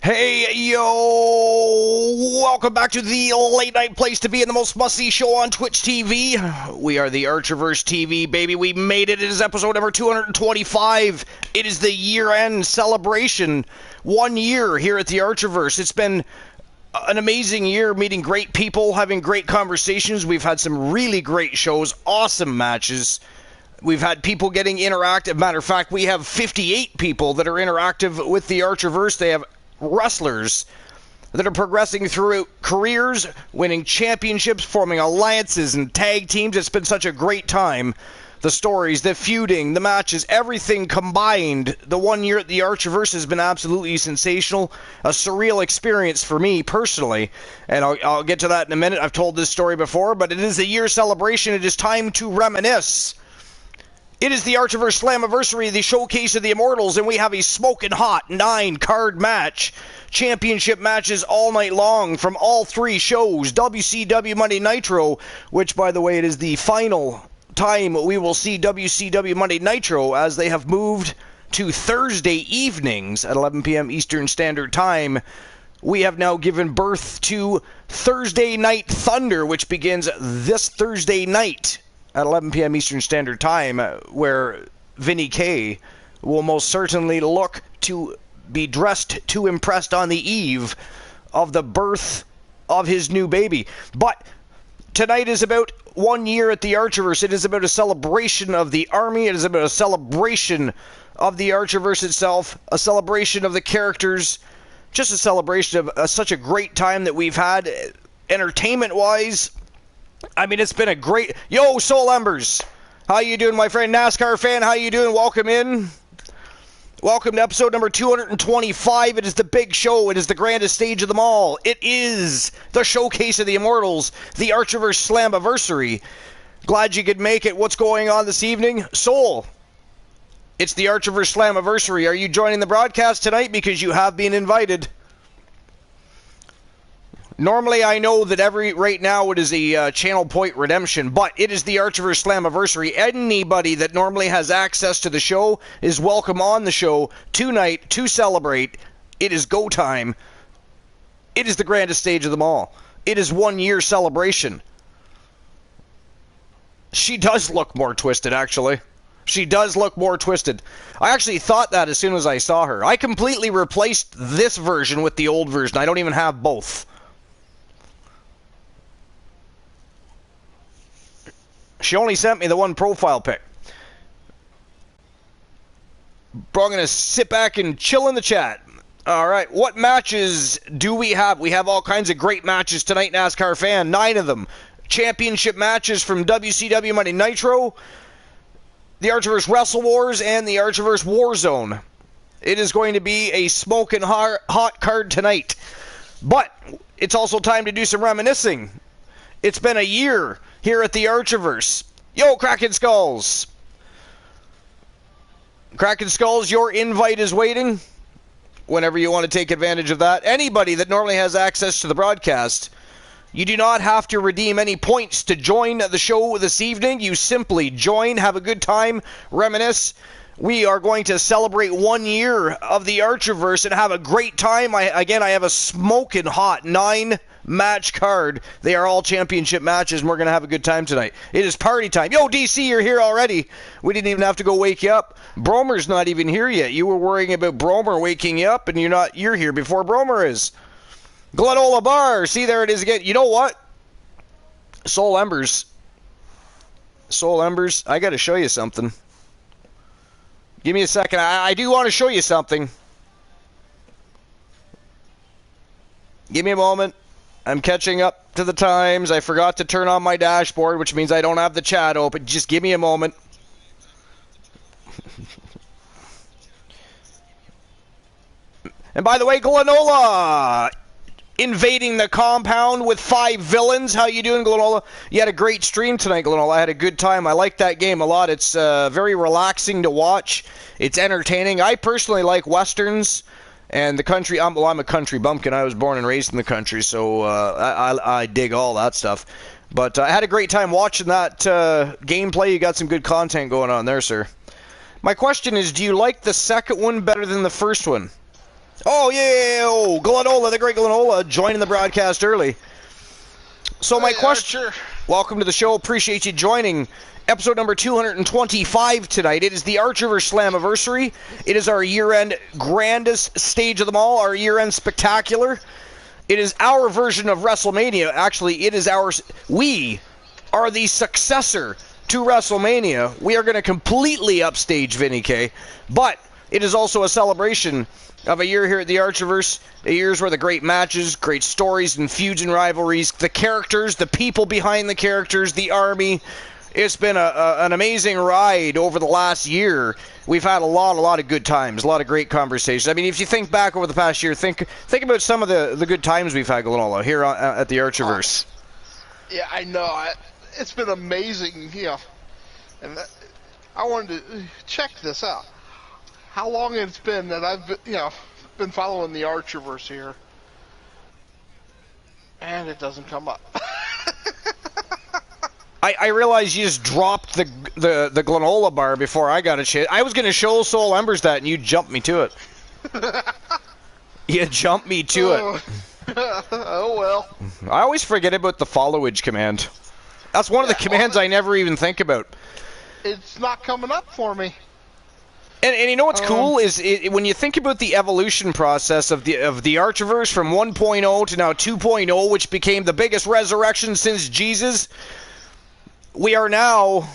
Hey, yo! Welcome back to the late night place to be in the most must-see show on Twitch TV. We are the Archerverse TV, baby. We made it. It is episode number 225. It is the year-end celebration. 1 year here at the Archerverse. It's been an amazing year, meeting great people, having great conversations. We've had some really great shows, awesome matches. We've had people getting interactive. Matter of fact, we have 58 people that are interactive with the Archerverse. They have wrestlers that are progressing through careers, winning championships, forming alliances and tag teams. It's been such a great time. The stories, the feuding, the matches, everything combined. The 1 year at the Archerverse has been absolutely sensational. A surreal experience for me personally. And I'll get to that in a minute. I've told this story before, but it is a year celebration. It is time to reminisce. It is the Archerverse Slammiversary, the showcase of the Immortals, and we have a smoking hot 9-card match. Championship matches all night long from all three shows. WCW Monday Nitro, which, by the way, it is the final time we will see WCW Monday Nitro, as they have moved to Thursday evenings at 11 p.m. Eastern Standard Time. We have now given birth to Thursday Night Thunder, which begins this Thursday night at 11 p.m. Eastern Standard Time, where Vinny K will most certainly look to be dressed to impress on the eve of the birth of his new baby. But tonight is about 1 year at the Archerverse. It is about a celebration of the Army. It is about a celebration of the Archerverse itself, a celebration of the characters, just a celebration of such a great time that we've had entertainment-wise. I mean, it's been a great... Yo, Soul Embers! How you doing, my friend? NASCAR fan, how you doing? Welcome in. Welcome to episode number 225. It is the big show. It is the grandest stage of them all. It is the showcase of the Immortals, the Archerverse Slammiversary. Glad you could make it. What's going on this evening? Soul, it's the Archerverse Slammiversary. Are you joining the broadcast tonight? Because you have been invited. Normally, I know that right now it is a channel point redemption, but it is the Archerverse Slammiversary. Anybody that normally has access to the show is welcome on the show tonight to celebrate. It is go time. It is the grandest stage of them all. It is 1 year celebration. She does look more twisted, actually. She does look more twisted. I actually thought that as soon as I saw her. I completely replaced this version with the old version. I don't even have both. She only sent me the one profile pic. Bro, I'm going to sit back and chill in the chat. All right, what matches do we have? We have all kinds of great matches tonight, NASCAR fan. 9 of them. Championship matches from WCW Monday Nitro, the Archerverse Wrestle Wars, and the Archerverse Warzone. It is going to be a smoking hot card tonight. But it's also time to do some reminiscing. It's been a year here at the Archerverse. Yo, Kraken Skulls. Kraken Skulls, your invite is waiting. Whenever you want to take advantage of that. Anybody that normally has access to the broadcast, you do not have to redeem any points to join the show this evening. You simply join, have a good time, reminisce. We are going to celebrate 1 year of the Archerverse and have a great time. I have a smoking hot 9-match card. They are all championship matches, and we're going to have a good time tonight. It is party time. Yo, DC, you're here already. We didn't even have to go wake you up. Bromer's not even here yet. You were worrying about Bromer waking you up, and you're here before Bromer is. Glenola Bar. See, there it is again. You know what? Soul Embers, I got to show you something. Give me a second. I do want to show you something. Give me a moment. I'm catching up to the times. I forgot to turn on my dashboard, which means I don't have the chat open. Just give me a moment. And by the way, Glenola invading the compound with 5 villains. How you doing, Glenola? You had a great stream tonight, Glenola. I had a good time. I like that game a lot. It's very relaxing to watch. It's entertaining. I personally like Westerns and the country. I'm a country bumpkin. I was born and raised in the country, so I dig all that stuff. But I had a great time watching that gameplay. You got some good content going on there, sir. My question is, do you like the second one better than the first one? Oh, yeah, oh, Glenola, the great Glenola, joining the broadcast early. So my question, Archer. Welcome to the show, appreciate you joining. Episode number 225 tonight. It is the Archerverse Slammiversary. It is our year-end grandest stage of them all, our year-end spectacular. It is our version of WrestleMania. Actually, we are the successor to WrestleMania. We are going to completely upstage Vinny K, but it is also a celebration of a year here at the Archerverse, a year's worth of great matches, great stories and feuds and rivalries, the characters, the people behind the characters, the army. It's been an amazing ride over the last year. We've had a lot of good times, a lot of great conversations. I mean, if you think back over the past year, think about some of the good times we've had, Glenola, here at the Archerverse. Yeah, I know. It's been amazing, And I wanted to check this out. How long it's been that I've been following the Archerverse here, and it doesn't come up. I realized you just dropped the Glenola bar before I got a chance. I was going to show Soul Embers that, and you jumped me to it. You jumped me to it. Oh, well. I always forget about the followage command. That's one of the commands I never even think about. It's not coming up for me. And you know what's cool is when you think about the evolution process of the Archerverse from 1.0 to now 2.0, which became the biggest resurrection since Jesus. We are now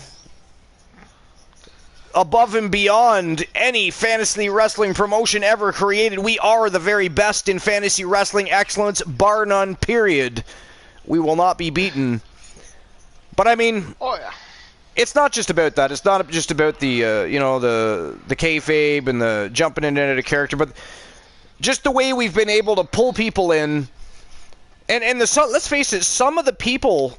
above and beyond any fantasy wrestling promotion ever created. We are the very best in fantasy wrestling excellence, bar none, period. We will not be beaten. But I mean, it's not just about that. It's not just about the the kayfabe and the jumping in and out of character, but just the way we've been able to pull people in. And let's face it, some of the people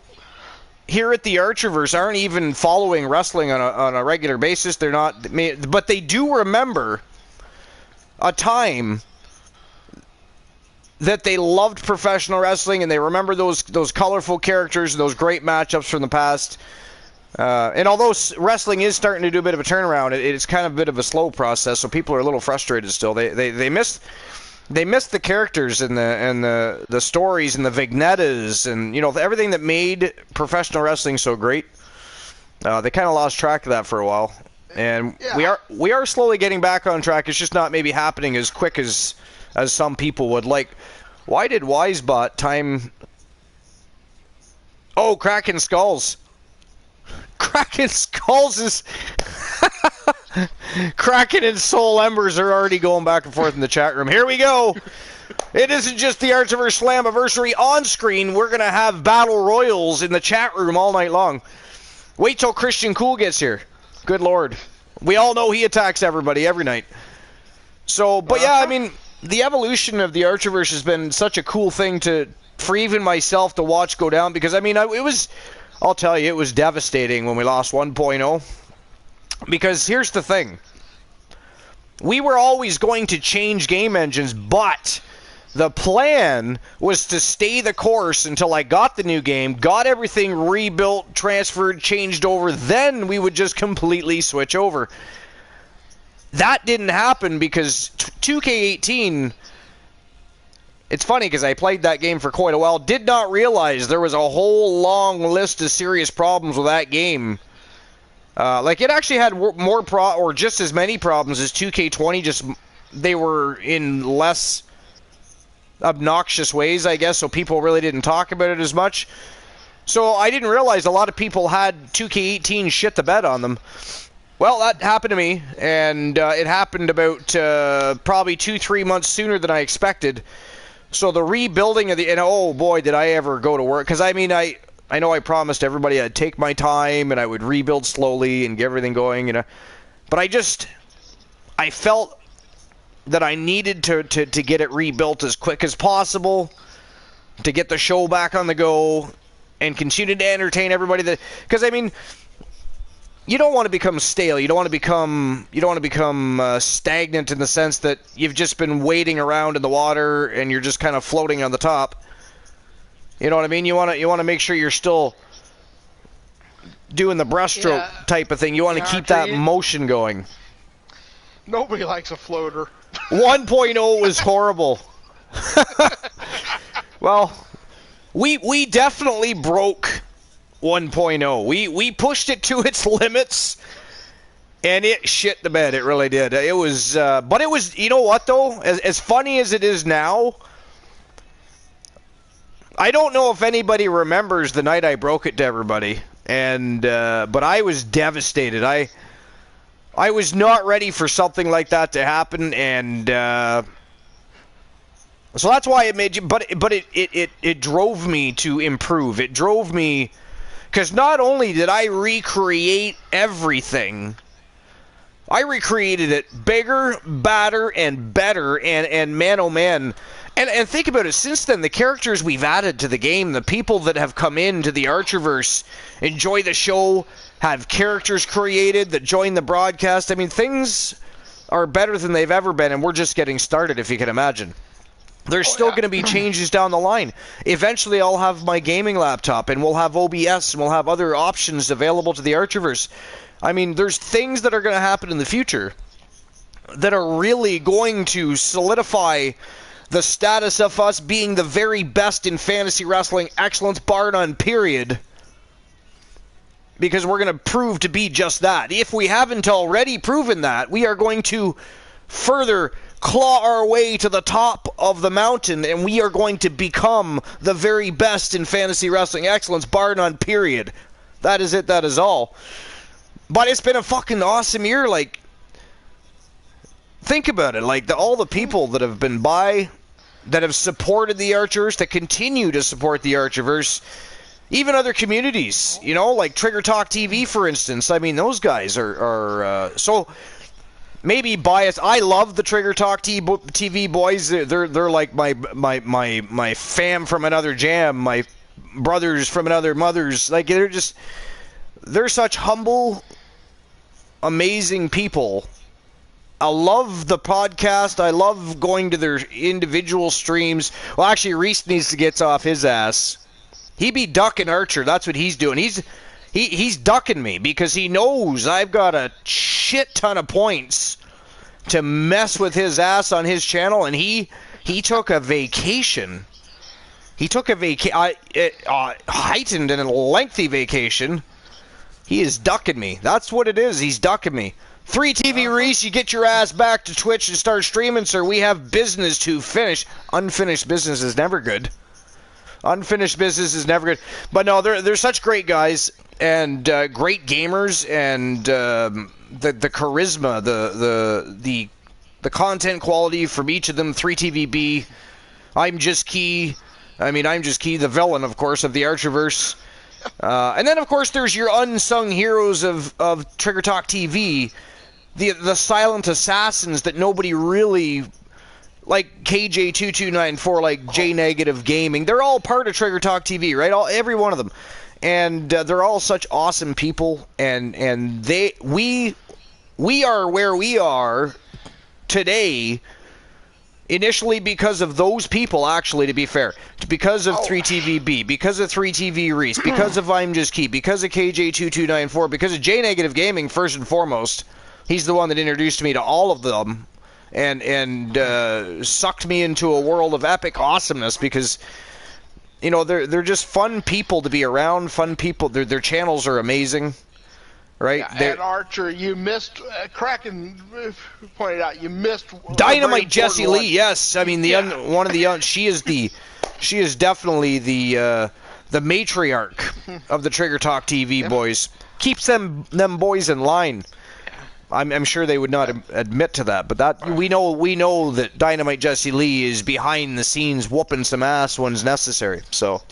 here at the Archerverse aren't even following wrestling on a regular basis. They're not, but they do remember a time that they loved professional wrestling, and they remember those colorful characters and those great matchups from the past. And although wrestling is starting to do a bit of a turnaround, it's kind of a bit of a slow process, so people are a little frustrated still. They miss the characters and the stories and the vignettas and everything that made professional wrestling so great. They kind of lost track of that for a while, and we are slowly getting back on track. It's just not maybe happening as quick as some people would like. Why did Wisebot time? Oh, Kraken Skulls. Kraken Skulls is Kraken and Soul Embers are already going back and forth in the chat room. Here we go. It isn't just the Archerverse Slammiversary on screen. We're going to have battle royals in the chat room all night long. Wait till Christian Cool gets here. Good Lord. We all know he attacks everybody every night. So, but yeah, I mean, the evolution of the Archerverse has been such a cool thing for even myself to watch go down, because I mean, I'll tell you, it was devastating when we lost 1.0. Because here's the thing. We were always going to change game engines, but the plan was to stay the course until I got the new game, got everything rebuilt, transferred, changed over, then we would just completely switch over. That didn't happen because 2K18... It's funny because I played that game for quite a while, did not realize there was a whole long list of serious problems with that game. Like, it actually had or just as many problems as 2K20, just they were in less obnoxious ways, I guess, so people really didn't talk about it as much. So I didn't realize a lot of people had 2K18 shit the bed on them. Well, that happened to me, and it happened about probably 2-3 months sooner than I expected. So the rebuilding of and oh boy, did I ever go to work. Because, I mean, I know I promised everybody I'd take my time and I would rebuild slowly and get everything going, But I felt that I needed to get it rebuilt as quick as possible to get the show back on the go and continue to entertain everybody. Because, I mean, you don't want to become stale. You don't want to become stagnant in the sense that you've just been wading around in the water and you're just kind of floating on the top. You know what I mean? You want to make sure you're still doing the breaststroke type of thing. You want to keep that motion going. Nobody likes a floater. 1.0 was horrible. Well, we definitely broke 1.0. We pushed it to its limits, and it shit the bed. It really did. It was, but it was. You know what though? As funny as it is now, I don't know if anybody remembers the night I broke it to everybody, and but I was devastated. I was not ready for something like that to happen, and so that's why it made you. But it drove me to improve. It drove me, because not only did I recreate everything, I recreated it bigger, badder, and better. And man, oh man. And think about it, since then, the characters we've added to the game, the people that have come into the Archerverse, enjoy the show, have characters created that join the broadcast. I mean, things are better than they've ever been, and we're just getting started, if you can imagine. There's still going to be changes down the line. Eventually, I'll have my gaming laptop, and we'll have OBS, and we'll have other options available to the Archerverse. I mean, there's things that are going to happen in the future that are really going to solidify the status of us being the very best in fantasy wrestling excellence, bar none, period. Because we're going to prove to be just that. If we haven't already proven that, we are going to further claw our way to the top of the mountain, and we are going to become the very best in fantasy wrestling excellence, bar none, period. That is it, that is all. But it's been a fucking awesome year. Like, think about it. Like, all the people that have been by, that have supported the Archers, that continue to support the Archerverse, even other communities, you know, like Trigger Talk TV, for instance. I mean, those guys are so maybe biased. I love the Trigger Talk TV boys. They're like my fam from another jam, my brothers from another mothers. Like, they're such humble, amazing people. I love the podcast. I love going to their individual streams. Well, actually, Reese needs to get off his ass. He be ducking Archer. That's what he's doing. He's ducking me because he knows I've got a shit ton of points to mess with his ass on his channel, and he took a vacation. He took a heightened and a lengthy vacation. He is ducking me. That's what it is. He's ducking me. 3TV Reese, you get your ass back to Twitch and start streaming, sir. We have business to finish. Unfinished business is never good. Unfinished business is never good. But no, they're such great guys and great gamers, and the charisma, the content quality from each of them. 3TVB, I'm Just Key. I mean, I'm Just Key, the villain, of course, of the Archerverse. And then, of course, there's your unsung heroes of Trigger Talk TV, the silent assassins that nobody really, like KJ2294, like J Negative Gaming. They're all part of Trigger Talk TV, right? Every one of them, and they're all such awesome people. And we are where we are today. Initially because of those people, actually, to be fair. Because of 3TVB, because of 3TV Reese, because of I'm Just Key, because of KJ2294, because of J Negative Gaming, first and foremost. He's the one that introduced me to all of them and sucked me into a world of epic awesomeness because, you know, they're just fun people to be around, fun people. Their channels are amazing. Right? Yeah, and Archer, you missed, Kraken pointed out, you missed Dynamite Jessie Lee, yes. I mean, she is definitely the matriarch of the Trigger Talk TV boys. Keeps them boys in line. I'm sure they would not admit to that, but that we know that Dynamite Jessie Lee is behind the scenes whooping some ass when it's necessary. So,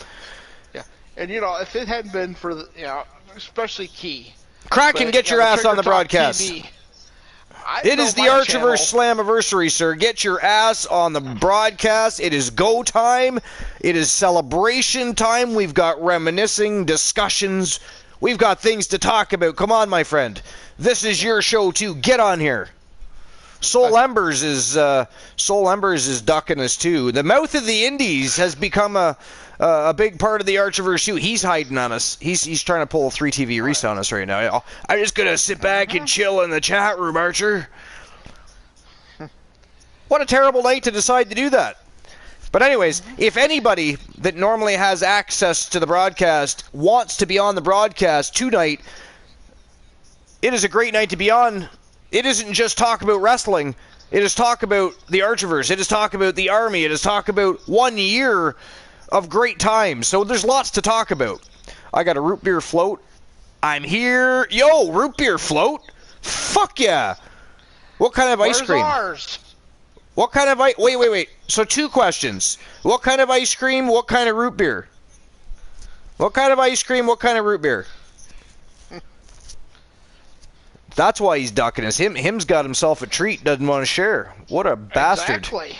yeah, and you know, if it hadn't been for the, you know, especially Key. Kraken, get your ass on the broadcast. It is the Archerverse Slammiversary, sir. Get your ass on the broadcast. It is go time. It is celebration time. We've got reminiscing discussions. We've got things to talk about. Come on, my friend. This is your show, too. Get on here. Soul Embers is ducking us, too. The Mouth of the Indies has become a big part of the Archerverse too. He's hiding on us. He's trying to pull a 3TV Reese on us right now. I'm just gonna sit back and chill in the chat room, Archer. What a terrible night to decide to do that. But anyways, if anybody that normally has access to the broadcast wants to be on the broadcast tonight, it is a great night to be on. It isn't just talk about wrestling. It is talk about the Archiverse. It is talk about the Army. It is talk about 1 year of great times. So there's lots to talk about. I got a root beer float. I'm here. Yo, root beer float? Fuck yeah. What kind of ice cream? Where's ours? What kind of ice... Wait. So 2 questions. What kind of ice cream? What kind of root beer? What kind of ice cream? What kind of root beer? That's why he's ducking us. Him's got himself a treat, doesn't want to share. What a bastard. Exactly.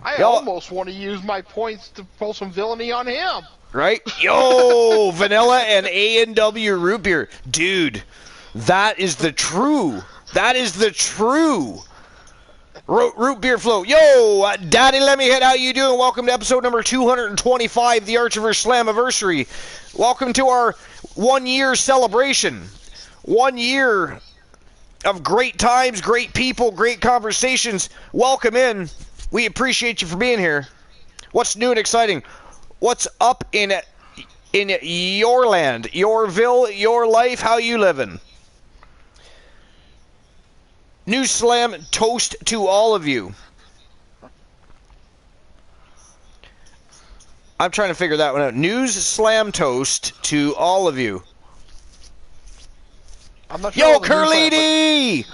I almost want to use my points to pull some villainy on him. Right? Yo, vanilla and A&W root beer. Dude, that is the true root beer float. Yo, Daddy, let me hit. How you doing? Welcome to episode number 225, the Archiverse Slammiversary. Welcome to our 1 year celebration. 1 year of great times, great people, great conversations. Welcome in. We appreciate you for being here. What's new and exciting? What's up in your land, yourville, your life? How you living? New Slam toast to all of you. I'm trying to figure that one out. News Slam toast to all of you. I'm not sure. Yo, Curlady!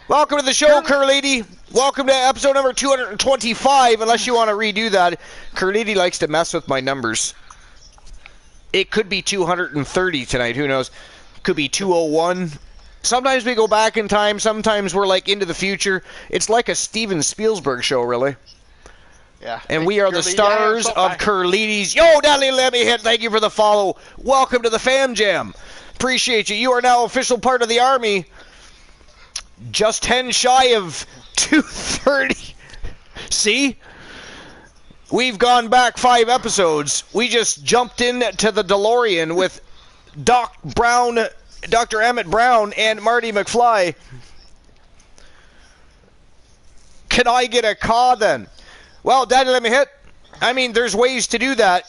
Welcome to the show, Curlady. Welcome to episode number 225, unless you want to redo that. Curlady likes to mess with my numbers. It could be 230 tonight, who knows? Could be 201. Sometimes we go back in time, sometimes we're like into the future. It's like a Steven Spielberg show, really. Yeah. And we are the stars of Curlides. Yo, Daddy, let me hit. Thank you for the follow. Welcome to the Fam Jam. Appreciate you. You are now official part of the Army. Just 10 shy of 230. See? We've gone back 5 episodes. We just jumped into the DeLorean with Dr. Emmett Brown and Marty McFly. Can I get a caw then? Well, Daddy, let me hit. I mean, there's ways to do that.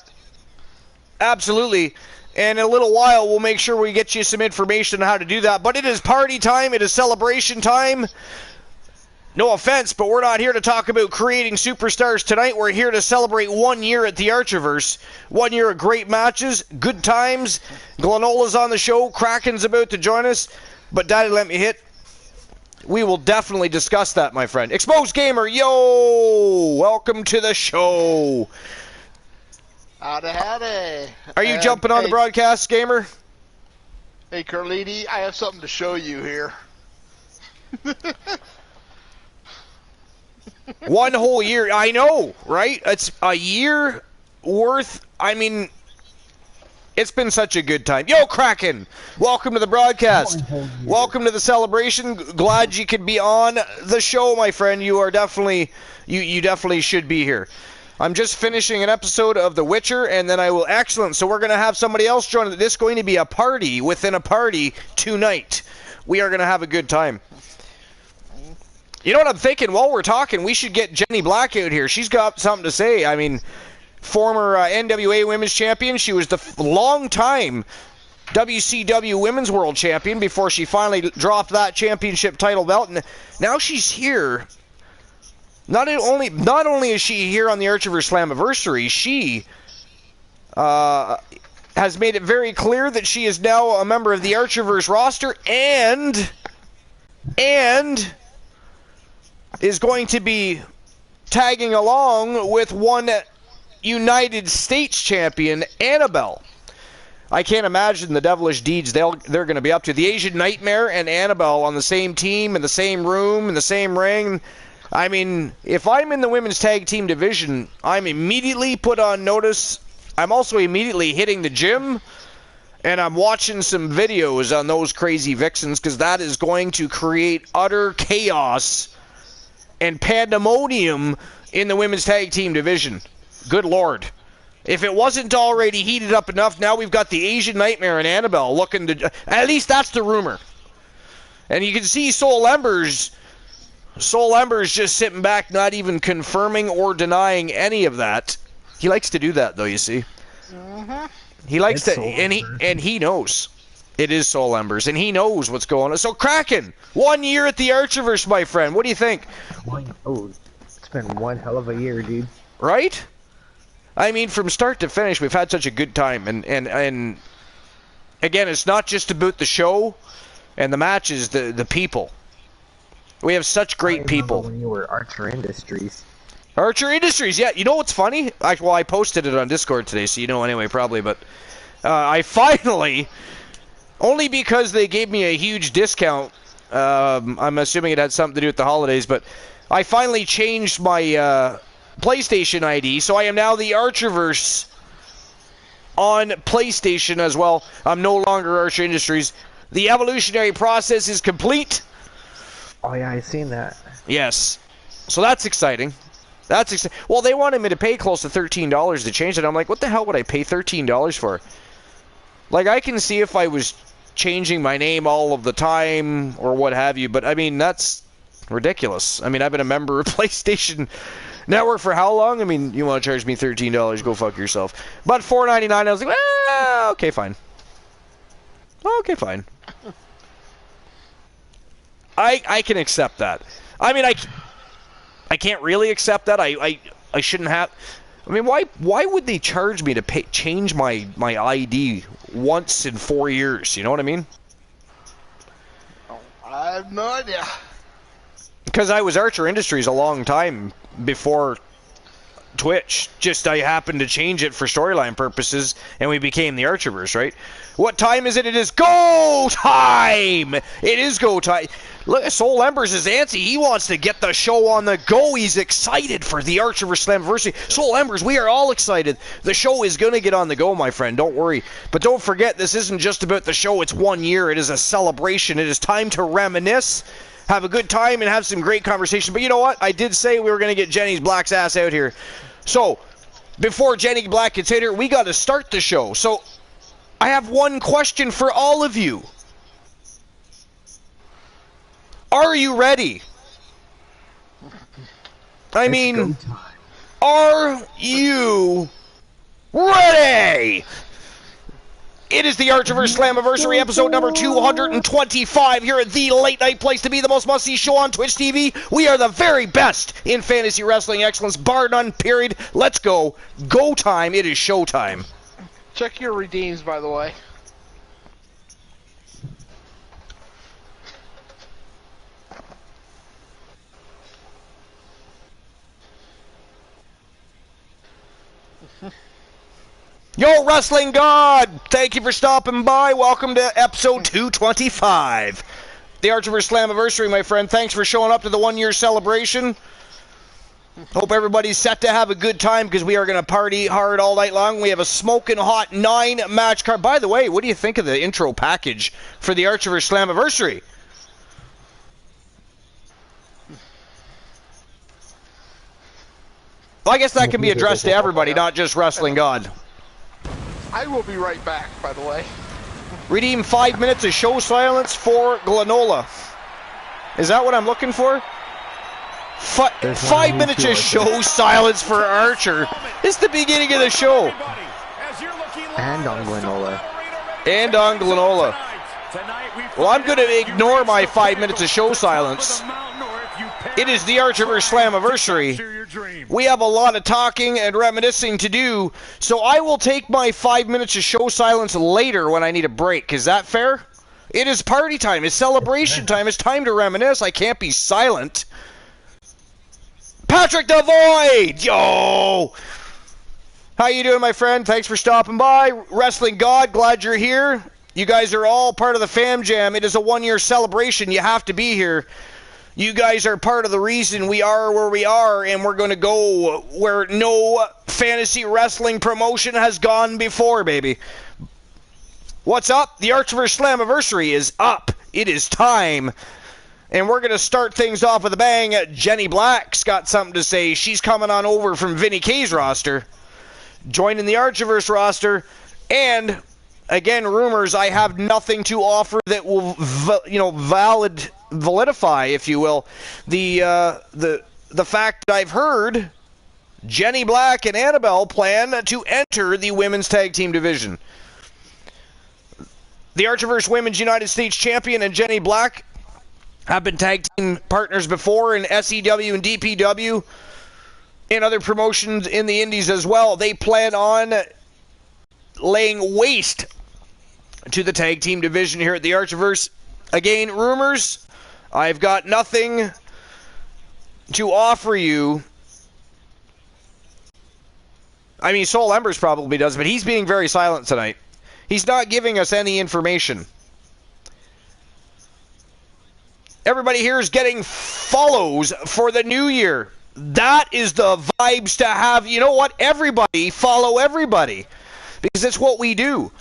Absolutely. And in a little while, we'll make sure we get you some information on how to do that. But it is party time. It is celebration time. No offense, but we're not here to talk about creating superstars tonight. We're here to celebrate 1 year at the Archiverse. 1 year of great matches, good times. Glenola's on the show. Kraken's about to join us. But Daddy, let me hit. We will definitely discuss that, my friend. Exposed Gamer, yo! Welcome to the show. Howdy. Are you jumping on the broadcast, Gamer? Hey, Curlady, I have something to show you here. 1 whole year. I know, right? It's a year worth. I mean, it's been such a good time. Yo, Kraken, welcome to the broadcast. Welcome to the celebration. Glad you could be on the show, my friend. You are definitely, you definitely should be here. I'm just finishing an episode of The Witcher, and then I will... Excellent. So we're going to have somebody else join. This is going to be a party within a party tonight. We are going to have a good time. You know what I'm thinking? While we're talking, we should get Jenny Black out here. She's got something to say. I mean, former NWA Women's Champion. She was the long-time WCW Women's World Champion before she finally dropped that championship title belt. And now she's here... Not only is she here on the Archiverse Slammiversary, she has made it very clear that she is now a member of the Archiverse roster and is going to be tagging along with one United States champion, Annabelle. I can't imagine the devilish deeds they're going to be up to. The Asian Nightmare and Annabelle on the same team, in the same room, in the same ring. I mean, if I'm in the women's tag team division, I'm immediately put on notice. I'm also immediately hitting the gym, and I'm watching some videos on those crazy vixens, because that is going to create utter chaos and pandemonium in the women's tag team division. Good Lord. If it wasn't already heated up enough, now we've got the Asian Nightmare and Annabelle looking to... At least that's the rumor. And you can see Soul Embers just sitting back, not even confirming or denying any of that. He likes to do that, though, you see. Mm-hmm. He likes to, and he knows. It is Soul Embers, and he knows what's going on. So, Kraken, 1 year at the Archiverse, my friend. What do you think? It's been one hell of a year, dude. Right? I mean, from start to finish, we've had such a good time. And again, it's not just about the show and the matches, the people. We have such great people. When you were Archer Industries. Archer Industries, yeah. You know what's funny? I posted it on Discord today, so you know anyway, probably. But I finally, only because they gave me a huge discount, I'm assuming it had something to do with the holidays, but I finally changed my PlayStation ID, so I am now the Archerverse on PlayStation as well. I'm no longer Archer Industries. The evolutionary process is complete. Oh yeah, I seen that. Yes. So that's exciting. Well, they wanted me to pay close to $13 to change it. I'm like, what the hell would I pay $13 for? Like, I can see if I was changing my name all of the time or what have you, but I mean, that's ridiculous. I mean, I've been a member of PlayStation Network for how long? I mean, you want to charge me $13, go fuck yourself. But $4.99, I was like, okay, fine. Okay, fine. I can accept that. I mean, I can't really accept that. I shouldn't have. I mean, why would they charge me to change my ID once in 4 years? You know what I mean? I have no idea. Because I was Archer Industries a long time before Twitch. Just I happened to change it for storyline purposes, and we became the Archiverse, right? What time is it? It is go time! It is go time. Look, Soul Embers is antsy. He wants to get the show on the go. He's excited for the Archiverse Slammiversary. Soul Embers, we are all excited. The show is going to get on the go, my friend. Don't worry. But don't forget, this isn't just about the show. It's 1 year. It is a celebration. It is time to reminisce, have a good time, and have some great conversation. But you know what? I did say we were going to get Jenny Black's ass out here. So, before Jenny Black gets in here, we got to start the show. So, I have one question for all of you. Are you ready? I mean, are you ready? It is the Archiverse Slammiversary, episode number 225 here at the late night place to be, the most must-see show on Twitch TV. We are the very best in fantasy wrestling excellence, bar none, period. Let's go. Go time. It is show time. Check your redeems, by the way. Yo, Wrestling God! Thank you for stopping by. Welcome to episode 225. The Archiverse Slammiversary, my friend. Thanks for showing up to the 1 year celebration. Hope everybody's set to have a good time because we are going to party hard all night long. We have a smoking hot 9-match card. By the way, what do you think of the intro package for the Archiverse Slammiversary? Well, I guess that can be addressed to everybody, not just Wrestling God. I will be right back, by the way. Redeem 5 minutes of show silence for Glenola. Is that what I'm looking for? 5 minutes of show silence for Archer. It's the beginning of the show. And on Glenola. And on Glenola. Well, I'm going to ignore my 5 minutes of show silence. It is the Archiverse Slammiversary. We have a lot of talking and reminiscing to do, so I will take my 5 minutes of show silence later when I need a break. Is that fair? It is party time. It's celebration time. It's time to reminisce. I can't be silent. Patrick the Void! Yo! How you doing, my friend? Thanks for stopping by. Wrestling God, glad you're here. You guys are all part of the Fam Jam. It is a 1 year celebration. You have to be here. You guys are part of the reason we are where we are, and we're going to go where no fantasy wrestling promotion has gone before, baby. What's up? The Archiverse Slammiversary is up. It is time. And we're going to start things off with a bang. Jenny Black's got something to say. She's coming on over from Vinny K's roster, joining the Archiverse roster, and again, rumors. I have nothing to offer that will, validify, if you will, the fact that I've heard Jenny Black and Annabelle plan to enter the women's tag team division. The Archerverse Women's United States Champion and Jenny Black have been tag team partners before in SEW and DPW and other promotions in the indies as well. They plan on laying waste to the tag team division here at the Archerverse. Again, rumors. I've got nothing to offer you. I mean, Soul Embers probably does, but he's being very silent tonight. He's not giving us any information. Everybody here is getting follows for the new year. That is the vibes to have. You know what? Everybody follow everybody. Because it's what we do.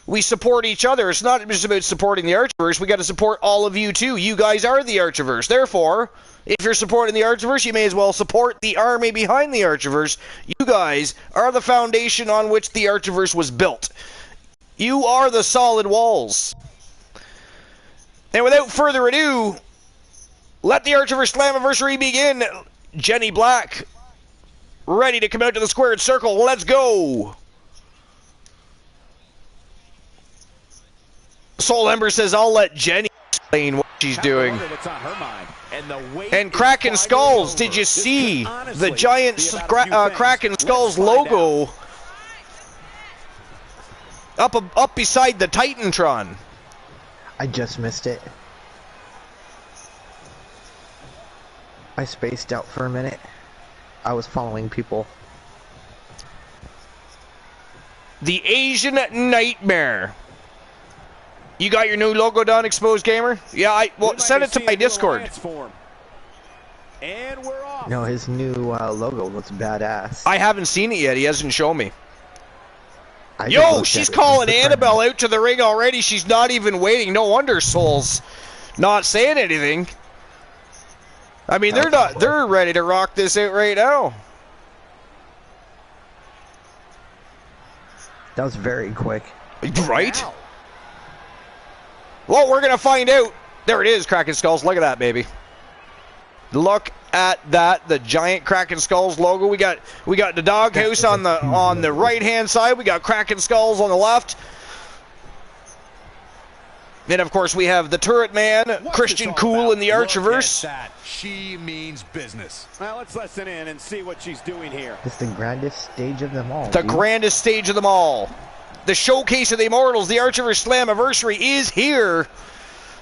We support each other. It's not just about supporting the Archerverse. We got to support all of you too. You guys are the Archerverse. Therefore, if you're supporting the Archerverse, you may as well support the army behind the Archerverse. You guys are the foundation on which the Archerverse was built. You are the solid walls. And without further ado, let the Archerverse Slammiversary begin. Jenny Black, ready to come out to the squared circle. Let's go. Soul Ember says, I'll let Jenny explain what she's doing. And Kraken Skulls, did you see the giant Kraken Skulls logo up beside the Titantron? I just missed it. I spaced out for a minute. I was following people. The Asian Nightmare. You got your new logo done, Exposed Gamer? Yeah, send it to my Discord. And we're off. No, his new logo looks badass. I haven't seen it yet. He hasn't shown me. Yo, she's calling Annabelle out to the ring already. She's not even waiting. No wonder Soul's not saying anything. I mean, they're ready to rock this out right now. That was very quick. Right? Well, we're going to find out. There it is, Kraken Skulls. Look at that, baby. Look at that, the giant Kraken Skulls logo. We got the doghouse on the right-hand side. We got Kraken Skulls on the left. And, of course, we have the Turret Man, Christian Cool in the Archerverse. She means business. Well, let's listen in and see what she's doing here. It's the grandest stage of them all. The grandest stage of them all. The showcase of the Immortals, the Archerverse Slammiversary, is here.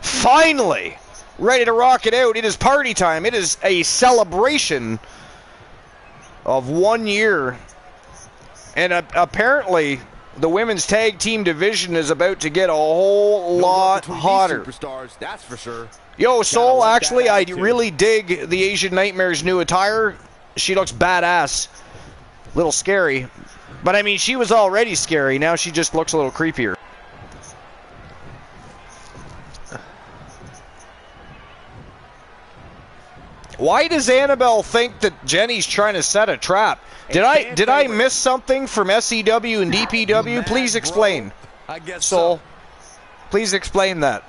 Finally. Ready to rock it out. It is party time. It is a celebration of 1 year. And apparently, the women's tag team division is about to get a whole lot hotter. Superstars, that's for sure. Yo, Soul, actually, I really dig the Asian Nightmare's new attire. She looks badass. A little scary. But, I mean, she was already scary. Now she just looks a little creepier. Why does Annabelle think that Jenny's trying to set a trap? Did I miss something from SEW and DPW? Please explain. I guess Soul. Please explain that.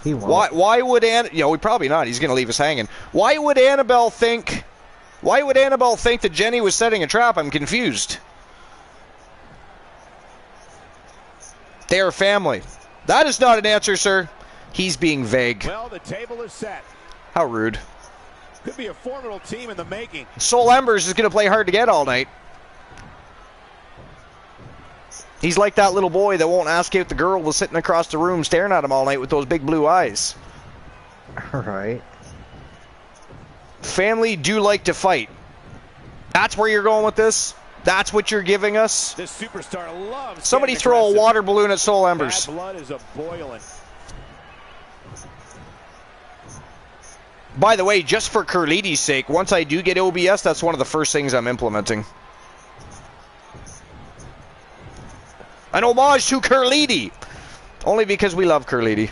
He won't. Why would we probably not. He's going to leave us hanging. Why would Annabelle think that Jenny was setting a trap? I'm confused. They are family. That is not an answer, sir. He's being vague. Well, the table is set. How rude. Could be a formidable team in the making. Soul Embers is going to play hard to get all night. He's like that little boy that won't ask out the girl that's sitting across the room staring at him all night with those big blue eyes. All right. Family do like to fight. That's where you're going with this? That's what you're giving us? This superstar loves. Somebody throw a water balloon at Soul Embers. Bad blood is a boiling. By the way, just for Curlidi's sake, once I do get OBS, that's one of the first things I'm implementing. An homage to Curlidi. Only because we love Curlidi.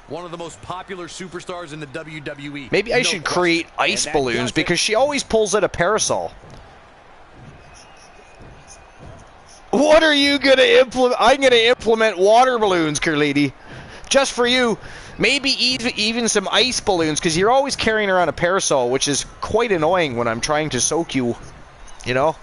One of the most popular superstars in the WWE. Maybe I should create ice balloons because she always pulls out a parasol. What are you going to implement? I'm going to implement water balloons, Carlady. Just for you. Maybe even some ice balloons, because you're always carrying around a parasol, which is quite annoying when I'm trying to soak you, you know?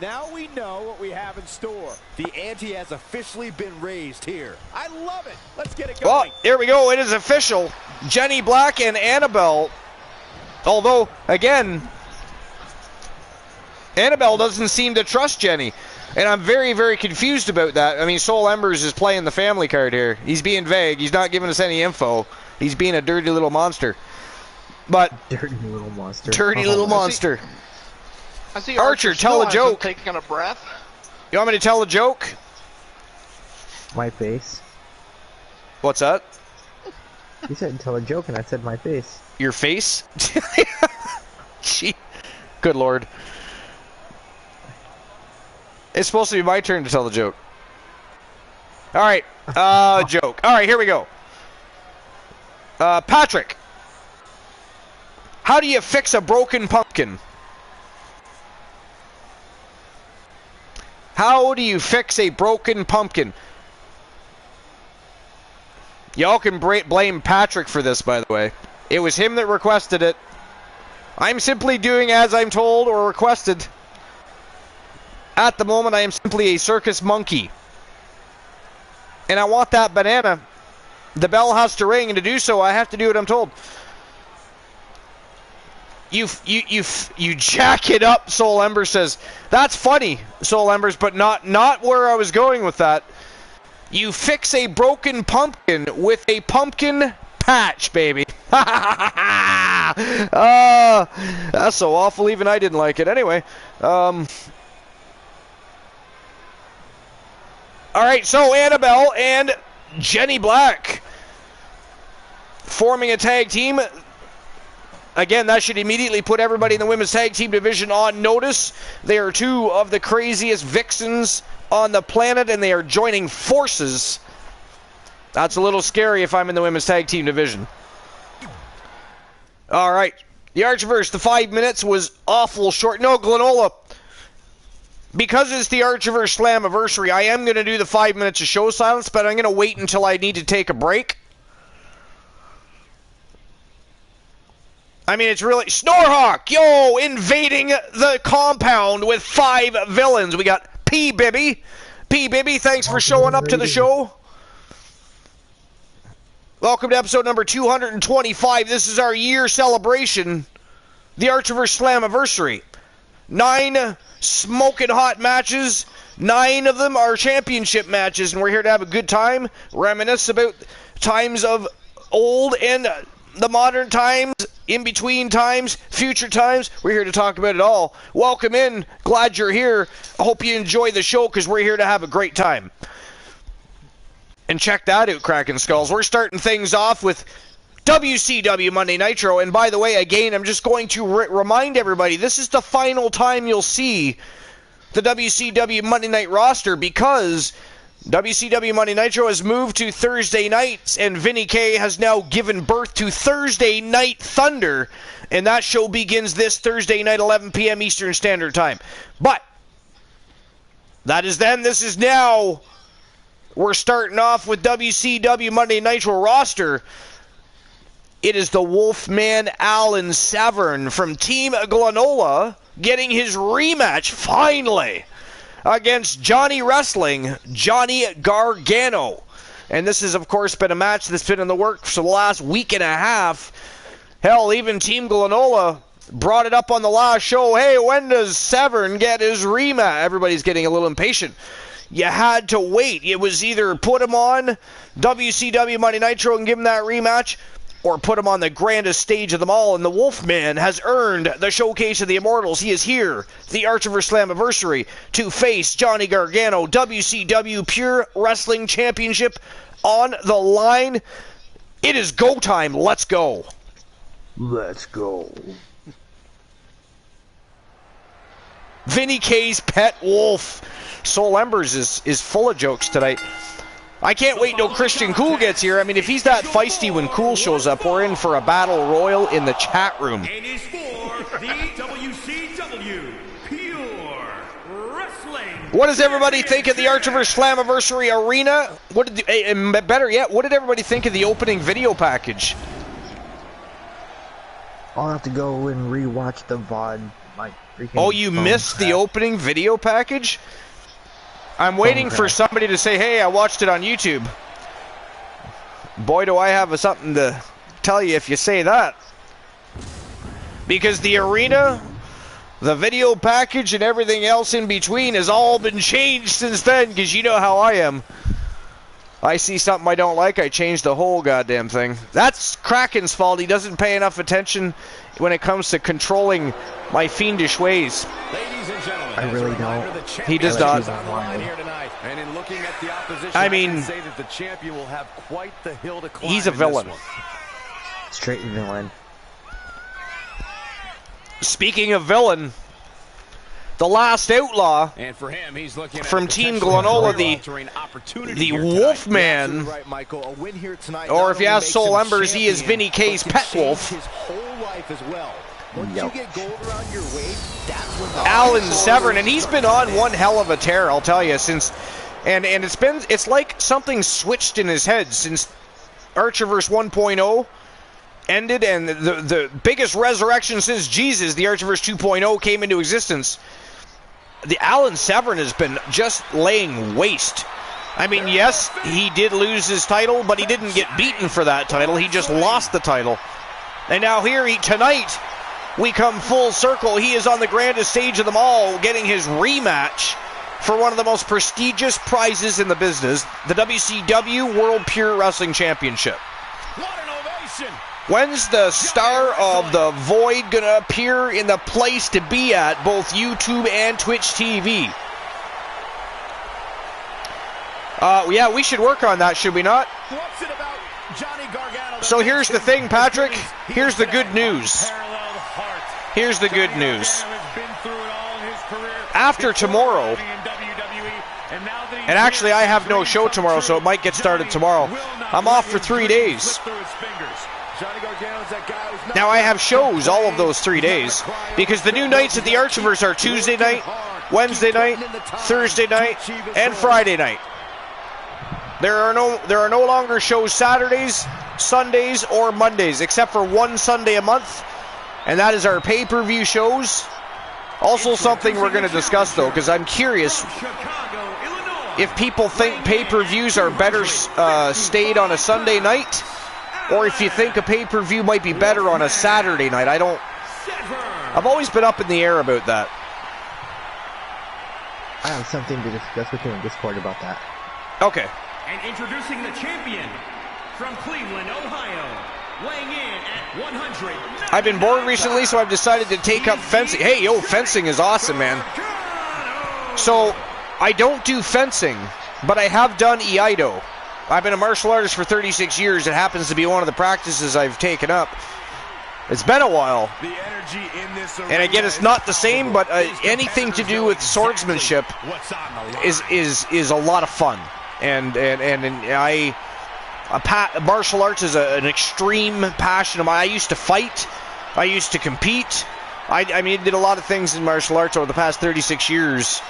Now we know what we have in store. The ante has officially been raised here. I love it. Let's get it going. Well, here we go. It is official. Jenny Black and Annabelle. Although, again, Annabelle doesn't seem to trust Jenny. And I'm very, very confused about that. I mean, Soul Embers is playing the family card here. He's being vague. He's not giving us any info. He's being a dirty little monster. But Dirty little monster. Dirty little monster. I see Archer, tell a joke. Taking a breath. You want me to tell a joke? My face. What's that? You said tell a joke, and I said my face. Your face? Gee. Good Lord. It's supposed to be my turn to tell the joke. All right. Joke. All right, here we go. Patrick. How do you fix a broken pumpkin? How do you fix a broken pumpkin? Y'all can blame Patrick for this, by the way. It was him that requested it. I'm simply doing as I'm told or requested. At the moment, I am simply a circus monkey. And I want that banana. The bell has to ring, and to do so, I have to do what I'm told. You jack it up, Soul Ember says. That's funny, Soul Embers, but not where I was going with that. You fix a broken pumpkin with a pumpkin patch, baby. That's so awful, even I didn't like it. Anyway, Alright, so Annabelle and Jenny Black forming a tag team. Again, that should immediately put everybody in the women's tag team division on notice. They are two of the craziest vixens on the planet, and they are joining forces. That's a little scary if I'm in the women's tag team division. Alright, the Archiverse, the 5 minutes was awful short. No, Glenola. Because it's the Archiverse Slammiversary, I am going to do the 5 minutes of show silence, but I'm going to wait until I need to take a break. I mean, it's really... Snorhawk, yo, invading the compound with 5 villains. We got P-Bibby. P-Bibby, thanks for showing up to the show. Welcome to episode number 225. This is our year celebration. The Archiverse Slammiversary. 9 smoking hot matches. 9 of them are championship matches, and we're here to have a good time, reminisce about times of old and the modern times, in between times, future times. We're here to talk about it all. Welcome in. Glad you're here. I hope you enjoy the show, because we're here to have a great time. And check that out, Cracking Skulls. We're starting things off with WCW Monday Nitro. And by the way, again, I'm just going to remind everybody, this is the final time you'll see the WCW Monday Night roster, because WCW Monday Nitro has moved to Thursday nights, and Vinny K has now given birth to Thursday Night Thunder, and that show begins this Thursday night, 11 p.m. Eastern Standard Time. But that is then, this is now. We're starting off with WCW Monday Nitro roster. It is the Wolfman Alan Severn from Team Glenola getting his rematch, finally, against Johnny Wrestling, Johnny Gargano. And this has, of course, been a match that's been in the works for the last week and a half. Hell, even Team Glenola brought it up on the last show. Hey, when does Severn get his rematch? Everybody's getting a little impatient. You had to wait. It was either put him on WCW Monday Nitro and give him that rematch, or put him on the grandest stage of them all, and the Wolfman has earned the Showcase of the Immortals. He is here, the Archiverse Slammiversary, to face Johnny Gargano, WCW Pure Wrestling Championship on the line. It is go time. Let's go. Let's go. Vinny K's pet wolf. Soul Embers is full of jokes tonight. I can't wait till Christian Cool gets here. I mean, if he's that feisty when Cool shows up, we're in for a battle royal in the chat room. It is for the WCW Pure Wrestling What does everybody think of the Archiverse Slammiversary Arena? What did better yet, what did everybody think of the opening video package? I'll have to go and rewatch the VOD. My freaking Oh, you missed the opening video package? I'm waiting for somebody to say, hey, I watched it on YouTube. Boy, do I have something to tell you if you say that. Because the arena, the video package, and everything else in between has all been changed since then, because you know how I am. I see something I don't like, I change the whole goddamn thing. That's Kraken's fault. He doesn't pay enough attention when it comes to controlling my fiendish ways. Ladies and gentlemen, I really don't. He does not. And in looking at the opposition, I mean, can say that the champion will have quite the hill to climb. He's a villain. Straight villain. Speaking of villain, the last outlaw, and for him, he's looking from Team Glenola, the Wolfman, right, Michael. A win here tonight, or if you ask Soul Embers, he is Vinny K's pet wolf. His whole life as well. Once Yep. you get gold around your waist, that's when the Alan Severn, and he's been on one hell of a tear, I'll tell you, since, and it's like something switched in his head since Archiverse 1.0 ended, and the biggest resurrection since Jesus, the Archiverse 2.0, came into existence. The Alan Severn has been just laying waste. I mean, yes, he did lose his title, but he didn't get beaten for that title. He just lost the title. And now here, tonight, we come full circle. He is on the grandest stage of them all, getting his rematch for one of the most prestigious prizes in the business, the WCW World Pure Wrestling Championship. What an ovation! When's the Star of the Void going to appear in the place to be at, both YouTube and Twitch TV? Yeah, we should work on that, should we not? What's it about Johnny Gargano? So here's the thing, Patrick. Here's the good news. Here's the good news. After tomorrow, and actually I have no show tomorrow, so it might get started tomorrow. I'm off for 3 days. Now I have shows all of those 3 days, because the new nights at the Archiverse are Tuesday night, Wednesday night, Thursday night, and Friday night. There are no longer shows Saturdays, Sundays, or Mondays, except for one Sunday a month, and that is our pay-per-view shows. Also something we're going to discuss, though, because I'm curious if people think pay-per-views are better stayed on a Sunday night, or if you think a pay-per-view might be better on a Saturday night. I've always been up in the air about that. I have something to discuss with you in Discord about that. Okay. And introducing the champion from Cleveland, Ohio, weighing in at 100. I've been bored recently, so I've decided to take up fencing. Hey, yo, fencing is awesome, man. So, I don't do fencing, but I have done Iaido. I've been a martial artist for 36 years. It happens to be one of the practices I've taken up. It's been a while. And again, it's not the same, but anything to do with swordsmanship is a lot of fun. And martial arts is an extreme passion of mine. I used to fight. I used to compete. I mean, did a lot of things in martial arts over the past 36 years.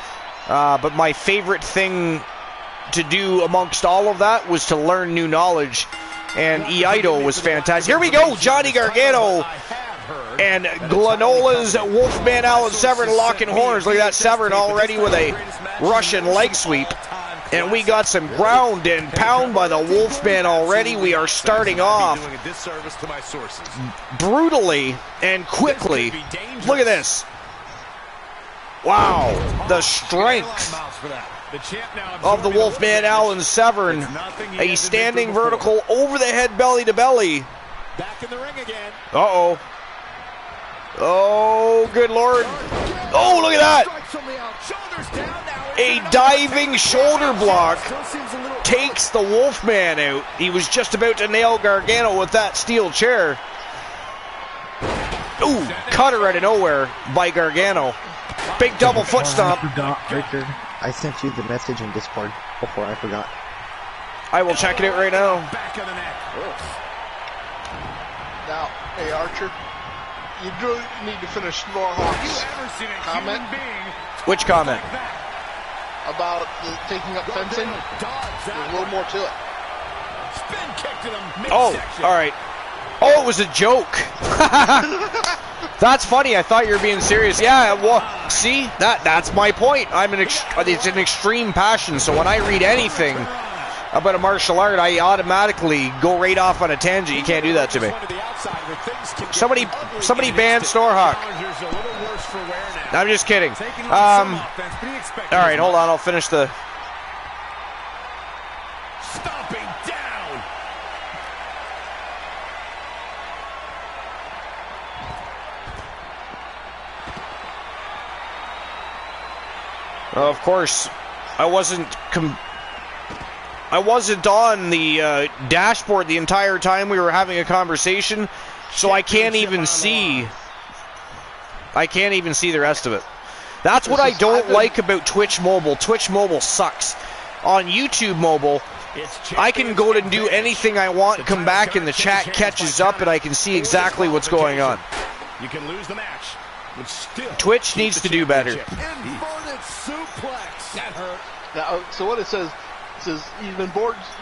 But my favorite thing to do amongst all of that was to learn new knowledge. And Iaido was fantastic. Here we go, Johnny Gargano and Glenola's Wolfman Alan Severn locking horns. Look at that, Severn already with a Russian leg sweep. And we got some ground and pound by the Wolfman already. We are starting off brutally and quickly. Look at this. Wow, the strength of the Wolfman Alan Severn. A standing vertical over the head, belly to belly. Back in the ring again. Uh-oh. Oh, good Lord. Oh, look at that. A diving shoulder block takes the Wolfman out. He was just about to nail Gargano with that steel chair. Ooh, cutter out of nowhere by Gargano. Big double foot stomp. Richard, I sent you the message in Discord before I forgot. I will check it out right now. Now, hey Archer, you do need to finish Norhawk's comment. Which comment? about taking up fencing. There's a little more to it. Spin kick to the Oh, midsection. all right. Oh, it was a joke. That's funny. I thought you were being serious. Yeah, well, see, that's my point. It's an extreme passion, so when I read anything about a martial art, I automatically go right off on a tangent. You can't do that to me. Somebody ban Snorhawk. I'm just kidding. All right, hold on. I'll finish the... Stomping down. Of course, I wasn't on the dashboard the entire time we were having a conversation, so I can't even see. I can't even see the rest of it. That's what I don't like about Twitch Mobile. Twitch Mobile sucks. On YouTube Mobile, I can go and do anything I want, come back, and the chat catches up, and I can see exactly what's going on. You can lose the match, but still Twitch needs to do better. Inverted suplex. That hurt. Now, so what it says he's been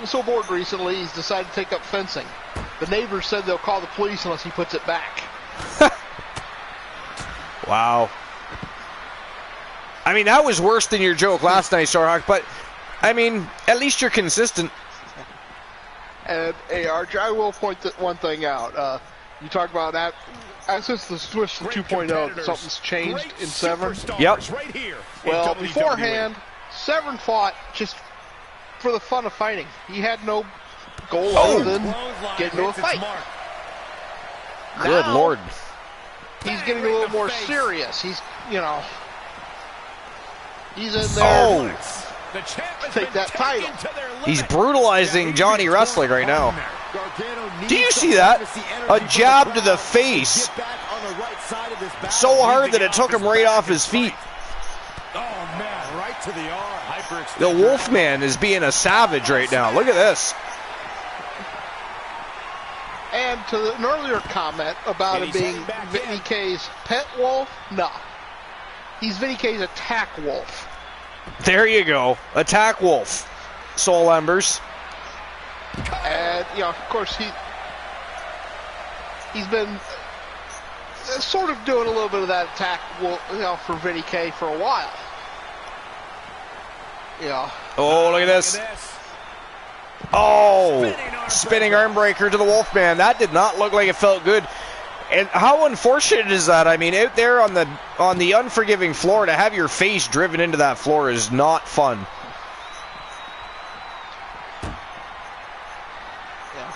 so bored recently, he's decided to take up fencing. The neighbors said they'll call the police unless he puts it back. Wow. I mean, that was worse than your joke last night, Starhawk, but, I mean, at least you're consistent. And, hey, Arch, I will point one thing out. You talk about that. Since the switch to 2.0, something's changed in Severn. Yep. Right here Well, beforehand, Severn fought just for the fun of fighting. He had no goal other than get into a fight. Good Now, Lord. He's getting a little more serious. He's, he's in there to take that title. He's brutalizing Johnny Wrestling right now. Do you see that? A jab to the face. So hard that it took him right off his feet. Oh man, right to the arm. The Wolfman is being a savage right now. Look at this. And to an earlier comment about him being Vinny K's pet wolf, no. He's Vinny K's attack wolf. There you go. Attack Wolf. Soul Embers. And, of course, he's been sort of doing a little bit of that attack wolf, for Vinny K for a while. Yeah. Oh, look at this. Oh, spinning arm breaker to the Wolfman. That did not look like it felt good. And how unfortunate is that? I mean, out there on the unforgiving floor, to have your face driven into that floor is not fun. Yeah.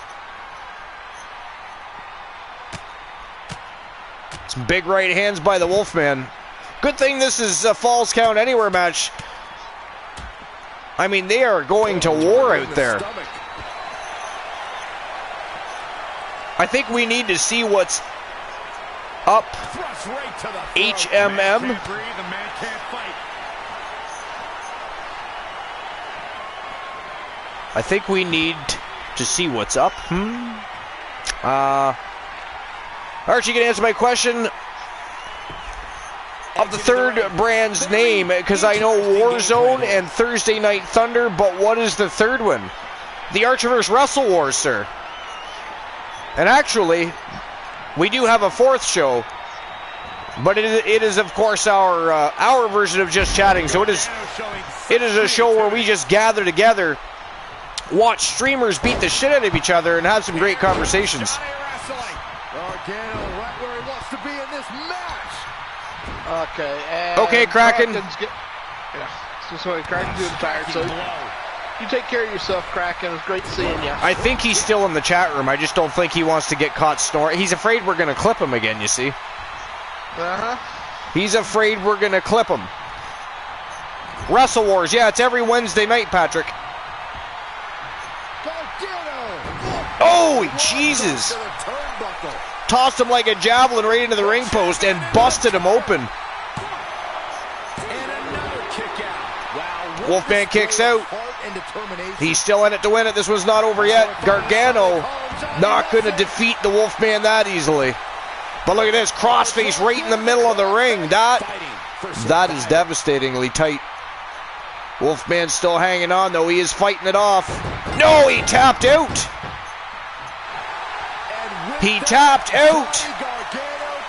Some big right hands by the Wolfman. Good thing this is a Falls Count Anywhere match. I mean, they are going to war out there. I think we need to see what's up. HMM. I think we need to see what's up. Archie, you can answer my question of the third brand's name, because I know Warzone and Thursday Night Thunder, but what is the third one? The Archiverse Wrestle Wars, sir. And actually, we do have a fourth show, but it is of course our version of Just Chatting. So it is a show where we just gather together, watch streamers beat the shit out of each other, and have some great conversations. Okay, Kraken. Kraken's getting tired, so you take care of yourself, Kraken. It was great seeing you. I think he's still in the chat room. I just don't think he wants to get caught snoring. He's afraid we're going to clip him again, you see. He's afraid we're going to clip him. Wrestle Wars, yeah, it's every Wednesday night, Patrick. Oh, Jesus. Tossed him like a javelin right into the ring post and busted him open. Wolfman kicks out. He's still in it to win it. This one's not over yet. Gargano not going to defeat the Wolfman that easily. But look at this. Crossface right in the middle of the ring. That is devastatingly tight. Wolfman's still hanging on, though. He is fighting it off. No, he tapped out. He tapped out.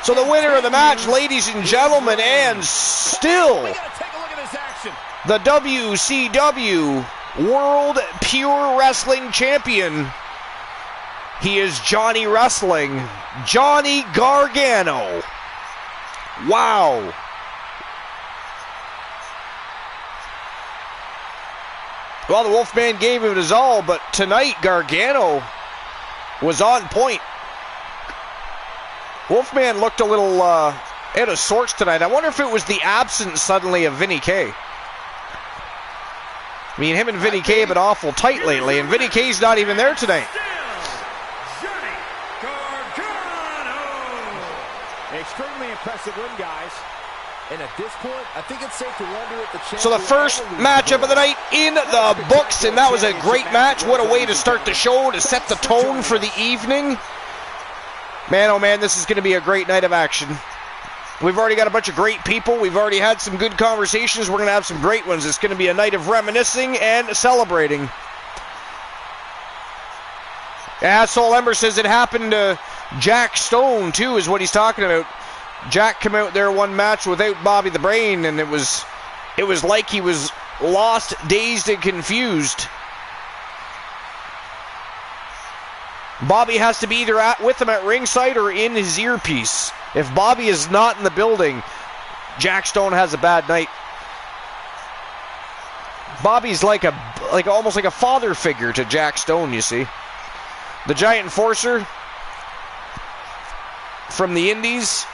So the winner of the match, ladies and gentlemen, and still the WCW World Pure Wrestling Champion. He is Johnny Wrestling, Johnny Gargano. Wow. Well, the Wolfman gave it his all, but tonight Gargano was on point. Wolfman looked a little out of sorts tonight. I wonder if it was the absence suddenly of Vinny K. I mean, him and Vinny K have been awful tight lately, and Vinny K's not even there tonight. Extremely impressive win, guys. And at this point, I think it's safe to wonder if the champion... So the first matchup of the night in the books, and that was a great match. What a way to start the show, to set the tone for the evening. Man, oh man, this is going to be a great night of action. We've already got a bunch of great people. We've already had some good conversations. We're going to have some great ones. It's going to be a night of reminiscing and celebrating. Asshole Ember says it happened to Jack Stone, too, is what he's talking about. Jack came out there one match without Bobby the Brain, and it was like he was lost, dazed, and confused. Bobby has to be either with him at ringside or in his earpiece. If Bobby is not in the building, Jack Stone has a bad night. Bobby's almost like a father figure to Jack Stone, you see. The Giant Enforcer from the Indies.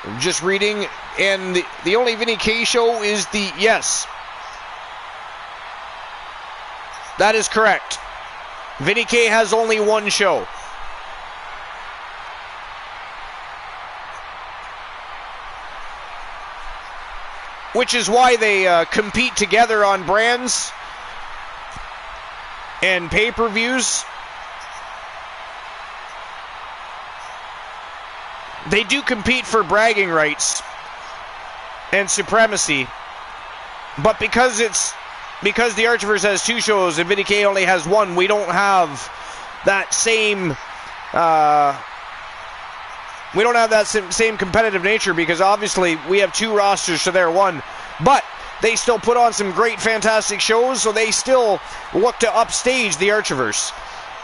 I'm just reading, and the only Vinny K show is the... Yes. That is correct. Vinny K has only one show. Which is why they compete together on brands and pay-per-views. They do compete for bragging rights and supremacy. But because the Archiverse has two shows and Vinny K only has one, we don't have that same same competitive nature, because obviously we have two rosters to their one. But they still put on some great, fantastic shows, so they still look to upstage the Archiverse.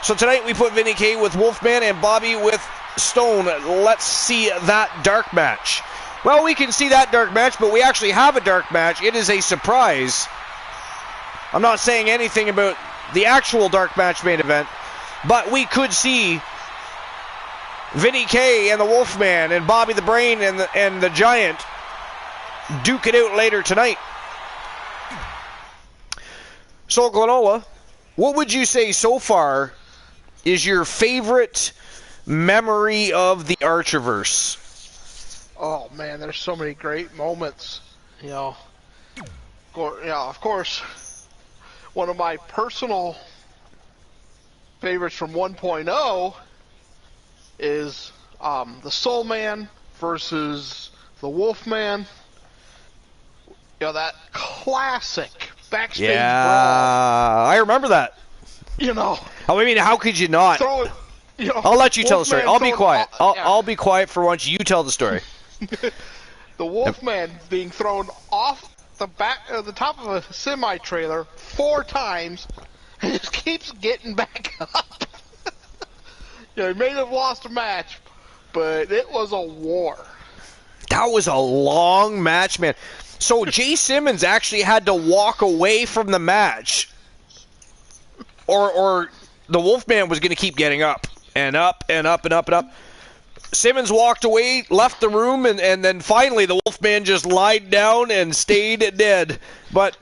So tonight we put Vinny K with Wolfman and Bobby with Stone. Let's see that dark match. Well, we can see that dark match, but we actually have a dark match. It is a surprise. I'm not saying anything about the actual dark match main event, but we could see Vinny K and the Wolfman and Bobby the Brain and the Giant duke it out later tonight. So, Glenola, what would you say so far is your favorite memory of the Archiverse? Oh man, there's so many great moments. Of course, one of my personal favorites from 1.0 is the Soul Man versus the Wolfman. That classic backstage brawl. I remember that. I mean, how could you not? I'll let you tell the story. I'll be quiet. I'll be quiet for once. You tell the story. The Wolfman being thrown off the top of a semi-trailer 4 times, and just keeps getting back up. He may have lost a match, but it was a war. That was a long match, man. So Jay Simmons actually had to walk away from the match, or the Wolfman was going to keep getting up and up and up and up and up. Simmons walked away, left the room, and then finally the Wolfman just lied down and stayed dead. But,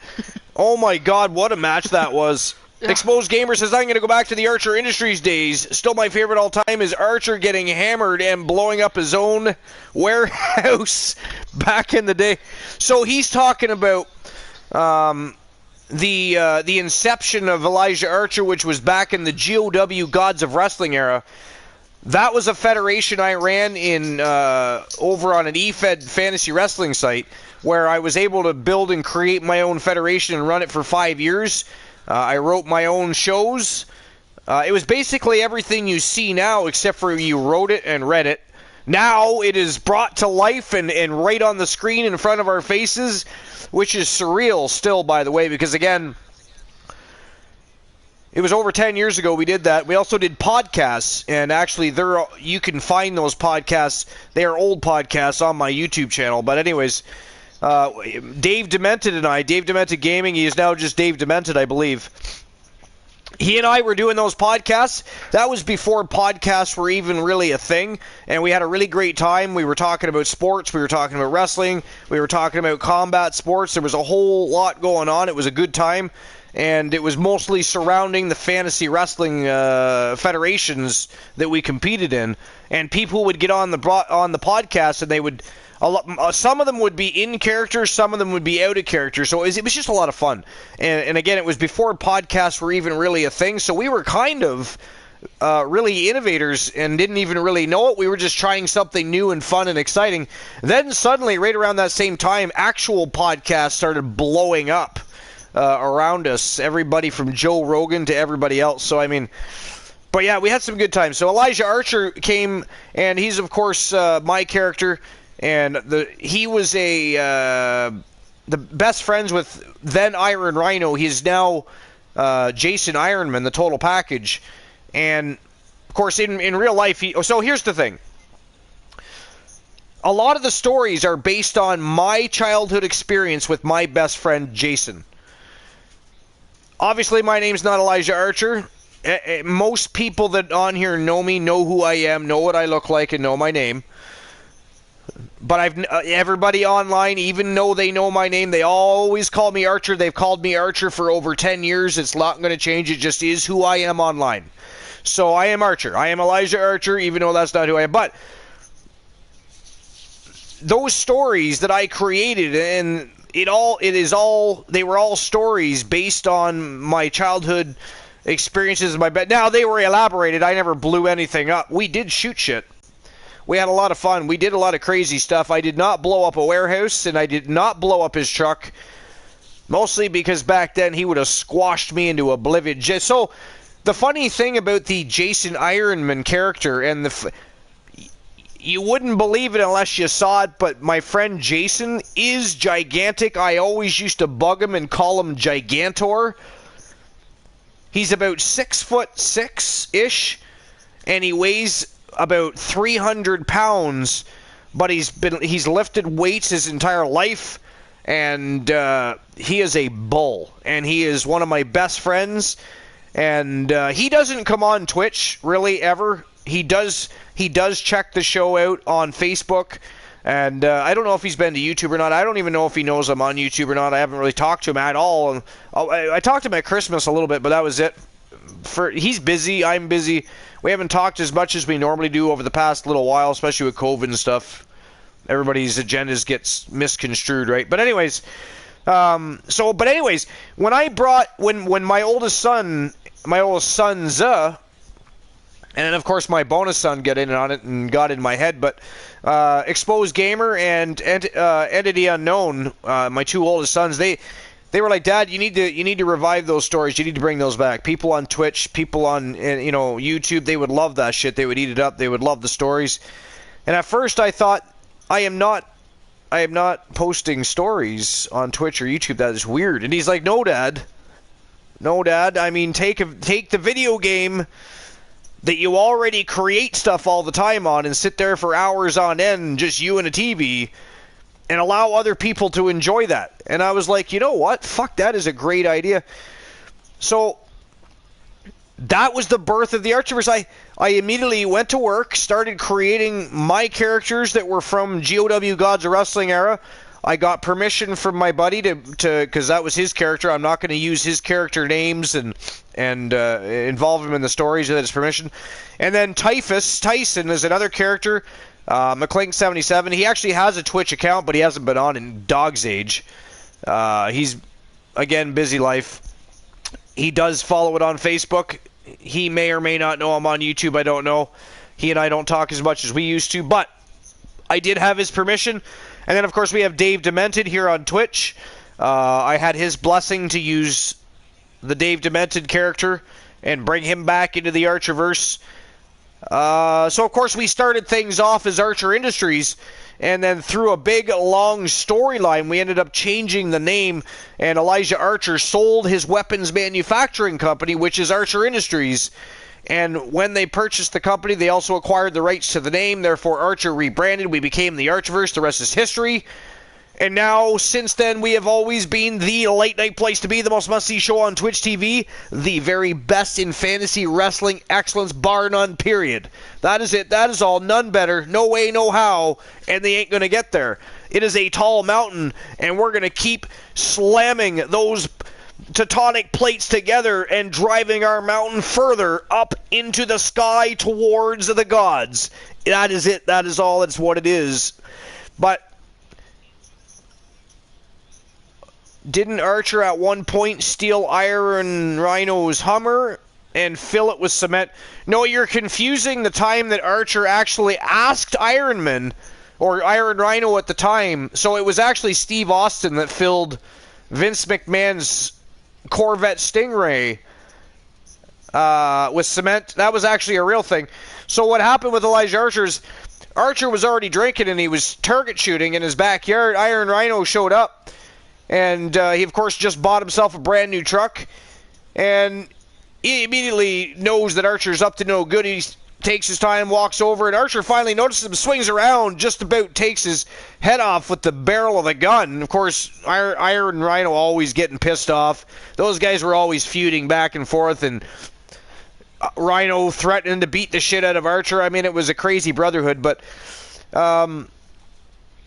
oh my God, what a match that was. Yeah. Exposed Gamer says, I'm going to go back to the Archer Industries days. Still my favorite all time is Archer getting hammered and blowing up his own warehouse back in the day. So he's talking about the inception of Elijah Archer, which was back in the GOW Gods of Wrestling era. that was a federation I ran in over on an eFed fantasy wrestling site where I was able to build and create my own federation and run it for 5 years. I wrote my own shows. It was basically everything you see now except for you wrote it and read it. Now it is brought to life and right on the screen in front of our faces, which is surreal still, by the way, because again, it was over 10 years ago we did that. We also did podcasts, and actually you can find those podcasts. They are old podcasts on my YouTube channel. But anyways, Dave Demented and I, Dave Demented Gaming, he is now just Dave Demented, I believe. He and I were doing those podcasts. That was before podcasts were even really a thing, and we had a really great time. We were talking about sports, we were talking about wrestling, we were talking about combat sports. There was a whole lot going on. It was a good time. And it was mostly surrounding the fantasy wrestling federations that we competed in. And people would get on the podcast, and they would, some of them would be in character, some of them would be out of character. So it was just a lot of fun. And again, it was before podcasts were even really a thing. So we were kind of really innovators and didn't even really know it. We were just trying something new and fun and exciting. Then suddenly, right around that same time, actual podcasts started blowing up around us, everybody from Joe Rogan to everybody else. So I mean, but yeah, we had some good times. So Elijah Archer came, and he's of course my character, and he was the best friends with then Iron Rhino. He's now Jason Ironman, the total package, and of course in real life. So here's the thing. A lot of the stories are based on my childhood experience with my best friend Jason. Obviously, my name's not Elijah Archer. Most people that on here know me, know who I am, know what I look like, and know my name. But everybody online, even though they know my name, they always call me Archer. They've called me Archer for over 10 years. It's not going to change. It just is who I am online. So I am Archer. I am Elijah Archer, even though that's not who I am. But those stories that I created, and they were all stories based on my childhood experiences. Now they were elaborated. I never blew anything up. We did shoot shit. We had a lot of fun. We did a lot of crazy stuff. I did not blow up a warehouse, and I did not blow up his truck, mostly because back then he would have squashed me into oblivion. So the funny thing about the Jason Ironman character, and you wouldn't believe it unless you saw it, but my friend Jason is gigantic. I always used to bug him and call him Gigantor. He's about 6'6"-ish, and he weighs about 300 pounds, but he's lifted weights his entire life, and he is a bull, and he is one of my best friends, and he doesn't come on Twitch really ever. He does check the show out on Facebook, and I don't know if he's been to YouTube or not. I don't even know if he knows I'm on YouTube or not. I haven't really talked to him at all. And I talked to him at Christmas a little bit, but that was it. He's busy. I'm busy. We haven't talked as much as we normally do over the past little while, especially with COVID and stuff. Everybody's agendas gets misconstrued, right? But anyways, when my oldest sons, and then, of course, my bonus son got in on it and got in my head. But Exposed Gamer and Entity Unknown, my two oldest sons, they were like, Dad, you need to revive those stories. You need to bring those back. People on Twitch, people on YouTube, they would love that shit. They would eat it up. They would love the stories. And at first, I thought, I am not posting stories on Twitch or YouTube. That is weird. And he's like, No, Dad. I mean, take the video game that you already create stuff all the time on and sit there for hours on end, just you and a TV, and allow other people to enjoy that. And I was like, you know what? Fuck, that is a great idea. So that was the birth of the Archerverse. I immediately went to work, started creating my characters that were from GOW Gods of Wrestling era. I got permission from my buddy to because that was his character. I'm not going to use his character names and involve him in the stories without his permission. And then Tyson is another character, McClink77. He actually has a Twitch account, but he hasn't been on in dog's age. He's, again, busy life. He does follow it on Facebook. He may or may not know I'm on YouTube. I don't know. He and I don't talk as much as we used to, but I did have his permission. And then, of course, we have Dave Demented here on Twitch. I had his blessing to use the Dave Demented character and bring him back into the Archerverse. So, of course, we started things off as Archer Industries, and then through a big, long storyline, we ended up changing the name, and Elijah Archer sold his weapons manufacturing company, which is Archer Industries. And when they purchased the company, they also acquired the rights to the name. Therefore, Archer rebranded. We became the Archerverse. The rest is history. And now, since then, we have always been the late-night place to be, the most must-see show on Twitch TV, the very best in fantasy wrestling excellence, bar none, period. That is it. That is all. None better. No way, no how. And they ain't going to get there. It is a tall mountain, and we're going to keep slamming those tectonic plates together and driving our mountain further up into the sky towards the gods. That is it. That is all. That's what it is. But didn't Archer at one point steal Iron Rhino's Hummer and fill it with cement? No, you're confusing the time that Archer actually asked Ironman, or Iron Rhino at the time. So it was actually Steve Austin that filled Vince McMahon's Corvette Stingray with cement. That was actually a real thing. So what happened with Elijah Archer's, Archer was already drinking and he was target shooting in his backyard. Iron Rhino showed up. And he, of course, just bought himself a brand new truck. And he immediately knows that Archer's up to no good. He takes his time, walks over, and Archer finally notices him, swings around, just about takes his head off with the barrel of the gun. And of course, Iron Rhino always getting pissed off. Those guys were always feuding back and forth, and Rhino threatening to beat the shit out of Archer. I mean, it was a crazy brotherhood, but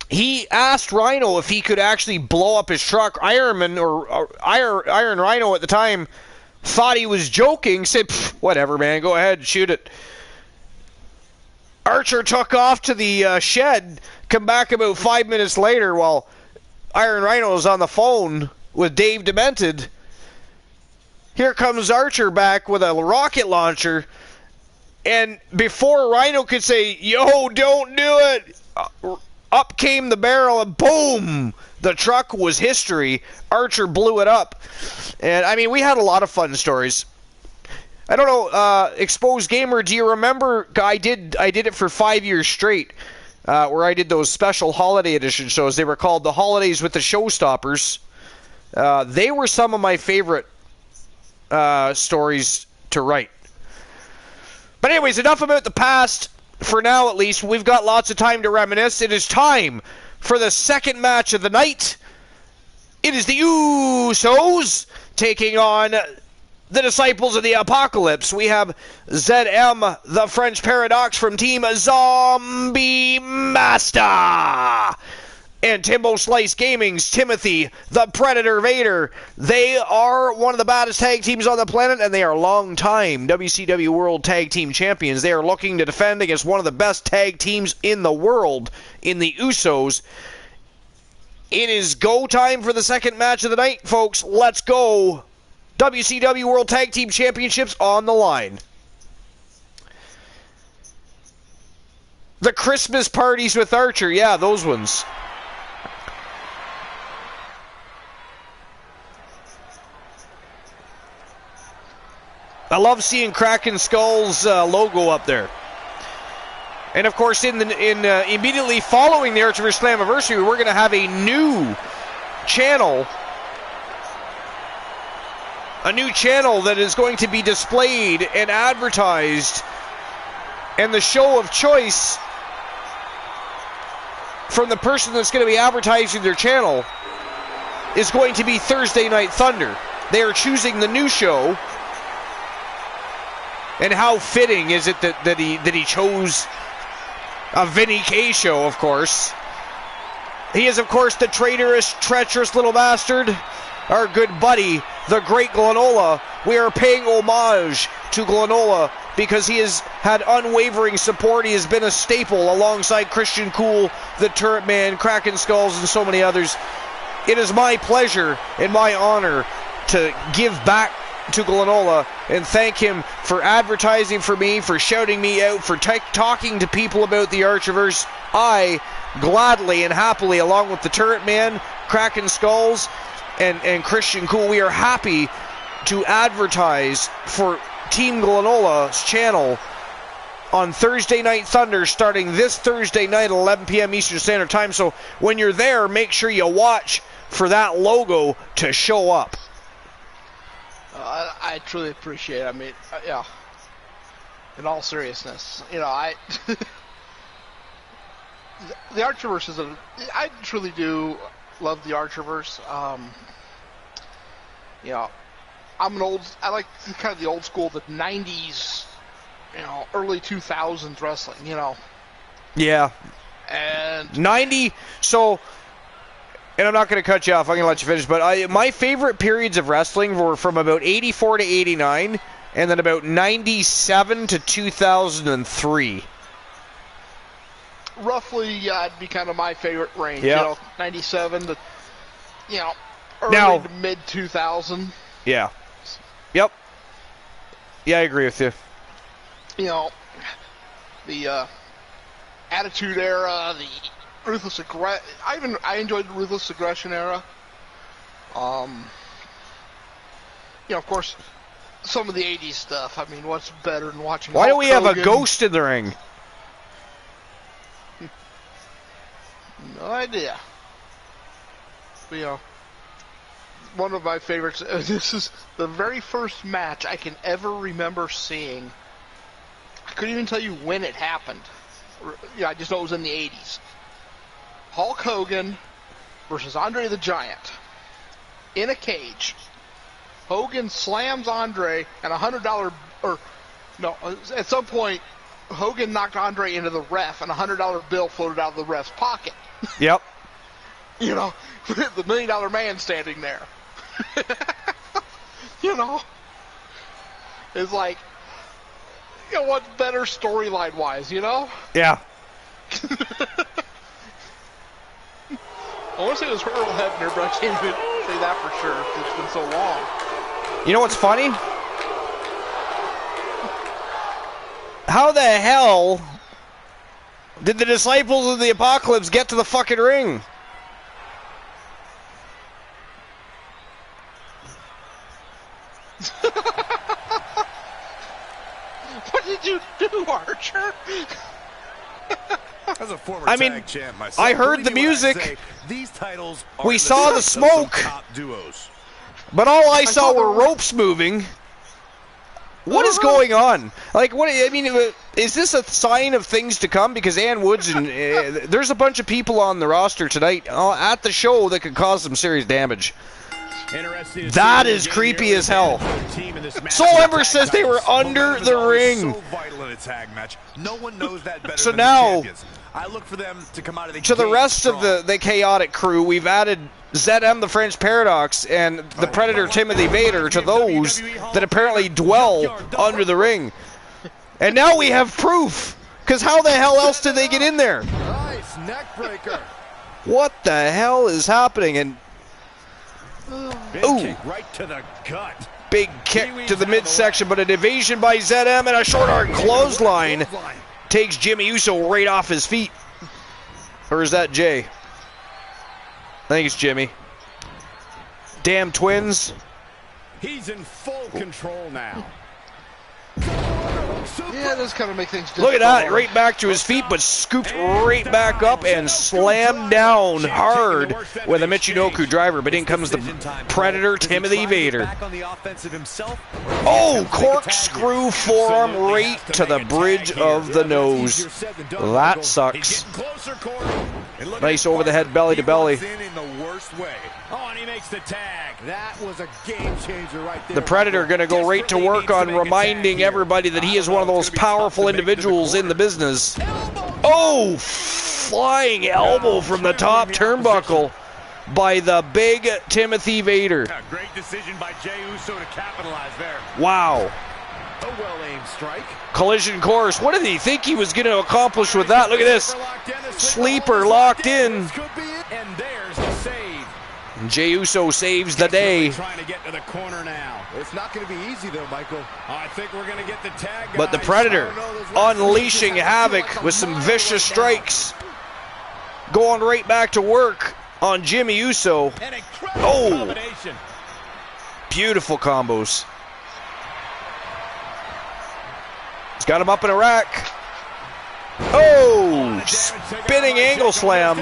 he asked Rhino if he could actually blow up his truck. Iron Rhino at the time thought he was joking, said, whatever, man, go ahead, shoot it. Archer took off to the shed, come back about 5 minutes later while Iron Rhino was on the phone with Dave Demented. Here comes Archer back with a rocket launcher, and before Rhino could say, yo, don't do it, up came the barrel, and boom! The truck was history. Archer blew it up. And, I mean, we had a lot of fun stories. I don't know, Exposed Gamer, do you remember, I did it for 5 years straight, where I did those special holiday edition shows. They were called The Holidays with the Showstoppers. They were some of my favorite stories to write. But anyways, enough about the past. For now, at least, we've got lots of time to reminisce. It is time for the second match of the night. It is the Usos taking on the Disciples of the Apocalypse. We have ZM, the French Paradox from Team Zombie Master, and Timbo Slice Gaming's Timothy, the Predator Vader. They are one of the baddest tag teams on the planet, and they are long-time WCW World Tag Team Champions. They are looking to defend against one of the best tag teams in the world, in the Usos. It is go time for the second match of the night, folks. Let's go. WCW World Tag Team Championships on the line. The Christmas parties with Archer. Yeah, those ones. I love seeing Kraken Skull's logo up there. And of course, immediately following the Archerverse Slammiversary, we're going to have a new channel. A new channel that is going to be displayed and advertised. And the show of choice from the person that's going to be advertising their channel is going to be Thursday Night Thunder. They are choosing the new show. And how fitting is it that he chose a Vinny K show, of course. He is, of course, the traitorous, treacherous little bastard. Our good buddy, the great Glenola. We are paying homage to Glenola because he has had unwavering support. He has been a staple alongside Christian Cool, the Turret Man, Kraken Skulls, and so many others. It is my pleasure and my honor to give back to Glenola and thank him for advertising for me, for shouting me out, for talking to people about the Archiverse. I gladly and happily, along with the Turret Man, Kraken Skulls, and Christian Cool, we are happy to advertise for Team Glenola's channel on Thursday Night Thunder, starting this Thursday night at 11 p.m. Eastern Standard Time. So when you're there, make sure you watch for that logo to show up. I truly appreciate it. I mean, yeah. In all seriousness, you know, the Archiverse is I truly do love the Archiverse. You know, I like kind of the old school, the 90s, you know, early 2000s wrestling, you know. Yeah. And 90, so, and I'm not going to cut you off, I'm going to let you finish, but my favorite periods of wrestling were from about 84 to 89, and then about 97 to 2003. Roughly, yeah, it'd be kind of my favorite range, yep. You know, 97 to, you know, early to mid-2000. Yeah. Yep. Yeah, I agree with you. You know, the Attitude Era, the Ruthless Aggression. I enjoyed the Ruthless Aggression era. You know, of course, some of the 80s stuff. I mean, what's better than watching Why Hulk do we have a Hogan? ghost in the ring? No idea. But, you know, one of my favorites. This is the very first match I can ever remember seeing. I couldn't even tell you when it happened. Yeah, I just know it was in the 80s. Hulk Hogan versus Andre the Giant in a cage. Hogan slams Andre and $100, or no, at some point Hogan knocked Andre into the ref and $100 bill floated out of the ref's pocket. Yep. You know, the $1 Million Man standing there. You know, it's like, you know, what's better storyline wise, you know? Yeah. I want to say it was Earl Hebner, but I can't even say that for sure. It's been so long. You know what's funny? How the hell did the Disciples of the Apocalypse get to the fucking ring? What did you do, Archer? As a former tag champ myself, I heard the music. These titles We saw the smoke. Top duos. But all I saw were ropes moving. What is going on? Like, what? I mean, is this a sign of things to come? Because Ann Woods and there's a bunch of people on the roster tonight at the show that could cause some serious damage. That is creepy as hell. Soul Ember says they were under the ring. So vital in a tag match. No one knows that better So than now, the champions. I look for them to come out of the to the gate rest strong. of the chaotic crew, we've added ZM, the French Paradox, and the Predator Timothy Vader to those that apparently dwell under the ring. And now we have proof. Because how the hell else did they get in there? Nice neck breaker. What the hell is happening? And Big ooh, kick right to the gut. big kick to the midsection, but an evasion by ZM and a short arm clothesline takes Jimmy Uso right off his feet. Or is that Jay? I think it's Jimmy. Damn twins. He's in full control now. Yeah, this kind of make things difficult. Look at that, right back to his feet, but scooped right back up and slammed down hard with a Michinoku driver. But in comes the Predator, Timothy Vader. Oh, corkscrew forearm right to the bridge of the nose. That sucks. Nice over the head, belly to belly. Oh, and he makes the tag. That was a game changer right there. The Predator going to go right to work on reminding everybody that he is one of the most powerful individuals in the business. Oh, flying elbow from the top turnbuckle by the big Timothy Vader. Great decision by Jey Uso to capitalize there. Wow. A well-aimed strike. Collision course. What did he think he was going to accomplish with that? Look at this. Sleeper locked in. This could be it. And there's the save. Jey Uso saves the day. Trying to get to the corner now. It's not going to be easy though, Michael. I think we're going to get the tag, guys. But the Predator unleashing havoc with some vicious strikes. Going right back to work on Jimmy Uso. Oh! Beautiful combos. He's got him up in a rack. Oh! Spinning angle slam.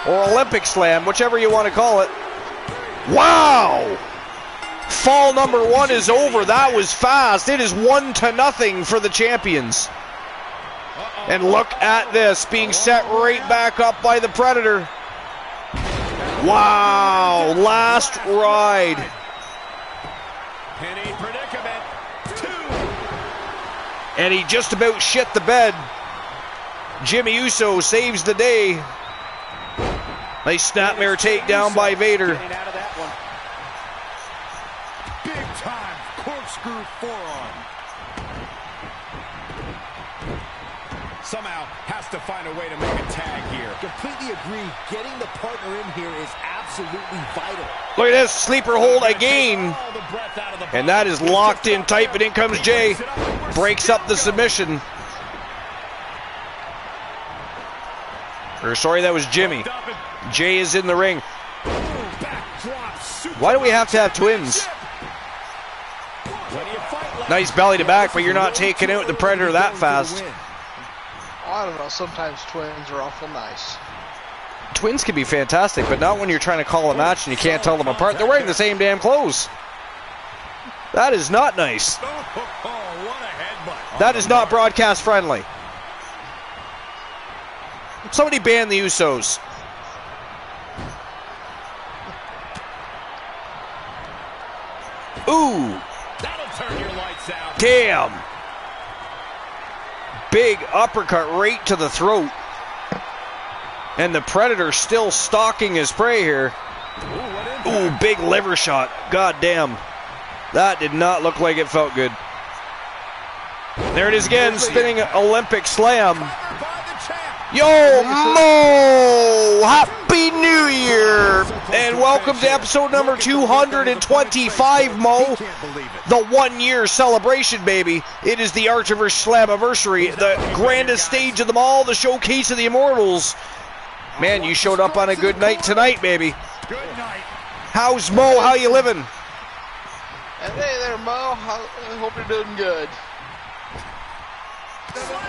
Or Olympic slam, whichever you want to call it. Wow! Fall number 1 is over. That was fast. It is 1-0 for the champions. And look at this, being set right back up by the Predator. Wow, last ride. Penny predicament. 2. And he just about shit the bed. Jimmy Uso saves the day. Nice snapmare takedown by Vader. Out of that one. Big time corkscrew forearm. Somehow has to find a way to make a tag here. Completely agree. Getting the partner in here is absolutely vital. Look at this, sleeper hold again. And that is locked in tight, but in comes Jey. Breaks up the submission. Or sorry, that was Jimmy. Jey is in the ring. Why do we have to have twins? Nice belly to back, but you're not taking out the Predator that fast. I don't know, sometimes twins are awful nice. Twins can be fantastic, but not when you're trying to call a match and you can't tell them apart. They're wearing the same damn clothes. That is not nice. That is not broadcast friendly. Somebody ban the Usos. Ooh. That'll turn your lights out. Damn. Big uppercut right to the throat. And the Predator still stalking his prey here. Ooh, big liver shot. God damn. That did not look like it felt good. There it is again, spinning Olympic slam. Yo, Mo! Happy New Year! And welcome to episode number 225, Mo. The 1-year celebration, baby. It is the Archiverse Slammiversary, the grandest stage of them all, the showcase of the Immortals. Man, you showed up on a good night tonight, baby. Good night. How's Mo? How you living? Hey there, Mo. I hope you're doing good.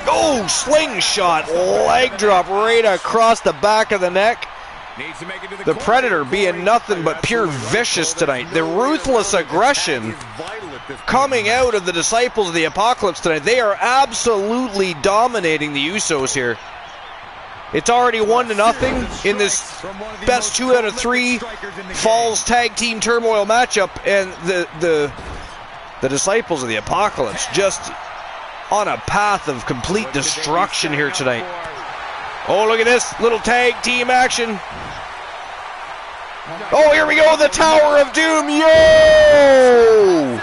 Oh, slingshot, leg drop right across the back of the neck. The Predator being nothing but pure vicious tonight. The ruthless aggression coming out of the Disciples of the Apocalypse tonight. They are absolutely dominating the Usos here. It's already 1-0 in this best 2 out of 3 Falls Tag Team Turmoil matchup, and the Disciples of the Apocalypse just on a path of complete destruction here tonight. Oh, look at this little tag team action. Oh, here we go, the Tower of Doom. Yo!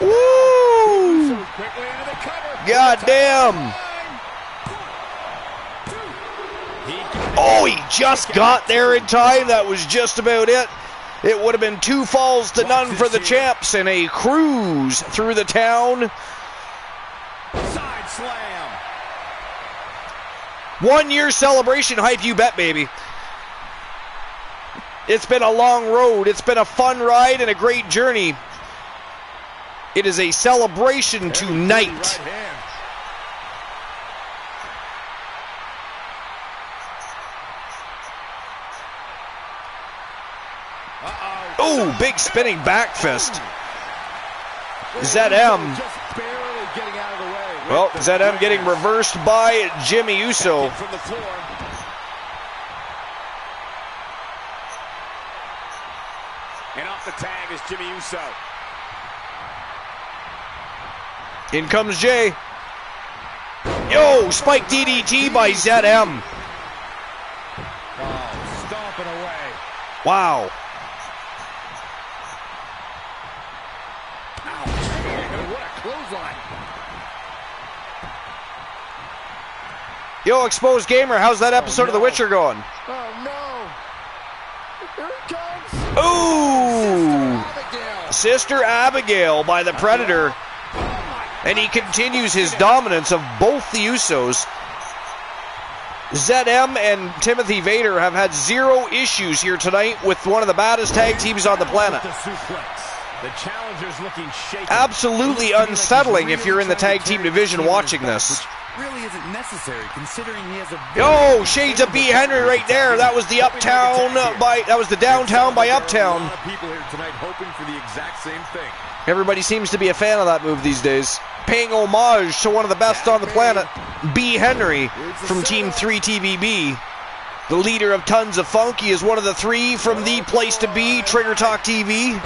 Woo! God damn. Oh, he just got there in time. That was just about it. It would have been 2 falls to none for the champs and a cruise through the town. Side slam. 1-year celebration hype, you bet, baby. It's been a long road. It's been a fun ride and a great journey. It is a celebration tonight. Oh, big spinning back fist. ZM. Well, ZM getting reversed by Jimmy Uso. From the floor. And off the tag is Jimmy Uso. In comes Jey. Yo, spike DDT by ZM. Oh, stomping away. Wow. What a clothesline. Yo, Exposed Gamer, how's that episode of The Witcher going? Oh, no. Ooh! Sister Abigail by the Predator. And he continues his dominance of both the Usos. ZM and Timothy Vader have had zero issues here tonight with one of the baddest tag teams on the planet. The challenger's looking shaky. Absolutely unsettling if you're in the tag team division watching this. Really isn't necessary considering he has a Oh, shades of B. Henry right there. That was the downtown by uptown. A lot of people here tonight hoping for the exact same thing. Everybody seems to be a fan of that move these days. Paying homage to one of the best on the planet, B. Henry from Team 3TVB. The leader of Tons of Funky is one of the three from the place to be, Trigger Talk TV. Samoan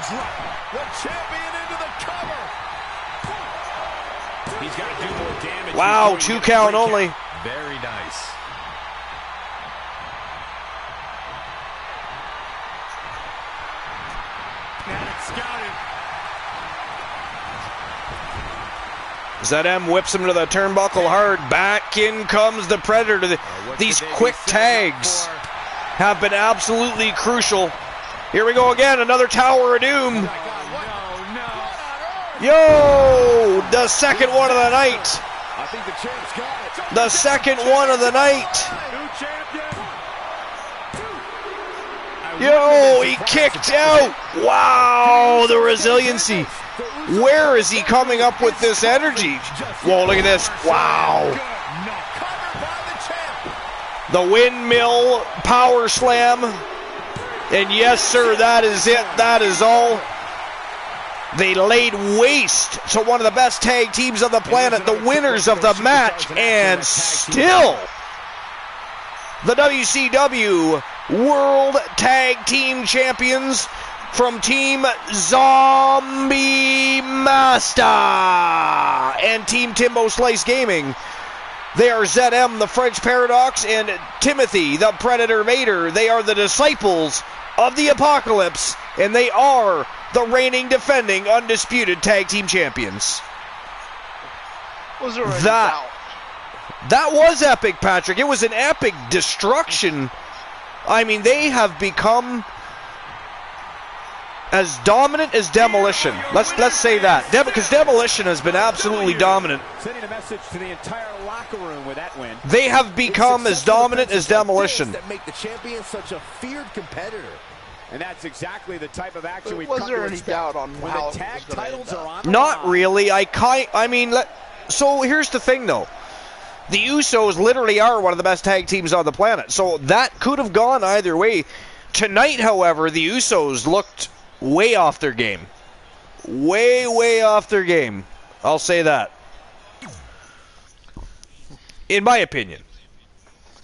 drop. The champion into the cover. He's got to do more damage. Wow, 2 count only. Very nice. ZM whips him to the turnbuckle hard. Back in comes the Predator. These quick tags have been absolutely crucial. Here we go again, another Tower of Doom. Yo, the second one of the night. I think the champ's got it. The second one of the night. Yo, he kicked out. Wow, the resiliency. Where is he coming up with this energy? Whoa, look at this. Wow. The windmill power slam. And yes, sir, that is it. That is all. They laid waste to one of the best tag teams on the planet, the winners of the match, and still the WCW World Tag Team Champions from Team Zombie Master and Team Timbo Slice Gaming. They are ZM, the French Paradox, and Timothy, the Predator Vader. They are the disciples of the Apocalypse, and they are the reigning, defending, undisputed tag team champions. Was there any That doubt? was epic, Patrick. It was an epic destruction. I mean, they have become as dominant as Demolition. Let's say that. Because Demolition has been absolutely dominant. Sending a message to the entire locker room with that win. They have become as dominant as Demolition. That make the champion such a feared competitor. And that's exactly the type of action we've Was come there to any expect. doubt on when how the it tag was gonna titles end are up? on the Not line. really. So here's the thing, though. The Usos literally are one of the best tag teams on the planet. So that could have gone either way. Tonight, however, the Usos looked way off their game. Way off their game. I'll say that. In my opinion.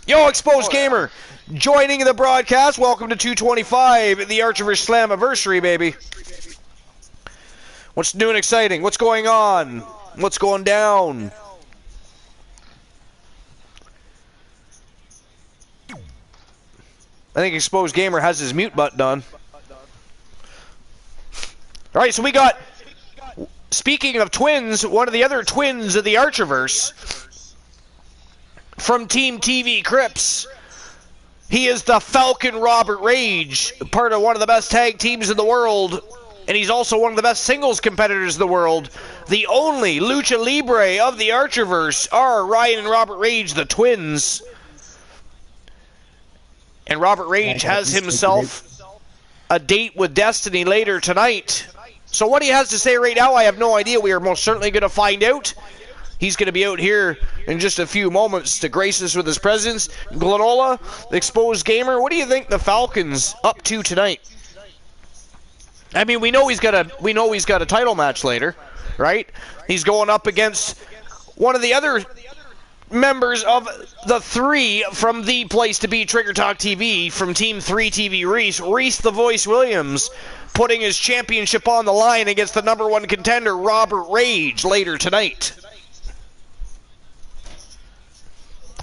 Yo, Exposed Gamer, joining the broadcast. Welcome to 225, the Archiverse Slammiversary, baby. What's new and exciting? What's going on? What's going down? I think Exposed Gamer has his mute button on. All right, so we got, speaking of twins, one of the other twins of the Archiverse from Team TV Crips. He is the Falcon Robert Rage, part of one of the best tag teams in the world, and he's also one of the best singles competitors in the world. The only Lucha Libre of the Archiverse are Ryan and Robert Rage, the twins. And Robert Rage has himself a date with Destiny later tonight. So what he has to say right now, I have no idea. We are most certainly going to find out. He's going to be out here in just a few moments to grace us with his presence. Glenola, the Exposed Gamer, what do you think the Falcons up to tonight? I mean, we know he's got a title match later, right? He's going up against one of the other members of the three from the place to be, Trigger Talk TV, from Team 3TV Reese the Voice Williams, putting his championship on the line against the number one contender, Robert Rage, later tonight.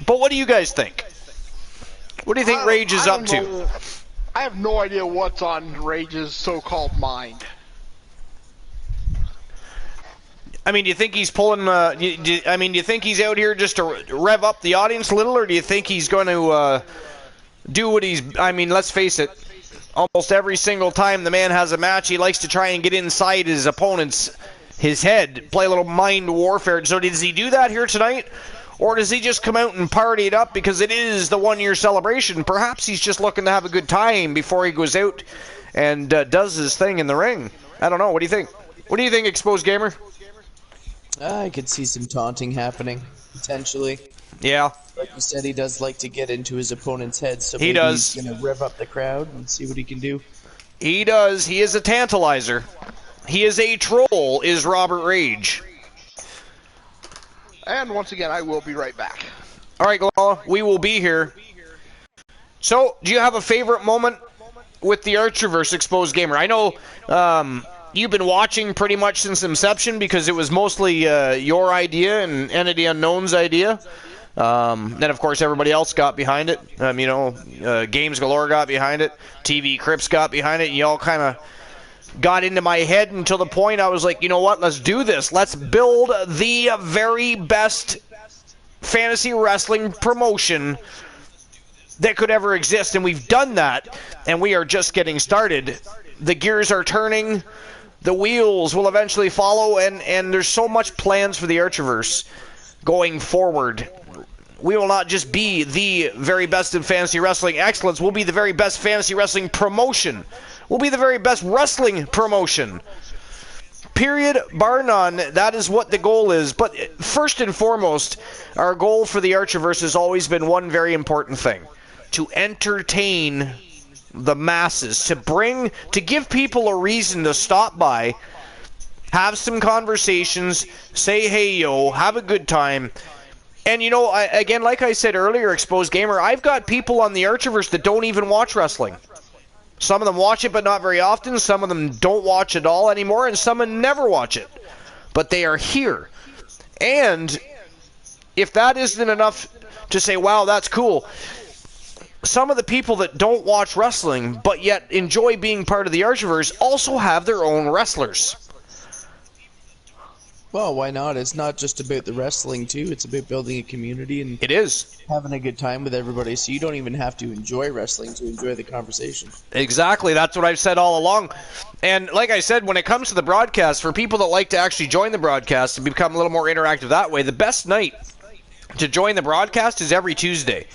But what do you guys think? What do you think Rage is up to? I have no idea what's on Rage's so-called mind. I mean, do you think he's pulling? Do you think he's out here just to rev up the audience a little, or do you think he's going to do what he's? I mean, let's face it, Almost every single time the man has a match, he likes to try and get inside his opponent's head, play a little mind warfare. So does he do that here tonight? Or does he just come out and party it up because it is the one-year celebration? Perhaps he's just looking to have a good time before he goes out and does his thing in the ring. I don't know. What do you think? What do you think, Exposed Gamer? I could see some taunting happening, potentially. Yeah. Like you said, he does like to get into his opponent's head, so he maybe does. He's going to rev up the crowd and see what he can do. He does. He is a tantalizer. He is a troll, is Robert Rage. And once again, I will be right back. All right, Galala, we will be here. So, do you have a favorite moment with the Archerverse, Exposed Gamer? I know you've been watching pretty much since inception because it was mostly your idea and Entity Unknown's idea. Then, of course, everybody else got behind it. Games Galore got behind it. TV Crips got behind it. And you all kind of got into my head until the point I was like, you know what? Let's do this. Let's build the very best fantasy wrestling promotion that could ever exist. And we've done that. And we are just getting started. The gears are turning. The wheels will eventually follow. And there's so much plans for the Archerverse going forward. We will not just be the very best in fantasy wrestling excellence. We'll be the very best fantasy wrestling promotion. We'll be the very best wrestling promotion. Period, bar none. That is what the goal is. But first and foremost, our goal for the Archerverse has always been one very important thing. To entertain the masses. To give people a reason to stop by, have some conversations, say hey yo, have a good time. And, again, like I said earlier, Exposed Gamer, I've got people on the Archerverse that don't even watch wrestling. Some of them watch it, but not very often. Some of them don't watch at all anymore, and some of them never watch it. But they are here. And if that isn't enough to say, wow, that's cool, some of the people that don't watch wrestling, but yet enjoy being part of the Archerverse, also have their own wrestlers. Well, why not? It's not just about the wrestling, too. It's about building a community and it is having a good time with everybody, so you don't even have to enjoy wrestling to enjoy the conversation. Exactly. That's what I've said all along. And like I said, when it comes to the broadcast, for people that like to actually join the broadcast and become a little more interactive that way, the best night to join the broadcast is every Tuesday.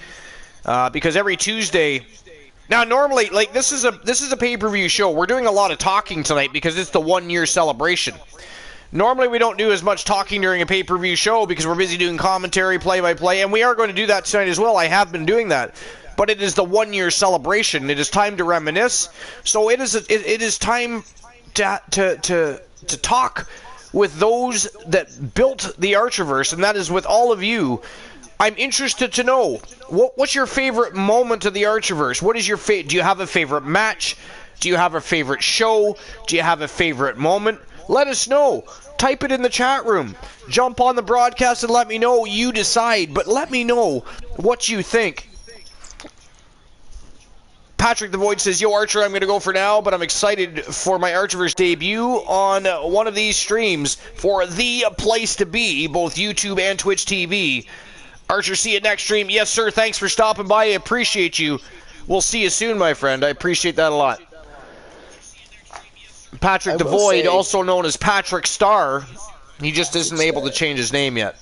Because every Tuesday... Now, normally, this is a pay-per-view show. We're doing a lot of talking tonight because it's the one-year celebration. Normally, we don't do as much talking during a pay-per-view show because we're busy doing commentary, play-by-play, and we are going to do that tonight as well. I have been doing that. But it is the one-year celebration. It is time to reminisce. So it is time to talk with those that built the Archerverse, and that is with all of you. I'm interested to know, what's your favorite moment of the Archerverse? What is your do you have a favorite match? Do you have a favorite show? Do you have a favorite moment? Let us know. Type it in the chat room. Jump on the broadcast and let me know. You decide, but let me know what you think. Patrick the Void says, yo, Archer, I'm going to go for now, but I'm excited for my Archerverse debut on one of these streams for the place to be, both YouTube and Twitch TV. Archer, see you next stream. Yes, sir. Thanks for stopping by. I appreciate you. We'll see you soon, my friend. I appreciate that a lot. Patrick the Void, also known as Patrick Starr. He just isn't able to change his name yet.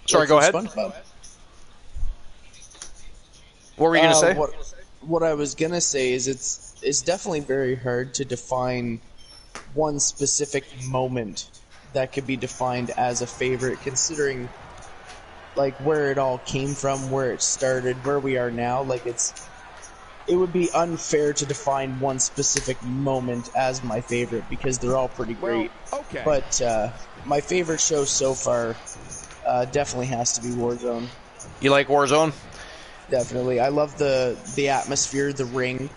Sorry, go ahead. What were you going to say? What I was going to say is it's definitely very hard to define one specific moment that could be defined as a favorite, considering where it all came from, where it started, where we are now. It would be unfair to define one specific moment as my favorite because they're all pretty great. Well, okay. But my favorite show so far definitely has to be Warzone. You like Warzone? Definitely. I love the atmosphere, the ring.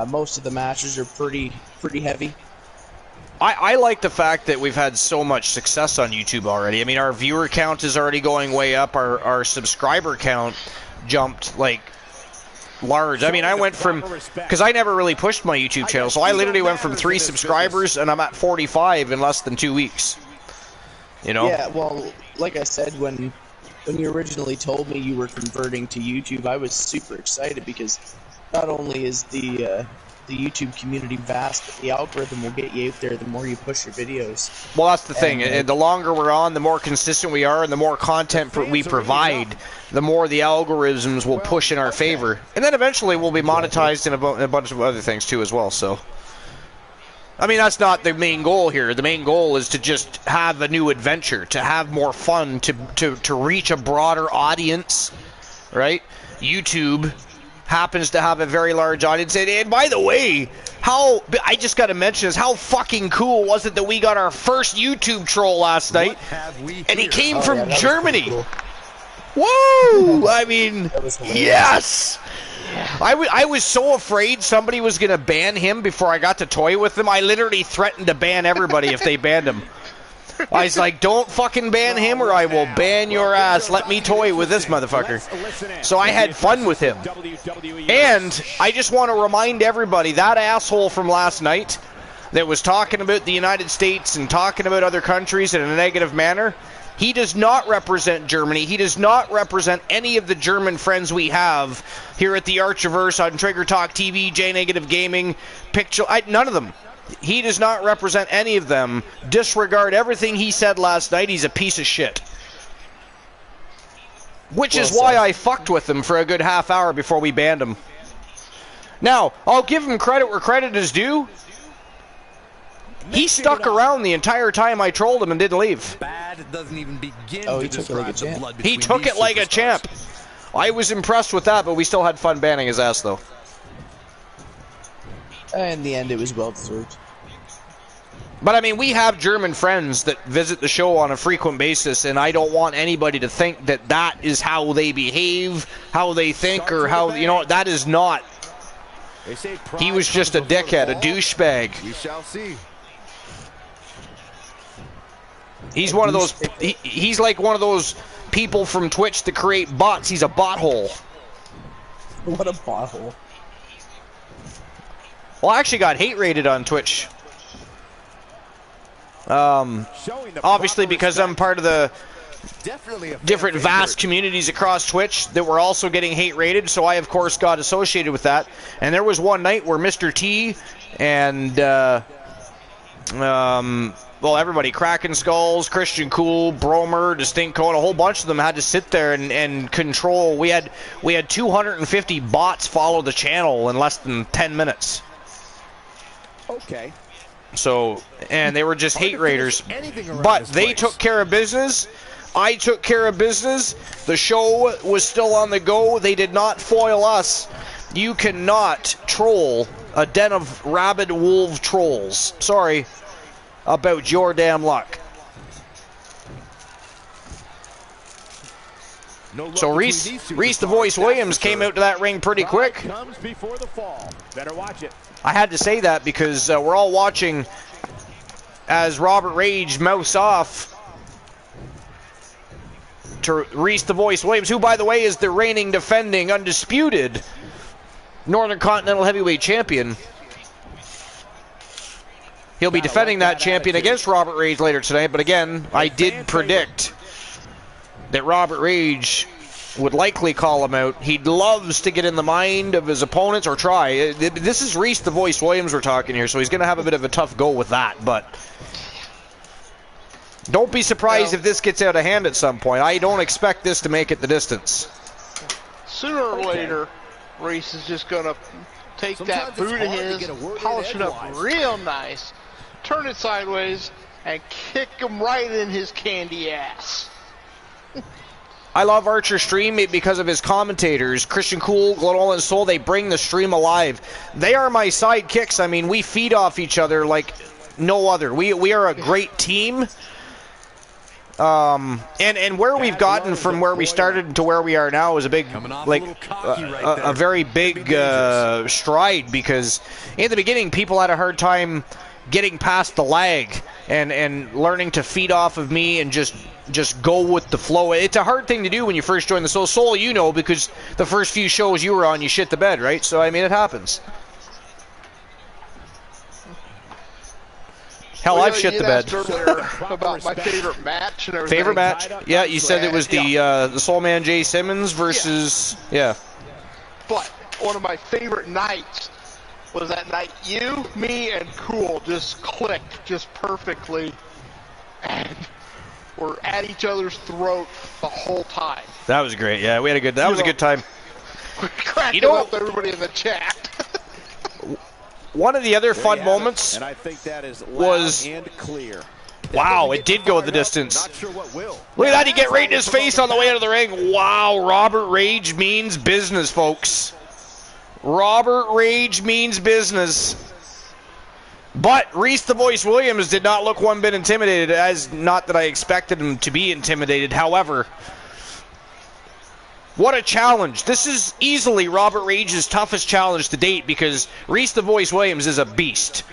Most of the matches are pretty heavy. I like the fact that we've had so much success on YouTube already. I mean, our viewer count is already going way up. Our subscriber count jumped large. I mean, I went from, because I never really pushed my YouTube channel, so I literally went from 3 subscribers and I'm at 45 in less than 2 weeks. Yeah, well, like I said, when when you originally told me you were converting to YouTube, I was super excited because not only is the YouTube community vast, but the algorithm will get you out there the more you push your videos. Well, that's the thing. And the longer we're on, the more consistent we are, and the more content we provide, the more the algorithms will push in our favor. And then eventually we'll be monetized in a bunch of other things too as well. So, I mean, that's not the main goal here. The main goal is to just have a new adventure, to have more fun, to reach a broader audience, right? YouTube happens to have a very large audience. And by the way, I just got to mention this, how fucking cool was it that we got our first YouTube troll last night, and he came from Germany. Cool. Woo! I mean, yes! I was so afraid somebody was going to ban him before I got to toy with him. I literally threatened to ban everybody if they banned him. I was like, don't fucking ban him or I will ban your ass. Let me toy with this motherfucker. So I had fun with him. And I just want to remind everybody, that asshole from last night that was talking about the United States and talking about other countries in a negative manner, he does not represent Germany. He does not represent any of the German friends we have here at the Archiverse, on Trigger Talk TV, J Negative Gaming, Picture. None of them. He does not represent any of them. Disregard everything he said last night. He's a piece of shit. Which is why I fucked with him for a good half hour before we banned him. Now, I'll give him credit where credit is due. He stuck around the entire time I trolled him and didn't leave. Doesn't even begin he took it like a champ. He took it like a champ. I was impressed with that, but we still had fun banning his ass, though. In the end, it was well-deserved. But, I mean, we have German friends that visit the show on a frequent basis, and I don't want anybody to think that that is how they behave, how they think, or how, you know, that is not. He was just a dickhead, a douchebag. We shall see. He's one of those, he's like one of those people from Twitch that create bots. He's a bothole. What a bothole. Well, I actually got hate rated on Twitch. Obviously because I'm part of the different vast communities across Twitch that were also getting hate rated, so I of course got associated with that. And there was one night where Mr. T and well, everybody, Kraken Skulls, Christian Cool, Bromer, Distinct Code, a whole bunch of them had to sit there and control. We had 250 bots follow the channel in less than 10 minutes. Okay. So, and they were just hate raiders. But they took care of business. I took care of business. The show was still on the go. They did not foil us. You cannot troll a den of rabid wolf trolls. Sorry about your damn luck. So Reese the Voice Williams came out to that ring pretty quick. Comes before the fall. Better watch it. I had to say that because we're all watching as Robert Rage mouths off to Reese the Voice Williams, who, by the way, is the reigning, defending, undisputed Northern Continental Heavyweight Champion. He'll be defending that champion against Robert Rage later tonight, but again, I did predict that Robert Rage would likely call him out. He loves to get in the mind of his opponents, or try. This is Reese the Voice Williams we're talking here, so he's going to have a bit of a tough go with that, but don't be surprised if this gets out of hand at some point. I don't expect this to make it the distance. Sooner or later, Reese is just going to take that boot of his, polish it up real nice, turn it sideways, and kick him right in his candy ass. I love Archer Stream because of his commentators. Christian Cool, Glenola, and Soul, they bring the stream alive. They are my sidekicks. I mean, we feed off each other like no other. We are a great team. And where we've gotten from where we started to where we are now is a big, like, a very big stride, because in the beginning people had a hard time getting past the lag and learning to feed off of me and just go with the flow. It's a hard thing to do when you first join the Soul, you know, because the first few shows you were on, you shit the bed, right? So, I mean, it happens. Hell, I've shit the bed. You asked earlier about my favorite match and everything. Favorite match? Yeah, you said it was the Soul Man Jay Simmons versus... Yeah. But one of my favorite nights was that night you, me, and Cool just clicked just perfectly. And we're at each other's throat the whole time. That was great. Yeah, we had a good... That was a good time. Cracking up everybody in the chat. One of the other fun moments and I think that is was... and clear. Wow, it did go the distance. Not sure what will. Look at that, he get right in his face on the way out of the ring. Wow, Robert Rage means business, folks. Robert Rage means business. But Reese the Voice Williams did not look one bit intimidated, as not that I expected him to be intimidated. However, what a challenge. This is easily Robert Rage's toughest challenge to date because Reese the Voice Williams is a beast.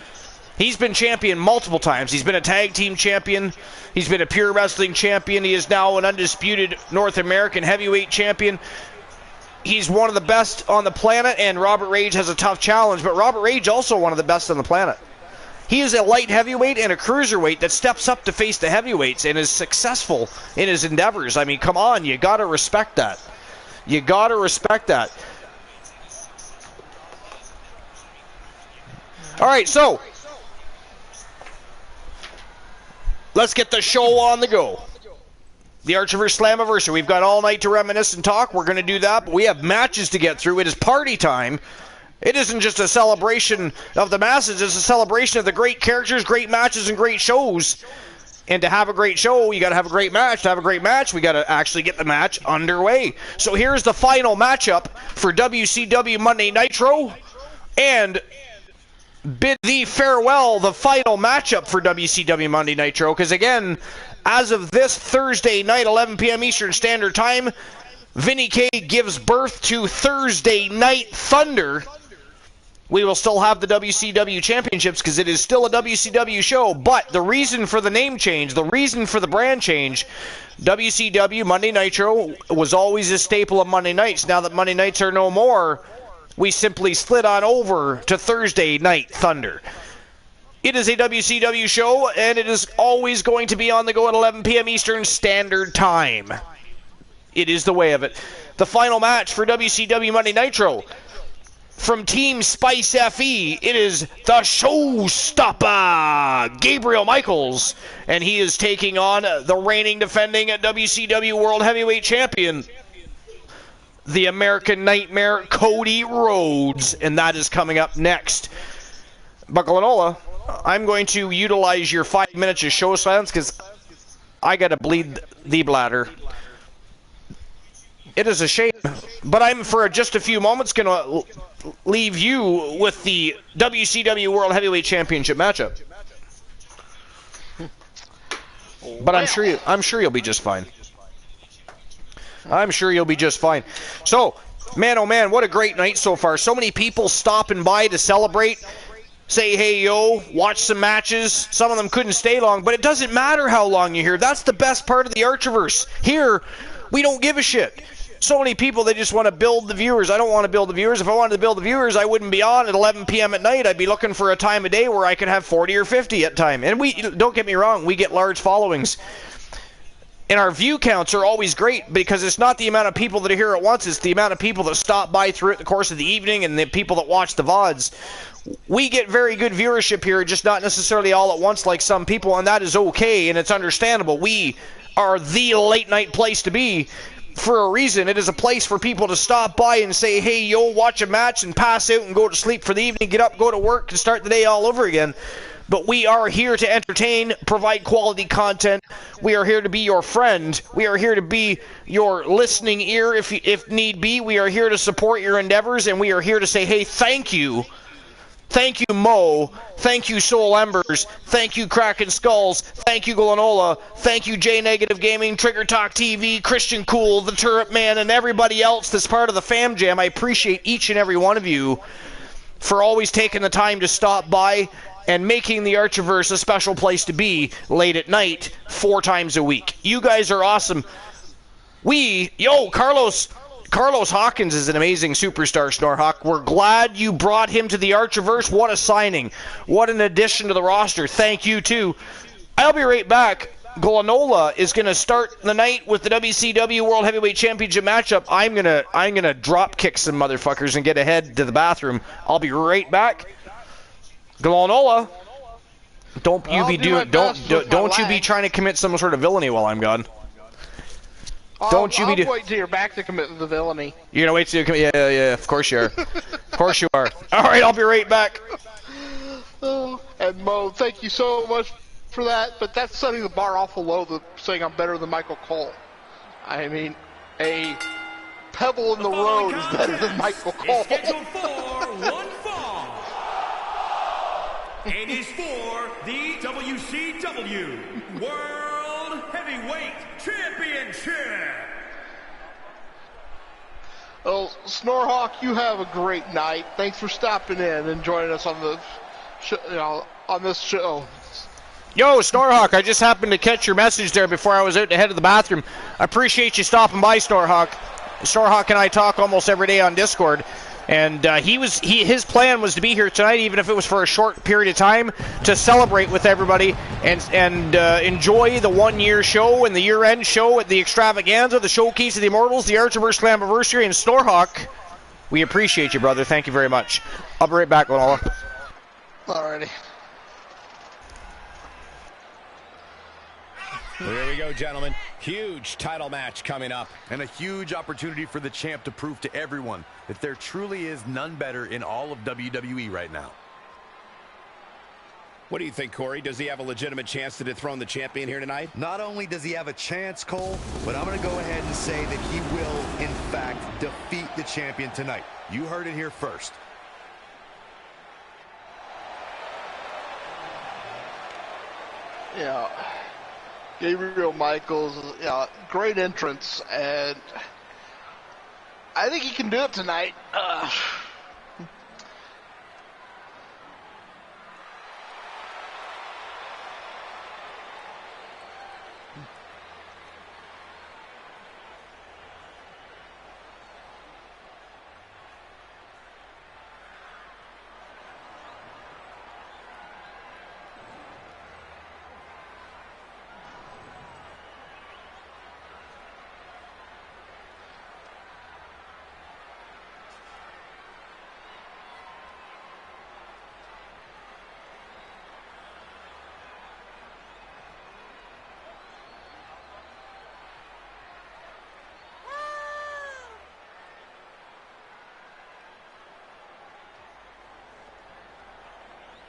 He's been champion multiple times. He's been a tag team champion. He's been a pure wrestling champion. He is now an undisputed North American heavyweight champion. He's one of the best on the planet, and Robert Rage has a tough challenge, but Robert Rage also one of the best on the planet. He is a light heavyweight and a cruiserweight that steps up to face the heavyweights and is successful in his endeavors. I mean, come on, you got to respect that. You got to respect that. All right, so let's get the show on the go. The Archiverse Slammiversary. We've got all night to reminisce and talk. We're going to do that, but we have matches to get through. It is party time. It isn't just a celebration of the masses. It's a celebration of the great characters, great matches, and great shows. And to have a great show, you got to have a great match. To have a great match, we got to actually get the match underway. So here's the final matchup for WCW Monday Nitro. And bid thee farewell, the final matchup for WCW Monday Nitro. Because again, as of this Thursday night, 11 p.m. Eastern Standard Time, Vinny K gives birth to Thursday Night Thunder. We will still have the WCW Championships because it is still a WCW show, but the reason for the name change, the reason for the brand change, WCW Monday Nitro was always a staple of Monday nights. Now that Monday nights are no more, we simply slid on over to Thursday Night Thunder. It is a WCW show, and it is always going to be on the go at 11 p.m. Eastern Standard Time. It is the way of it. The final match for WCW Monday Nitro. From Team Spice FE, it is the showstopper, Gabriel Michaels, and he is taking on the reigning defending WCW World Heavyweight Champion, the American Nightmare, Cody Rhodes, and that is coming up next. Buckalanola, I'm going to utilize your 5 minutes of show silence because I got to bleed the bladder. It is a shame, but I'm for just a few moments going to leave you with the WCW World Heavyweight Championship matchup. But I'm sure you'll be just fine. I'm sure you'll be just fine. So, man, oh man, what a great night so far. So many people stopping by to celebrate, say hey yo, watch some matches. Some of them couldn't stay long, but it doesn't matter how long you're here. That's the best part of the Archiverse. Here, we don't give a shit. So many people, they just want to build the viewers. I don't want to build the viewers. If I wanted to build the viewers, I wouldn't be on at 11 p.m. at night. I'd be looking for a time of day where I could have 40 or 50 at time. And we, don't get me wrong, we get large followings. And our view counts are always great because it's not the amount of people that are here at once, it's the amount of people that stop by throughout the course of the evening and the people that watch the VODs. We get very good viewership here, just not necessarily all at once like some people, and that is okay, and it's understandable. We are the late night place to be. For a reason. It is a place for people to stop by and say, hey, yo, watch a match and pass out and go to sleep for the evening, get up, go to work, and start the day all over again. But we are here to entertain, provide quality content. We are here to be your friend. We are here to be your listening ear if need be. We are here to support your endeavors, and we are here to say, hey, thank you. Thank you, Mo. Thank you, Soul Embers. Thank you, Kraken Skulls. Thank you, Golanola. Thank you, J Negative Gaming, Trigger Talk TV, Christian Cool, The Turret Man, and everybody else that's part of the Fam Jam. I appreciate each and every one of you for always taking the time to stop by and making the Archiverse a special place to be late at night 4 times a week. You guys are awesome. Yo, Carlos Carlos Hawkins is an amazing superstar, Snorhawk. We're glad you brought him to the Archerverse. What a signing. What an addition to the roster. Thank you, too. I'll be right back. Glenola is going to start the night with the WCW World Heavyweight Championship matchup. I'm gonna drop kick some motherfuckers and get ahead to the bathroom. I'll be right back. Glenola, don't you be trying to commit some sort of villainy while I'm gone. I'll wait till you're back to commit the villainy. You're gonna wait till you commit? Yeah. Of course you are. Of course you are. All right, I'll be right back. And Mo, thank you so much for that, but that's setting the bar awful low, saying I'm better than Michael Cole. I mean, a pebble in the road is better than Michael Cole. It's scheduled for one fall. It is for the WCW World Heavyweight Championship. Well, Snorhawk, you have a great night. Thanks for stopping in and joining us on the on this show. Yo, Snorhawk, I just happened to catch your message there before I was out to head to the bathroom. I appreciate you stopping by, Snorhawk. Snorhawk and I talk almost every day on Discord, and his plan was to be here tonight, even if it was for a short period of time, to celebrate with everybody and enjoy the one-year show and the year-end show at the Extravaganza, the Showcase of the Immortals, the Archerverse Slammiversary, and Snorhawk. We appreciate you, brother. Thank you very much. I'll be right back, Lanola. Alrighty. Well, here we go, gentlemen. Huge title match coming up. And a huge opportunity for the champ to prove to everyone that there truly is none better in all of WWE right now. What do you think, Corey? Does he have a legitimate chance to dethrone the champion here tonight? Not only does he have a chance, Cole, but I'm going to go ahead and say that he will, in fact, defeat the champion tonight. You heard it here first. Yeah. Gabriel Michaels, great entrance, and I think he can do it tonight.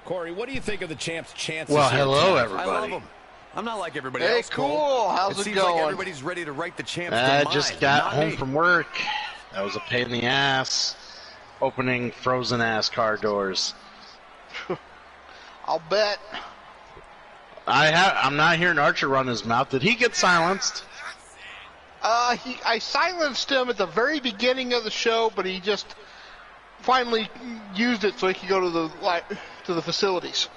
Corey, what do you think of the champ's chances? Well, here hello, tonight? everybody. I love him. I'm not like everybody Hey, else, cool. Cole. How's it seems going? like everybody's ready to write the champ's I demise, just got not home me. from work. That was a pain in the ass. Opening frozen ass car doors. I'll bet. I'm not hearing Archer run his mouth. Did he get silenced? I silenced him at the very beginning of the show, but he just finally used it so he could go to the facilities.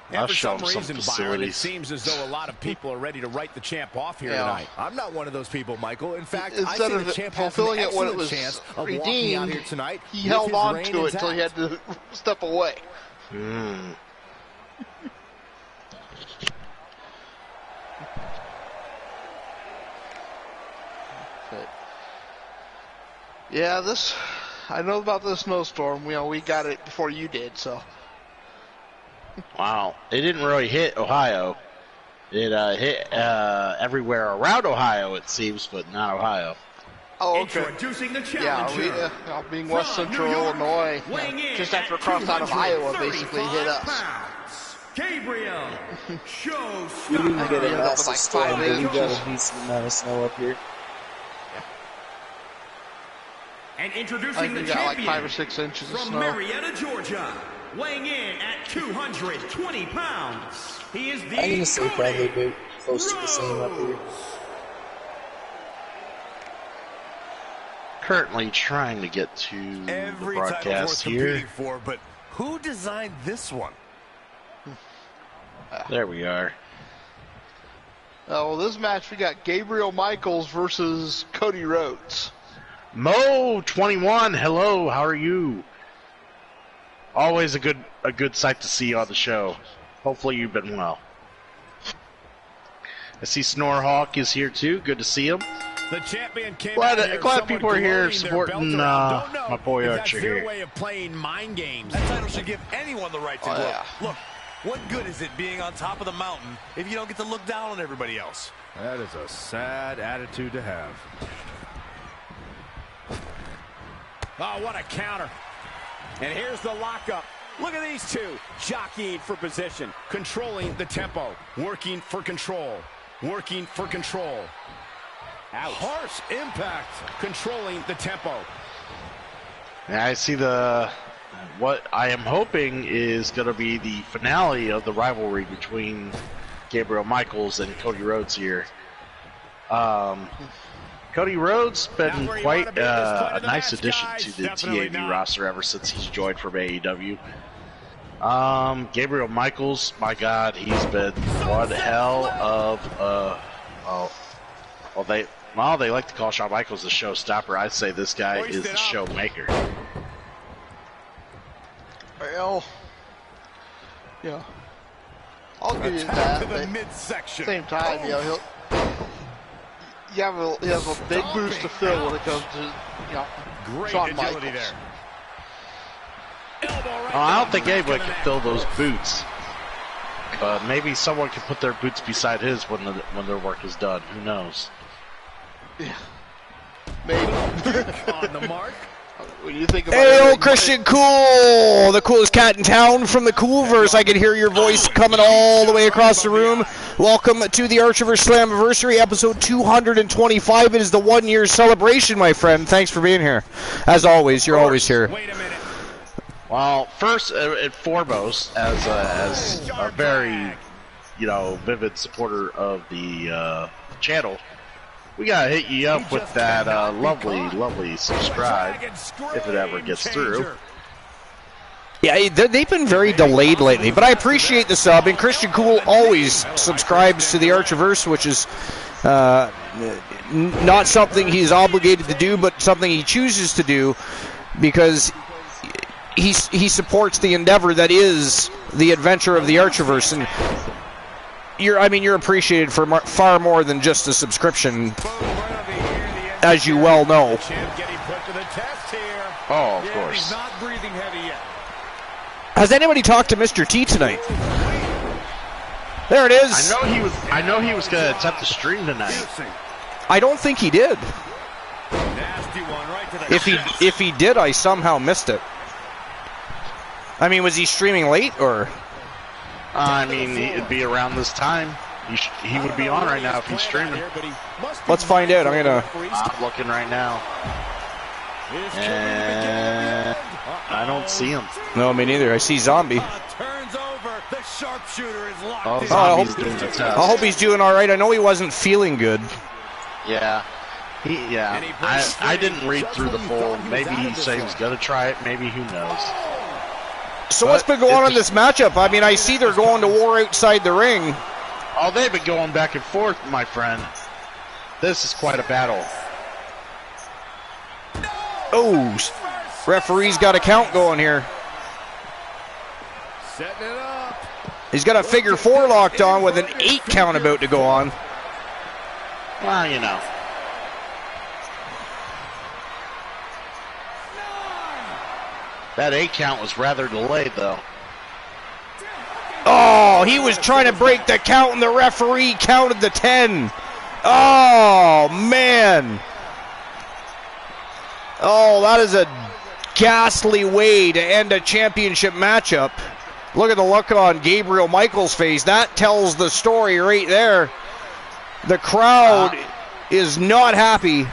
And I'll for show some him some reason, Byron, it facilities. seems as though a lot of people are ready to write the champ off here tonight. I'm not one of those people, Michael. In fact, I Instead say of the champ has an fulfilling it when it excellent was chance of walking out redeemed, here tonight. he with held his on reign to it until he had intact. to step away. Yeah, I know about this snowstorm. We got it before you did, so. Wow. It didn't really hit Ohio. It hit everywhere around Ohio, it seems, but not Ohio. Oh, okay. Introducing the Yeah, challenger. being West From Central New York, Illinois, weighing in just after at across out of Iowa, basically hit 235 us. pounds, Gabriel We didn't get a Ended up with massive like storm, 5 but we got inches. a decent amount of snow up here. And I introducing think the we got like champion 5 or 6 inches of from snow. Marietta, Georgia, weighing in at 220 pounds. He is the I'm gonna say probably Cody about close to the same up here. Currently trying to get to Every the title's worth broadcast here. competing for, but who designed this one? There we are. Well, this match we got Gabriel Michaels versus Cody Rhodes. Mo21, hello, how are you? Always a good sight to see you on the show. Hopefully you've been well. I see Snorhawk is here too. Good to see him. The champion came glad people are here supporting my boy Archer here. Their way of playing mind games. That title should give anyone the right to look. Yeah. Look, what good is it being on top of the mountain if you don't get to look down on everybody else? That is a sad attitude to have. Oh, what a counter. And here's the lockup. Look at these two jockeying for position, controlling the tempo, working for control, working for control. Ouch. Harsh impact, controlling the tempo. Yeah, I see what I am hoping is going to be the finale of the rivalry between Gabriel Michaels and Cody Rhodes here. Cody Rhodes been quite a nice addition to the TAV roster ever since he's joined from AEW. Gabriel Michaels, my God, he's been one hell of they like to call Shawn Michaels the showstopper. I'd say this guy is the showmaker. Well, yeah, I'll give you that. To the At midsection. the same time, you know, he has a big boost to fill when it comes to, you know, Great Shawn agility Michaels. there. I don't think anybody can fill those boots. But maybe someone can put their boots beside his when their work is done. Who knows? Yeah, maybe. On the mark. When you think about Hey, everything- old Christian Cool, the coolest cat in town from the Coolverse. I can hear your voice coming all the way across the room. Welcome to the Archerverse Slammiversary, episode 225. It is the 1-year celebration, my friend. Thanks for being here. As always, you're always here. Wait a minute. Well, first and foremost, as a very, vivid supporter of the channel, we gotta hit you up with that lovely subscribe if it ever gets through. Yeah, they've been very delayed lately, but I appreciate the sub. And Christian Cool always subscribes to the Archerverse, which is not something he's obligated to do, but something he chooses to do because he supports the endeavor that is the adventure of the Archerverse. And you're appreciated for far more than just a subscription, as you well know. Oh, of course. He's not breathing heavy yet. Has anybody talked to Mr. T tonight? There it is. I know he was going to attempt to stream tonight. I don't think he did. Nasty one right to the If he did, I somehow missed it. I mean, was he streaming late or? It'd be around this time. He would be on right now if he's streaming. Let's find out. I'm looking right now. And I don't see him. No, me neither. I see Zombie. Turns over. The sharpshooter is locked Oh, in. Zombie's doing the test. I hope he's doing all right. I know he wasn't feeling good. Yeah. I didn't read through the full. Maybe he said he was going to try it. Maybe, who knows. So what's been going on in this matchup? I mean, I see they're going to war outside the ring. Oh, they've been going back and forth, my friend. This is quite a battle. Oh, referee's got a count going here. Setting it up. He's got a figure 4 locked on with an 8 count about to go on. Well, That 8 count was rather delayed, though. Oh, he was trying to break the count, and the referee counted the 10. Oh, man. Oh, that is a ghastly way to end a championship matchup. Look at the look on Gabriel Michaels' face. That tells the story right there. The crowd is not happy.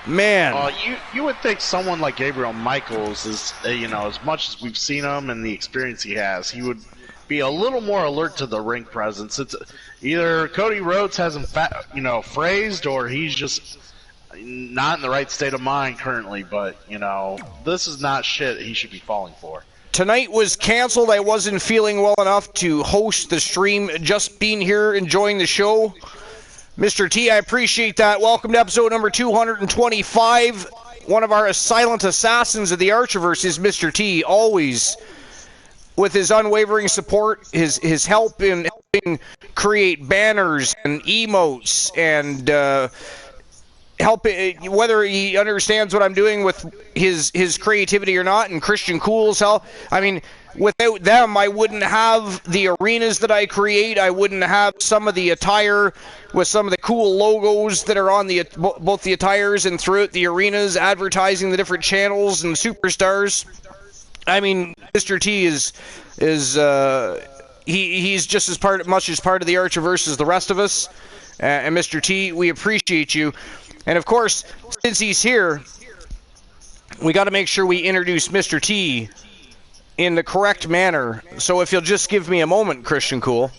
Man. You would think someone like Gabriel Michaels is, as much as we've seen him and the experience he has, he would be a little more alert to the ring presence. It's either Cody Rhodes hasn't, phrased, or he's just not in the right state of mind currently. But this is not shit he should be falling for. Tonight was canceled. I wasn't feeling well enough to host the stream. Just being here, enjoying the show. Mr. T, I appreciate that. Welcome to episode number 225. One of our silent assassins of the Archerverse is Mr. T, always with his unwavering support, his help in helping create banners and emotes and help, whether he understands what I'm doing with his creativity or not, and Christian Cool's help. I mean, without them, I wouldn't have the arenas that I create. I wouldn't have some of the attire with some of the cool logos that are on the both the attires and throughout the arenas, advertising the different channels and superstars. I mean, Mr. T is he's just as much as part of the Archerverse as the rest of us. And Mr. T, we appreciate you. And of course, since he's here, we got to make sure we introduce Mr. T in the correct manner. So if you'll just give me a moment, Christian Cool.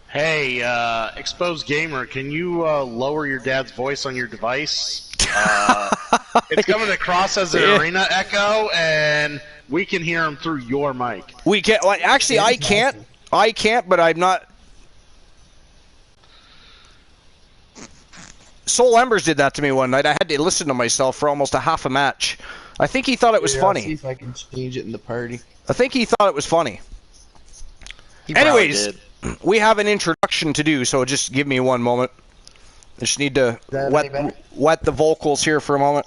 Hey, Exposed Gamer, can you lower your dad's voice on your device? It's coming across as an arena echo, and we can hear him through your mic. We can't. Well, actually, I can't. I can't, but I'm not. Soul Embers did that to me one night. I had to listen to myself for almost a half a match. I think he thought it was funny. I'll see if I can change it in the party. I think he thought it was funny. Anyways, we have an introduction to do, so just give me one moment. I just need to wet the vocals here for a moment.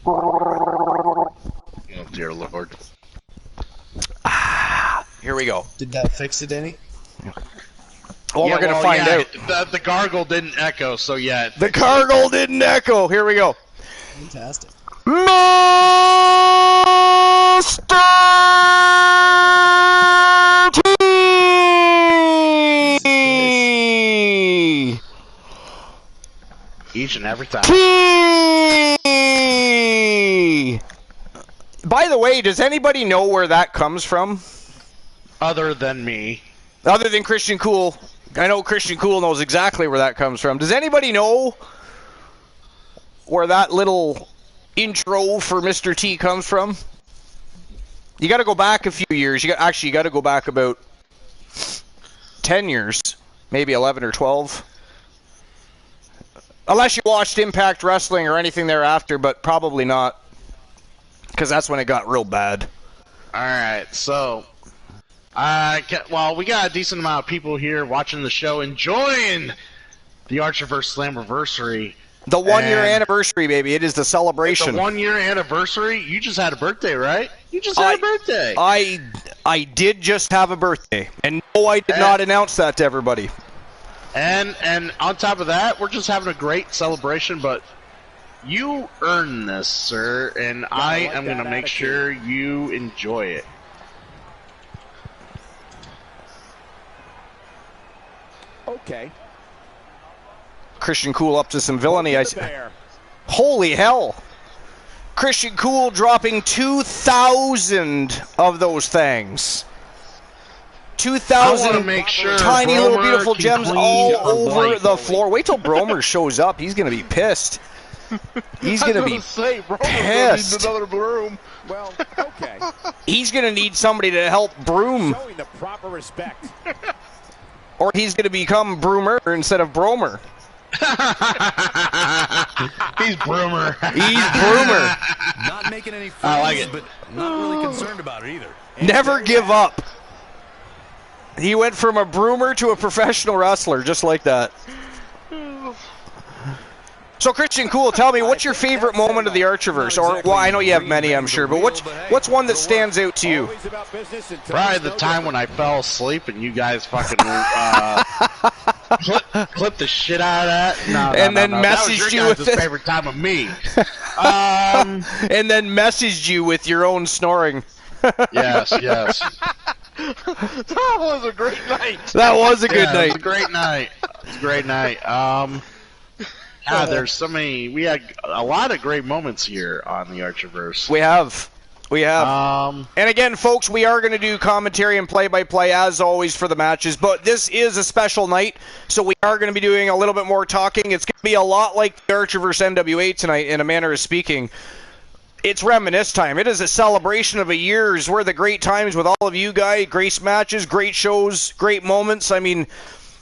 Oh, dear Lord. Here we go. Did that fix it any? Well, we're going to find out. The gargle didn't echo, so yeah. The gargle didn't echo. Here we go. Fantastic. Mr. T! Each and every time. T! By the way, does anybody know where that comes from? Other than me. Other than Christian Cool. I know Christian Cool knows exactly where that comes from. Does anybody know where that little intro for Mr. T comes from? You got to go back a few years. You got to go back about 10 years, maybe 11 or 12. Unless you watched Impact Wrestling or anything thereafter, but probably not, because that's when it got real bad. All right, so we got a decent amount of people here watching the show, enjoying the Archerverse Slammiversary. The 1 year anniversary, baby. It is the celebration. The 1 year anniversary? You just had a birthday, right? You just had a birthday. I did just have a birthday. And no, I did not announce that to everybody. And on top of that, we're just having a great celebration, but you earned this, sir, and I am going to make sure you enjoy it. Okay. Christian Cool up to some villainy. Holy hell. Christian Cool dropping 2,000 of those things. 2,000 tiny little beautiful gems all over the floor. Wait till Bromer shows up. He's going to be pissed. He's going to be pissed. Another broom. Well, okay. He's going to need somebody to help broom. Showing the proper respect. Or he's going to become Broomer instead of Bromer. He's Broomer. He's Broomer. Not making any friends, but not really concerned about it either. Never give up. He went from a Broomer to a professional wrestler, just like that. So, Christian Cool, tell me, what's your favorite moment of the Archerverse? Or, well, I know you have many, I'm sure, but what's one that stands out to you? Probably the time when I fell asleep and you guys fucking clip the shit out of that. And then messaged you with it. Favorite time of me. And then messaged you with your own snoring. Yes. That was a great night. That was a good night. It was a great night. It was a great night. There's so many. We had a lot of great moments here on the Archerverse. We have. And again, folks, we are going to do commentary and play-by-play as always for the matches, but this is a special night, so we are going to be doing a little bit more talking. It's going to be a lot like the Archerverse NWA tonight, in a manner of speaking. it's reminisce time. It is a celebration of a year's worth of great times with all of you guys, great matches, great shows, great moments. I mean,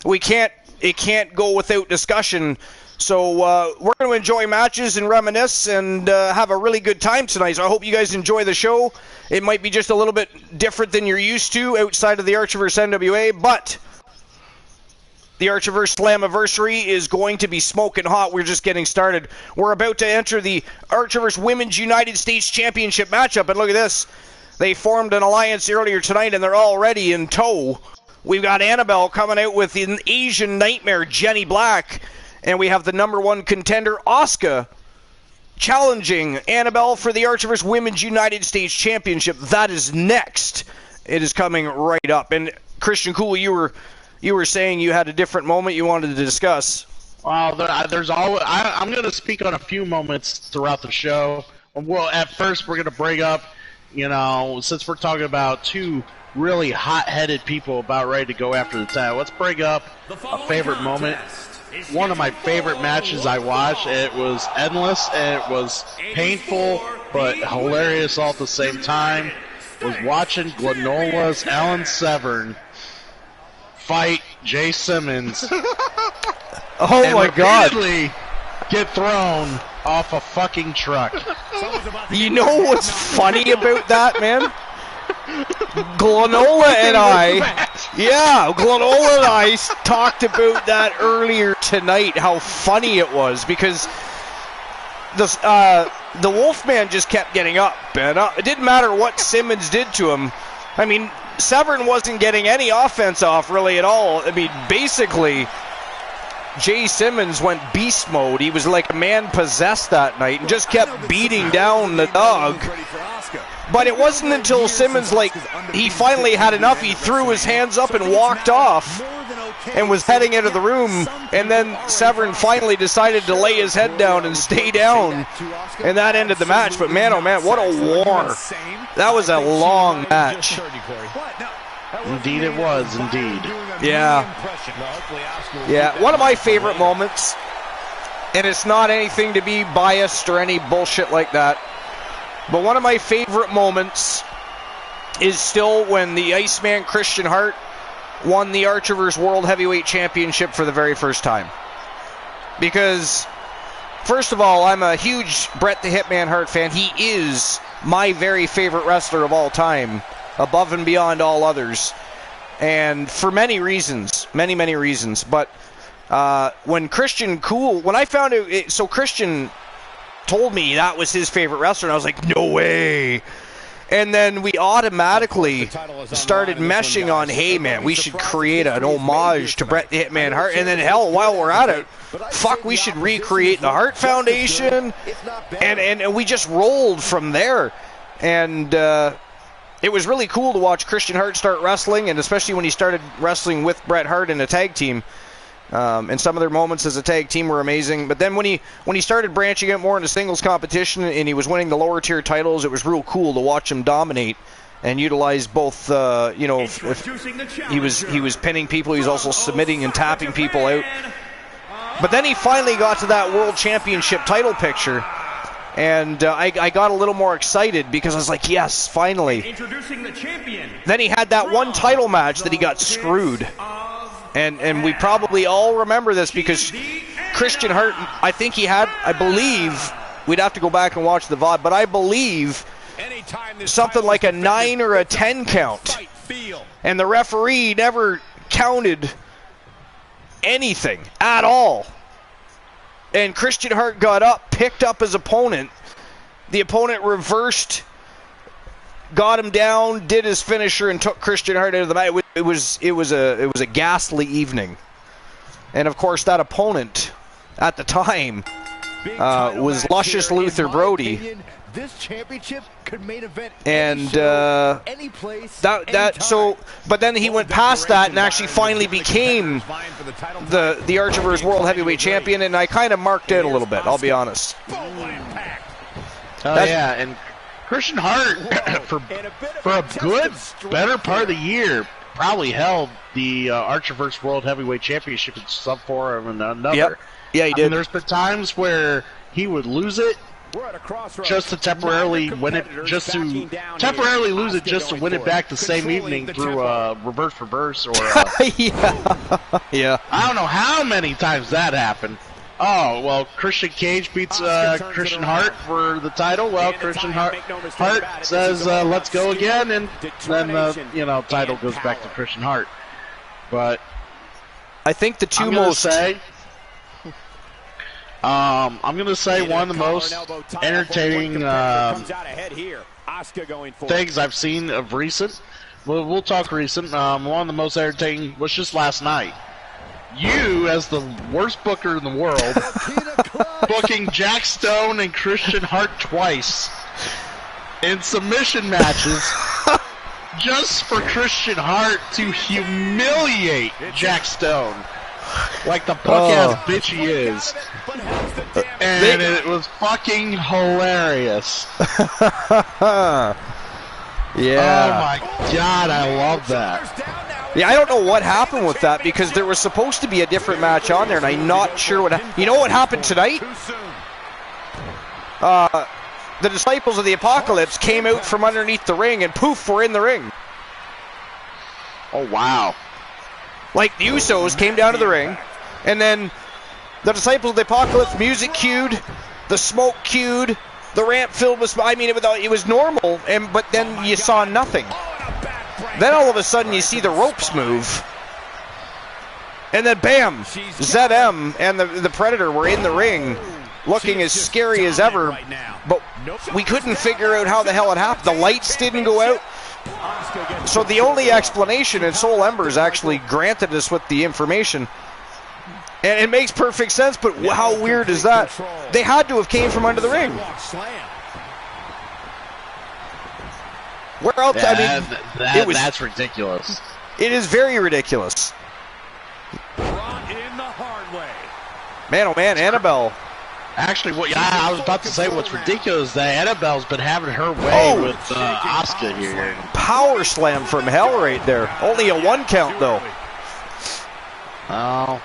it can't go without discussion. So we're going to enjoy matches and reminisce and have a really good time tonight. So I hope you guys enjoy the show. It might be just a little bit different than you're used to outside of the Archiverse NWA, but the Archiverse Slammiversary is going to be smoking hot. We're just getting started. We're about to enter the Archiverse Women's United States Championship matchup, and look at this. They formed an alliance earlier tonight, and they're already in tow. We've got Annabelle coming out with an Asian Nightmare, Jenny Black. And we have the #1 contender, Asuka, challenging Annabelle for the Archiverse Women's United States Championship. That is next. It is coming right up. And Christian Cool, you were saying you had a different moment you wanted to discuss. Well, there's always. I'm going to speak on a few moments throughout the show. Well, at first we're going to bring up, since we're talking about two really hot-headed people about ready to go after the title, let's bring up a favorite moment. One of my favorite matches I watched. It was endless, and it was painful, but hilarious all at the same time. Was watching Glenola's Alan Severn fight Jay Simmons. Oh my God! Get thrown off a fucking truck. You know what's funny about that, man? Glenola and I talked about that earlier tonight, how funny it was, because the Wolfman just kept getting up and up. It didn't matter what Simmons did to him. I mean, Severn wasn't getting any offense off really at all. I mean, basically, Jay Simmons went beast mode. He was like a man possessed that night and just kept beating down the dog. But it wasn't until Simmons, he finally had enough. He threw his hands up and walked off and was heading out of the room. And then Severn finally decided to lay his head down and stay down. And that ended the match. But man, oh man, what a war. That was a long match. Indeed it was, indeed. Yeah. Yeah, one of my favorite moments, and it's not anything to be biased or any bullshit like that, but one of my favorite moments is still when the Iceman Christian Hart won the Archiverse World Heavyweight Championship for the very first time. Because, first of all, I'm a huge Bret the Hitman Hart fan. He is my very favorite wrestler of all time, above and beyond all others. And for many reasons, many reasons. But when I found out, so Christian told me that was his favorite wrestler, and I was like, no way. And then we automatically started meshing on, hey man, we should create an homage to Bret the Hitman Hart. And then hell, while we're at it, we should recreate the Hart Foundation. And we just rolled from there. And it was really cool to watch Christian Hart start wrestling, and especially when he started wrestling with Bret Hart in a tag team. And some of their moments as a tag team were amazing. But then when he started branching out more into singles competition and he was winning the lower tier titles, it was real cool to watch him dominate and utilize both. If he was pinning people, he was also submitting and tapping people out. But then he finally got to that World Championship title picture. And I got a little more excited because I was like, yes, finally. Introducing the champion. Then he had that one title match that he got screwed. And we probably all remember this because Christian Hart, I believe, we'd have to go back and watch the VOD, but I believe something like a 9 or a 10 count. And the referee never counted anything at all. And Christian Hart got up, picked up his opponent. The opponent reversed, got him down, did his finisher, and took Christian Hart out of the match. It was a ghastly evening. And of course, that opponent at the time was Luscious Luther Brody. This championship could main event and any place, but then he went past that and actually finally became the Archiverse World Heavyweight Champion, and I kind of marked out a little bit, I'll be honest. And Christian Hart for a good better part of the year probably held the Archiverse World Heavyweight Championship in some form or another. Yep. Yeah, he did. There's been times where he would lose it, just to temporarily win it, just to temporarily lose it, just to win it back the same evening through reverse or yeah. I don't know how many times that happened. Oh, well, Christian Cage beats Christian Hart for the title. Well, Christian Hart says, let's go again, and then the title goes back to Christian Hart. But I think the two I'm going to say one of the most entertaining things I've seen of recent. We'll talk recent. One of the most entertaining was just last night. You, as the worst booker in the world, booking Jack Stone and Christian Hart twice in submission matches just for Christian Hart to humiliate Jack Stone like the punk-ass bitch he is. And it was fucking hilarious. Yeah. Oh my god, I love that. Yeah, I don't know what happened with that because there was supposed to be a different match on there, and I'm not sure what happened. You know what happened tonight? The Disciples of the Apocalypse came out from underneath the ring, and poof, we're in the ring. Oh, wow. Like, the Usos came down to the ring, and then the Disciples of the Apocalypse music cued, the smoke cued, the ramp filled with smoke. I mean, it was normal, but then you saw nothing. Then all of a sudden you see the ropes move. And then bam, ZM and the Predator were in the ring looking as scary as ever. But we couldn't figure out how the hell it happened. The lights didn't go out. So the only explanation, and Soul Embers actually granted us with the information. And it makes perfect sense, but how weird is that? They had to have came from under the ring. Where else? Yeah, I mean, that's ridiculous. It is very ridiculous. Man, oh man, Annabelle. Actually, I was about to say what's ridiculous is that Annabelle's been having her way with Asuka here. Power slam from hell right there. Only a 1 count though. Oh,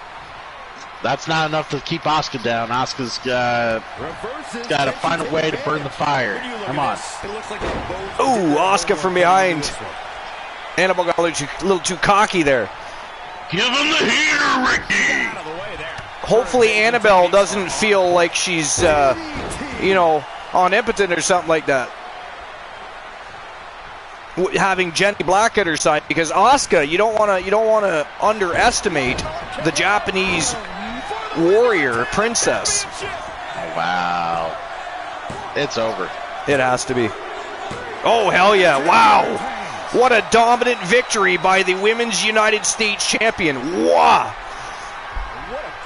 that's not enough to keep Asuka down. Asuka's got to find a way to burn the fire. Come on. Ooh, Asuka from behind. Annabelle got a little too cocky there. Give him the heater, Ricky. Hopefully Annabelle doesn't feel like she's, omnipotent or something like that. Having Jenny Black at her side, because Asuka, you don't want to underestimate the Japanese warrior princess. Oh, wow. It's over. It has to be. Oh, hell yeah. Wow. What a dominant victory by the Women's United States Champion. Wow.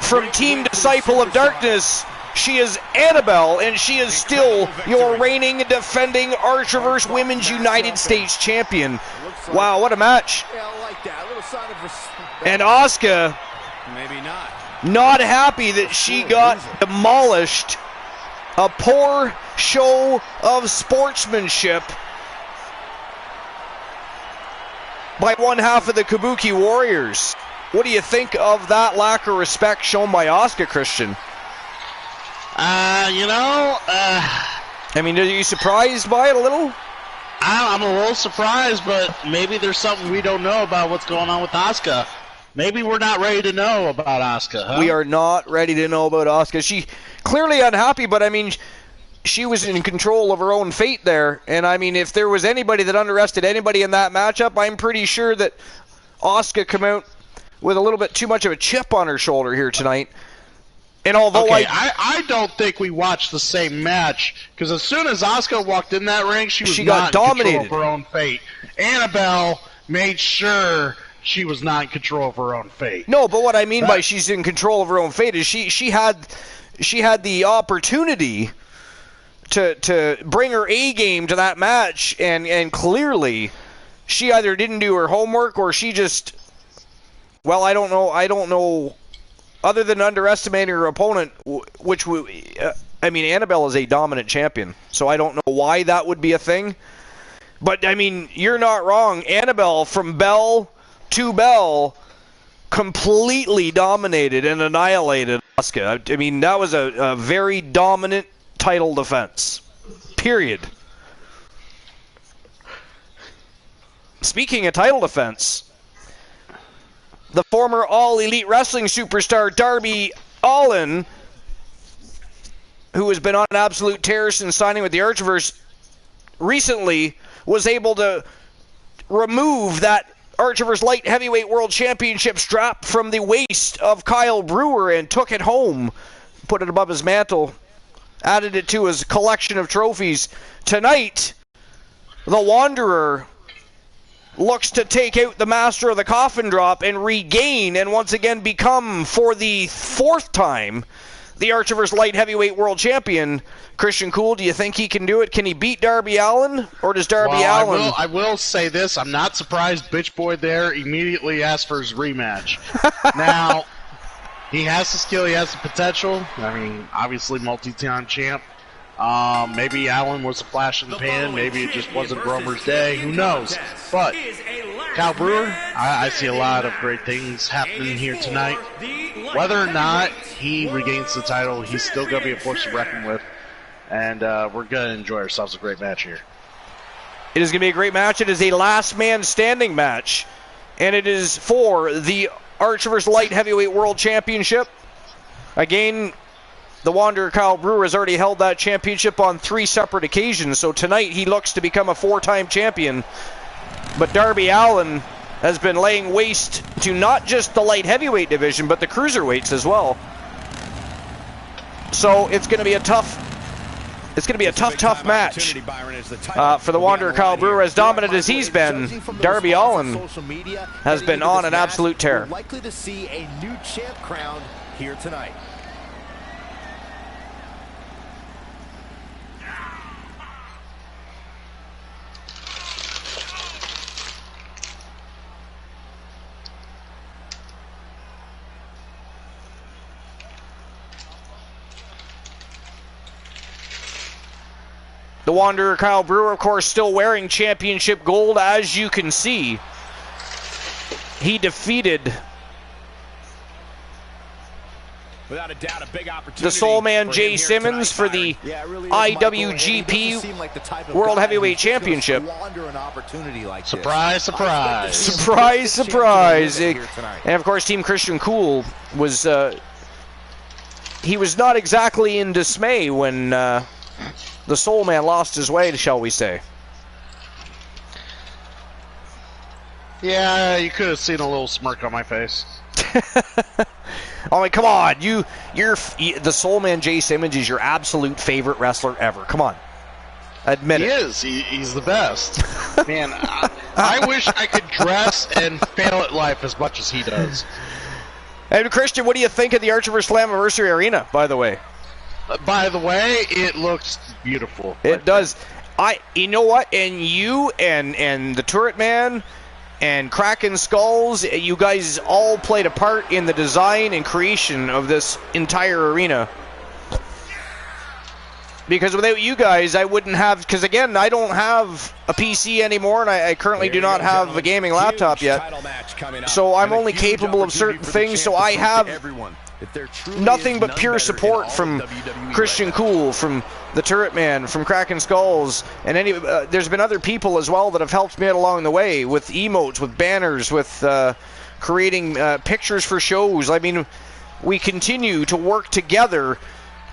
From Team Disciple of Darkness, she is Annabelle, and she is still your reigning, defending Archerverse Women's United States Champion. Wow, what a match. And Asuka, Maybe not. not happy that she got demolished. A poor show of sportsmanship by one half of the Kabuki Warriors. What do you think of that lack of respect shown by Asuka, Christian? I mean, are you surprised by it a little? I'm a little surprised, but maybe there's something we don't know about what's going on with Asuka. Maybe we're not ready to know about Asuka, huh? We are not ready to know about Asuka. She clearly unhappy, but I mean, she was in control of her own fate there. And I mean, if there was anybody that underestimated anybody in that matchup, I'm pretty sure that Asuka come out with a little bit too much of a chip on her shoulder here tonight. And although I don't think we watched the same match, because as soon as Asuka walked in that ring, she got dominated. In control of her own fate. Annabelle made sure she was not in control of her own fate. No, but what I mean by she's in control of her own fate is she had the opportunity to bring her A game to that match, and clearly she either didn't do her homework or she just, well, I don't know. Other than underestimating her opponent, Annabelle is a dominant champion, so I don't know why that would be a thing. But, I mean, you're not wrong. Annabelle, from bell to bell, completely dominated and annihilated Asuka. I mean, that was a very dominant title defense. Period. Speaking of title defense, the former All Elite Wrestling superstar Darby Allen, who has been on an absolute tear since signing with the Archivers, recently was able to remove that Archivers Light Heavyweight World Championship strap from the waist of Kyle Brewer and took it home, put it above his mantle, added it to his collection of trophies. Tonight, the Wanderer looks to take out the master of the coffin drop and regain and once again become, for the 4th time, the Archivers Light Heavyweight World Champion. Christian Cool, do you think he can do it? Can he beat Darby Allen? Or does Darby Allen... I will say this. I'm not surprised Bitch Boy there immediately asked for his rematch. Now, he has the skill. He has the potential. I mean, obviously multi-time champ. Maybe Allen was a flash in the pan. Maybe it just wasn't Bromer's day. Who knows? But Kyle Brewer, I see a lot of great things happening here tonight. Whether or not he regains the title, he's still going to be a force to reckon with. And we're going to enjoy ourselves a great match here. It is going to be a great match. It is a last man standing match. And it is for the Archivers Light Heavyweight World Championship. Again, the Wanderer Kyle Brewer has already held that championship on 3 separate occasions, so tonight he looks to become a 4-time champion. But Darby Allen has been laying waste to not just the light heavyweight division, but the cruiserweights as well. So it's going to be a tough match for the Wanderer Kyle Brewer. As dominant as he's been, Darby Allen has been on an absolute tear. Likely to see a new champ crowned here tonight. The Wanderer Kyle Brewer, of course, still wearing championship gold, as you can see. He defeated without a doubt, a big opportunity, the Soul Man Jay Simmons for the IWGP World Heavyweight Championship. Surprise, surprise. Surprise, surprise. And of course, Team Christian Cool was, he was not exactly in dismay when the Soul Man lost his way, shall we say. Yeah, you could have seen a little smirk on my face. I mean, come on. The Soul Man Jay Simmons is your absolute favorite wrestler ever. Come on. Admit it. He is. He's the best. Man, I wish I could dress and fail at life as much as he does. And Christian, what do you think of the Archivers Slammiversary Arena, by the way? By the way, it looks beautiful. It does. You know what? And you and the Turret Man and Kraken Skulls, you guys all played a part in the design and creation of this entire arena. Because without you guys, I wouldn't have... Because again, I don't have a PC anymore, and I currently do not have a gaming laptop yet. So I'm only capable of certain things, so I have nothing but pure support from Christian Cool, from the Turret Man, from Kraken Skulls, and there's been other people as well that have helped me out along the way with emotes, with banners, with creating pictures for shows. I mean, we continue to work together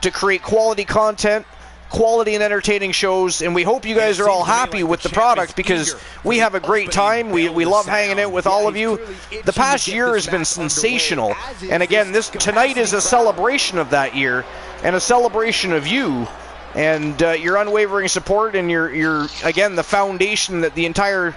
to create quality content, quality and entertaining shows, and we hope you guys are all happy with the product because we have a great time. We love hanging out with all of you. The past year has been sensational, and again, tonight is a celebration of that year and a celebration of you and your unwavering support and your again, the foundation that the entire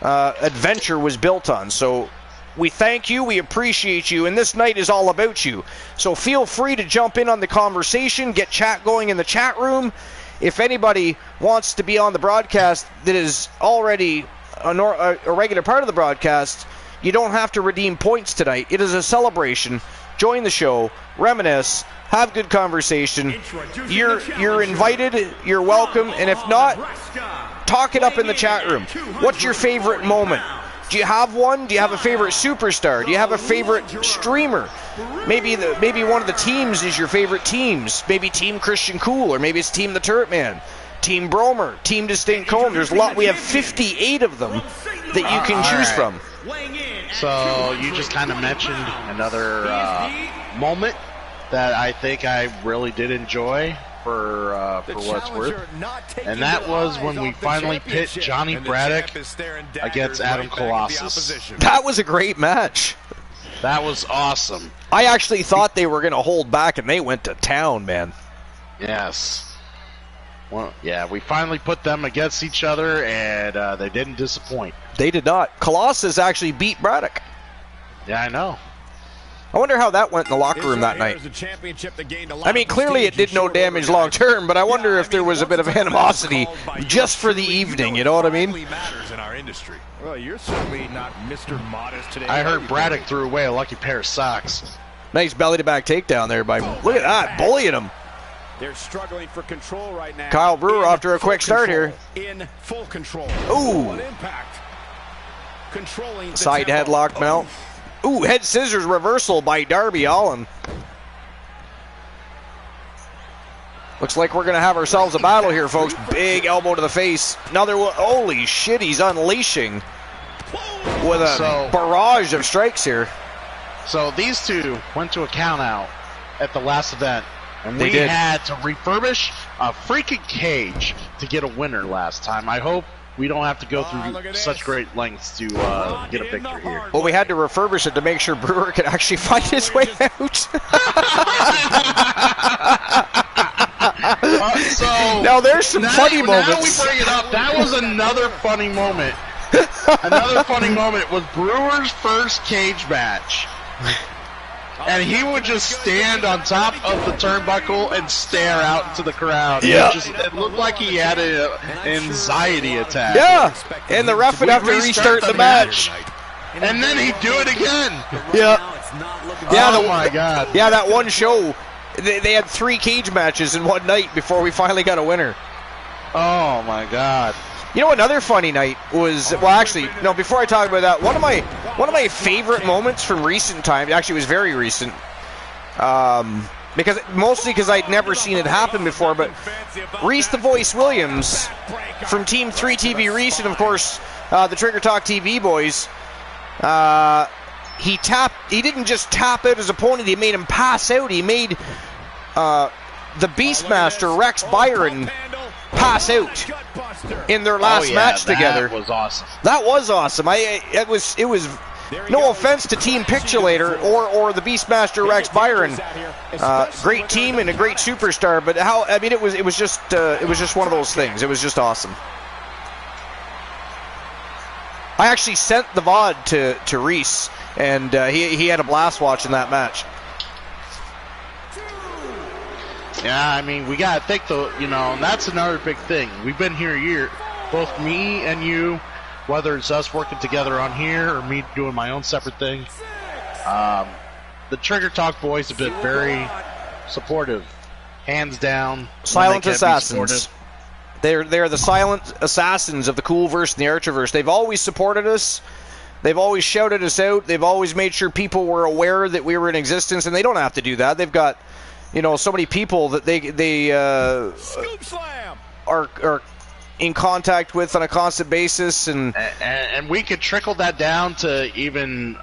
adventure was built on. So we thank you, we appreciate you, and this night is all about you. So feel free to jump in on the conversation, get chat going in the chat room. If anybody wants to be on the broadcast that is already a regular part of the broadcast, you don't have to redeem points tonight. It is a celebration. Join the show, reminisce, have good conversation. You're invited, you're welcome, and if not, talk it up in the chat room. What's your favorite moment Do you have one? Do you have a favorite superstar? Do you have a favorite streamer? Maybe one of the teams is your favorite teams. Maybe Team Christian Cool, or maybe it's Team the Turret Man, Team Bromer, Team Distinct Cone. There's a lot. We have 58 of them that you can choose from. So you just kind of mentioned another moment that I think I really did enjoy for what it's worth, and that was when we finally pit Johnny Braddock against Adam Colossus. That was a great match. That was awesome. I actually thought they were going to hold back, and they went to town, man. Yes. Well, yeah, we finally put them against each other, and they didn't disappoint. They did not. Colossus actually beat Braddock. Yeah, I know. I wonder how that went in the locker room that night. I mean, clearly it did no damage long term, but I wonder if there was a bit of animosity just for the evening, you know what I mean? Well, you're certainly not Mr. Modest today. I heard Braddock threw away a lucky pair of socks. Nice belly-to-back takedown there by... Look at that, bullying him. They're struggling for control right now. Kyle Brewer off to a quick start here. In full control. Ooh. Impact. Controlling side headlock mount. Ooh, head scissors reversal by Darby Allen. Looks like we're going to have ourselves a battle here, folks. Big elbow to the face. Another, holy shit, he's unleashing with a barrage of strikes here. So these two went to a count out at the last event, and we had to refurbish a freaking cage to get a winner last time. I hope we don't have to go through such great lengths to get a victory here. Well, we had to refurbish it to make sure Brewer could actually find his way out. So now there's some funny moments. Now we bring it up. That was another funny moment. Another funny moment was Brewer's first cage match. And he would just stand on top of the turnbuckle and stare out into the crowd. Yeah. It looked like he had an anxiety attack. Yeah, and the ref would have to restart the match. And then he'd do it again. Yeah. Oh my God. Yeah, that one show, they had 3 cage matches in one night before we finally got a winner. Oh my God. You know, another funny night was, well, actually, no, before I talk about that, one of my favorite moments from recent times, actually it was very recent, mostly because I'd never seen it happen before, but Reese the Voice Williams from Team 3TV Reese, and of course, the Trigger Talk TV boys, he didn't just tap out his opponent, he made him pass out. He made the Beastmaster Rex Byron pass out in their last match together. That was awesome. That was awesome. It was no offense to Team Pictulator or the Beastmaster Rex Byron. Great team and a great superstar, but it was just one of those things. It was just awesome. I actually sent the VOD to Reese, and he had a blast watching that match. Yeah, I mean, we got to think, though, and that's another big thing. We've been here a year, both me and you, whether it's us working together on here or me doing my own separate thing. The Trigger Talk boys have been very supportive, hands down. Silent assassins. They're the silent assassins of the Coolverse and the Archerverse. They've always supported us. They've always shouted us out. They've always made sure people were aware that we were in existence, and they don't have to do that. They've got so many people that they are in contact with on a constant basis, and we could trickle that down to even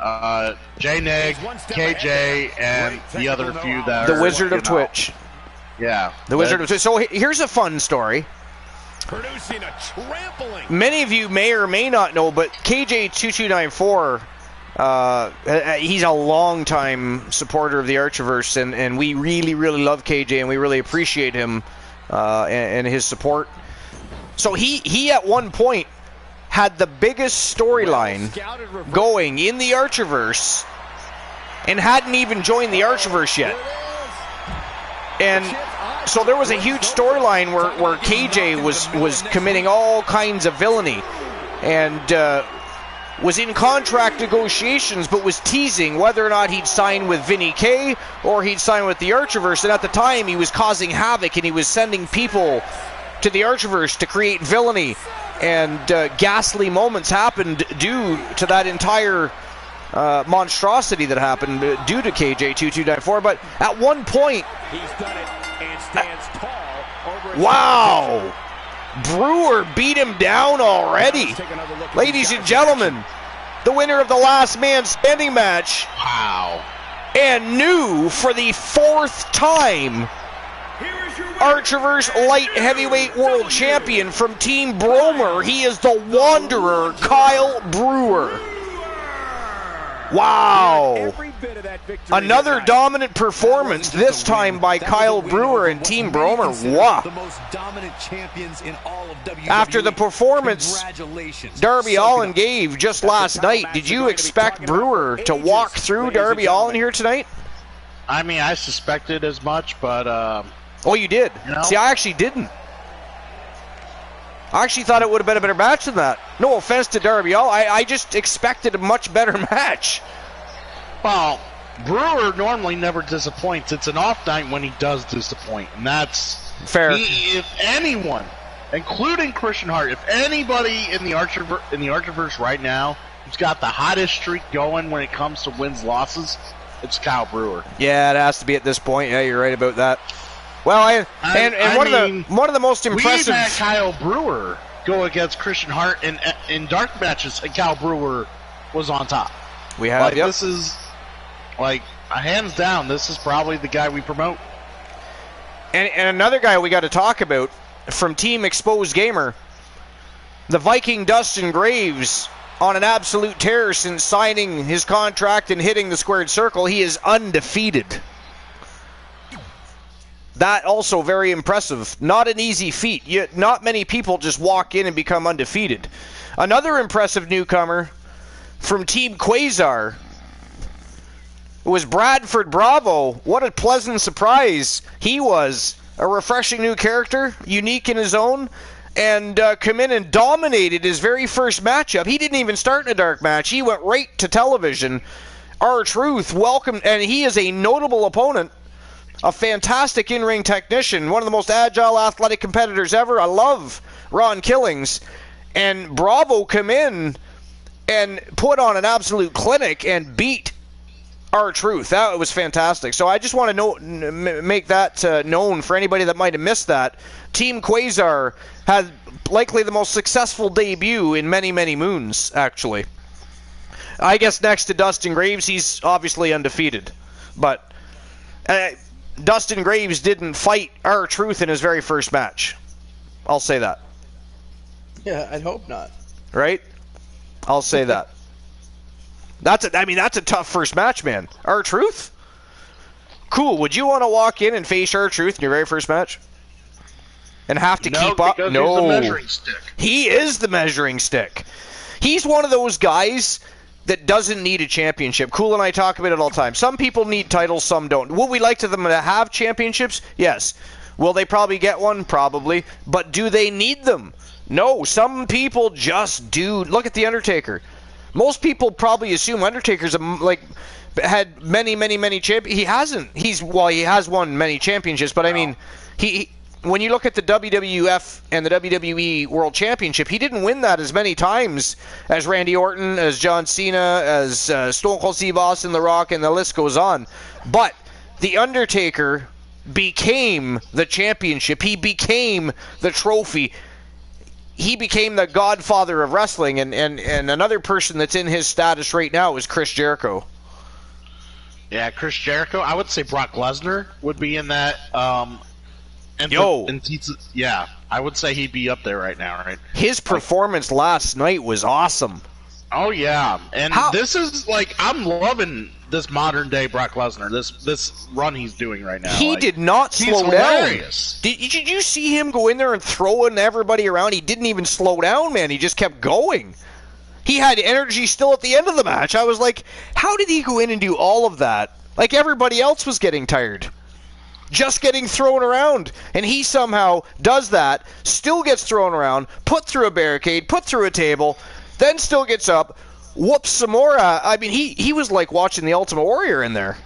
J-Neg, KJ, and the other few that the Wizard of Twitch. Yeah, the Wizard of Twitch. So here's a fun story. Producing a trampling. Many of you may or may not know, but KJ2294. He's a long-time supporter of the Archerverse, and we really, really love KJ, and we really appreciate him and his support. So he at one point had the biggest storyline going in the Archerverse and hadn't even joined the Archerverse yet. And so there was a huge storyline where KJ was committing all kinds of villainy and was in contract negotiations, but was teasing whether or not he'd sign with Vinny K or he'd sign with the Archerverse. And at the time, he was causing havoc, and he was sending people to the Archerverse to create villainy. and ghastly moments happened due to that entire monstrosity that happened due to KJ2294. But at one point, He's done it and stands tall over his wow, Brewer beat him down already. Ladies and gentlemen, the winner of the last man standing match. Wow. And new for the 4th time, Archerverse Light Heavyweight World Champion from Team Bromer. He is the Wanderer, Kyle Brewer. Wow. Another dominant performance, this time by Kyle Brewer and Team Bromer. Wow. The most dominant champions in all of WWE. After the performance Darby Allen gave just last night, did you expect Brewer to walk through Darby Allen here tonight? I mean, I suspected as much, but oh, you did? No. See, I actually didn't. I actually thought it would have been a better match than that. No offense to Darby Allen. I just expected a much better match. Well, Brewer normally never disappoints. It's an off night when he does disappoint, and that's fair. If anyone, including Christian Hart, if anybody in the Archerverse right now who's got the hottest streak going when it comes to wins losses, it's Kyle Brewer. Yeah, it has to be at this point. Yeah, you're right about that. Well, one of the most impressive. We've had Kyle Brewer go against Christian Hart in dark matches, and Kyle Brewer was on top. We have. Like, yep. This is hands down. This is probably the guy we promote. And another guy we got to talk about from Team Exposed Gamer, the Viking Dustin Graves, on an absolute tear since signing his contract and hitting the squared circle. He is undefeated. That also very impressive. Not an easy feat. Yet not many people just walk in and become undefeated. Another impressive newcomer from Team Quasar was Bradford Bravo. What a pleasant surprise he was. A refreshing new character, unique in his own, and come in and dominated his very first matchup. He didn't even start in a dark match. He went right to television. R-Truth welcomed, and he is a notable opponent. A fantastic in-ring technician, one of the most agile athletic competitors ever. I love Ron Killings. And Bravo come in and put on an absolute clinic and beat R-Truth. That was fantastic. So I just want to make that known for anybody that might have missed that. Team Quasar had likely the most successful debut in many, many moons, actually. I guess next to Dustin Graves, he's obviously undefeated. But Dustin Graves didn't fight R-Truth in his very first match. I'll say that. Yeah, I'd hope not. Right? I'll say that. That's a tough first match, man. R-Truth? Cool. Would you want to walk in and face R-Truth in your very first match? And have to keep up? No. He's the measuring stick. He is the measuring stick. He's one of those guys that doesn't need a championship. Cool and I talk about it all the time. Some people need titles, some don't. Would we like them to have championships? Yes. Will they probably get one? Probably. But do they need them? No. Some people just do. Look at The Undertaker. Most people probably assume Undertaker's had many champions. He hasn't. He has won many championships, but I mean, he when you look at the WWF and the WWE World Championship, he didn't win that as many times as Randy Orton, as John Cena, as Stone Cold Steve Austin, The Rock, and the list goes on. But The Undertaker became the championship. He became the trophy. He became the godfather of wrestling, and another person that's in his status right now is Chris Jericho. Yeah, Chris Jericho. I would say Brock Lesnar would be in that. Yeah, I would say he'd be up there right now, right? His performance last night was awesome. Oh, yeah. And this is, I'm loving this modern-day Brock Lesnar, this run he's doing right now. He did not slow down. Did you see him go in there and throwing everybody around? He didn't even slow down, man. He just kept going. He had energy still at the end of the match. I was like, how did he go in and do all of that? Like everybody else was getting tired. Just getting thrown around. And he somehow does that, still gets thrown around, put through a barricade, put through a table, then still gets up, whoops some more. I mean, he was like watching The Ultimate Warrior in there.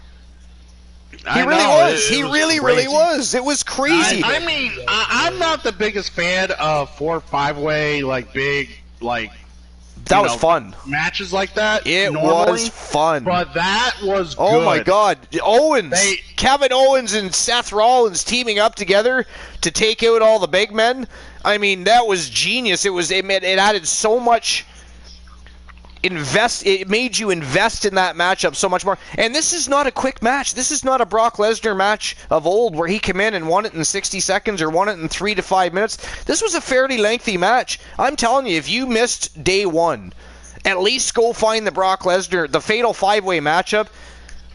He really was. He really was. It was crazy. I mean, I'm not the biggest fan of 4 or 5-way, like, big, like, that was fun. Matches like that. It normally, was fun. But that was good. Oh, my God. Kevin Owens and Seth Rollins teaming up together to take out all the big men. I mean, that was genius. It added so much... It made you invest in that matchup so much more. And this is not a quick match. This is not a Brock Lesnar match of old where he came in and won it in 60 seconds or won it in 3 to 5 minutes. This was a fairly lengthy match. I'm telling you, if you missed day one, at least go find the Brock Lesnar, the Fatal 5-Way matchup.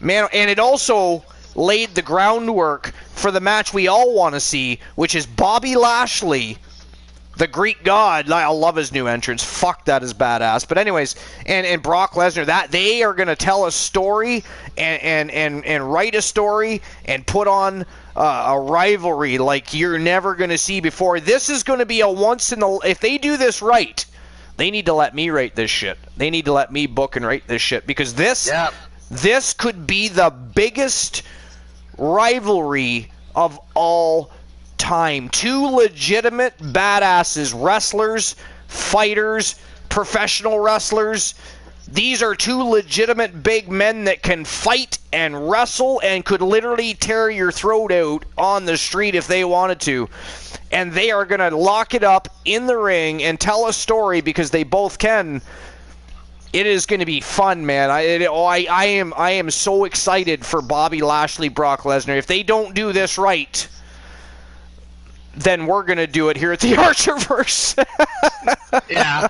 Man, and it also laid the groundwork for the match we all want to see, which is Bobby Lashley, the Greek god. I love his new entrance. Fuck, that is badass. But anyways, and Brock Lesnar, that they are going to tell a story and write a story and put on a rivalry like you're never going to see before. This is going to be a once in the... If they do this right, they need to let me write this shit. They need to let me book and write this shit, because this could be the biggest rivalry of all time. Two legitimate badasses, wrestlers, fighters, professional wrestlers. These are two legitimate big men that can fight and wrestle and could literally tear your throat out on the street if they wanted to. And they are going to lock it up in the ring and tell a story because they both can. It is going to be fun, man. I am so excited for Bobby Lashley, Brock Lesnar. If they don't do this right, then we're going to do it here at the Archerverse. Yeah.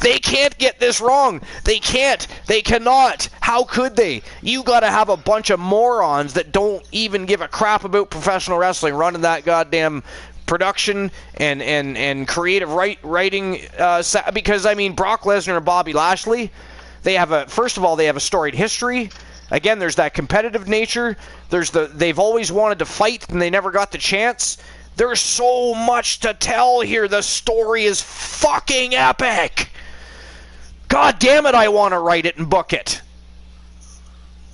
They can't get this wrong. They can't. They cannot. How could they? You got to have a bunch of morons that don't even give a crap about professional wrestling running that goddamn production and creative writing. Because, I mean, Brock Lesnar and Bobby Lashley, first of all, they have a storied history. Again, there's that competitive nature. They've always wanted to fight and they never got the chance. There's so much to tell here. The story is fucking epic. God damn it, I want to write it and book it.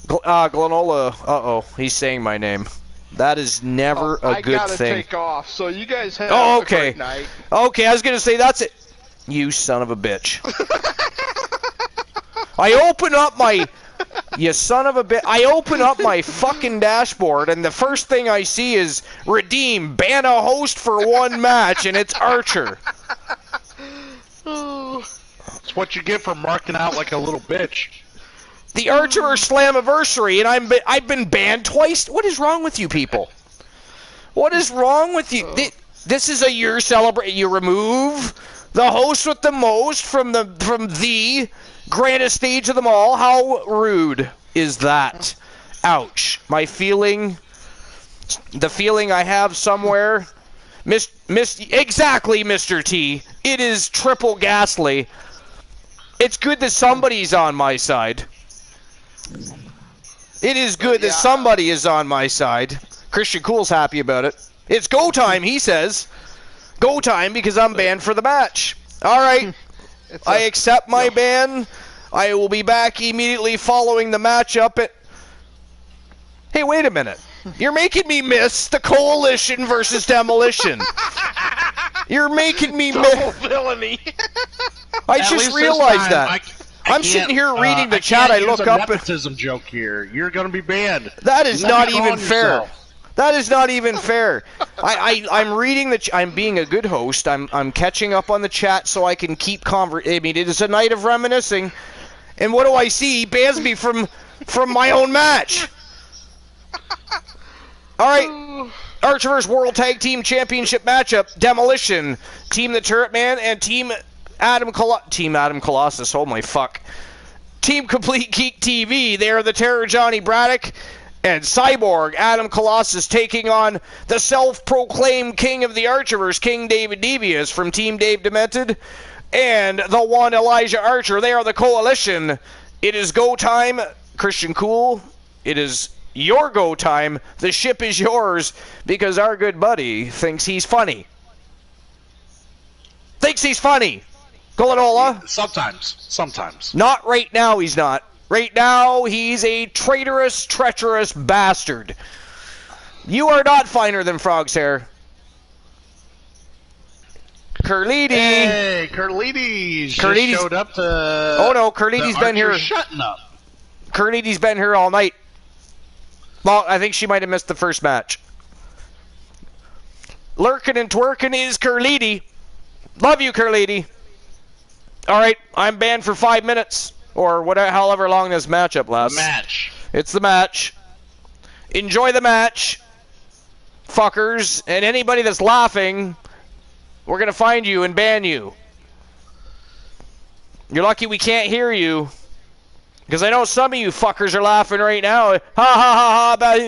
Glenola, he's saying my name. That is never a good thing. I gotta take off, so you guys have a great night. Okay, I was gonna say that's it. You son of a bitch. I open up my... You son of a bitch. I open up my fucking dashboard, and the first thing I see is redeem, ban a host for one match, and it's Archer. It's what you get for marking out like a little bitch. The Archerverse Slammiversary, and I've been banned twice. What is wrong with you people? What is wrong with you? This is a year celebration. You remove the host with the most from the grandest stage of them all. How rude is that? Ouch. The feeling I have somewhere. Exactly, Mr. T. It is triple ghastly. It's good that somebody's on my side. It is good that somebody is on my side. Christian Cool's happy about it. It's go time, he says. Go time because I'm banned for the match. All right. I accept my ban. I will be back immediately following the matchup at... Hey, wait a minute. You're making me miss the Coalition versus Demolition. You're making me miss... villainy. I just realized that. I'm sitting here reading the chat. I look up and... nepotism joke here. You're going to be banned. That is not even fair. That is not even fair. I'm reading I'm being a good host. I'm catching up on the chat so I can keep I mean, it is a night of reminiscing. And what do I see? He bans me from my own match. All right. Archerverse World Tag Team Championship matchup. Demolition. Team the Turret Man and Team Adam Colossus. Oh my fuck. Team Complete Geek TV. They are the Terror Johnny Braddock and Cyborg Adam Colossus taking on the self-proclaimed king of the Archerverse, King David Devious from Team Dave Demented, and the one Elijah Archer. They are the Coalition. It is go time. Christian Cool, it is your go time. The ship is yours because our good buddy thinks he's funny. Thinks he's funny. Golanola? Sometimes. Not right now, he's not. Right now, he's a traitorous, treacherous bastard. You are not finer than Frog's hair. Curlidi. Hey, Curlidi's just showed up to... Oh, no, Curlidi's been here. Shutting up. Curlidi's been here all night. Well, I think she might have missed the first match. Lurking and twerking is Curlidi. Love you, Curlidi. All right, I'm banned for 5 minutes, or whatever, however long this matchup lasts. Match. It's the match. Enjoy the match, fuckers, and anybody that's laughing, we're gonna find you and ban you. You're lucky we can't hear you, because I know some of you fuckers are laughing right now. Ha ha ha ha! About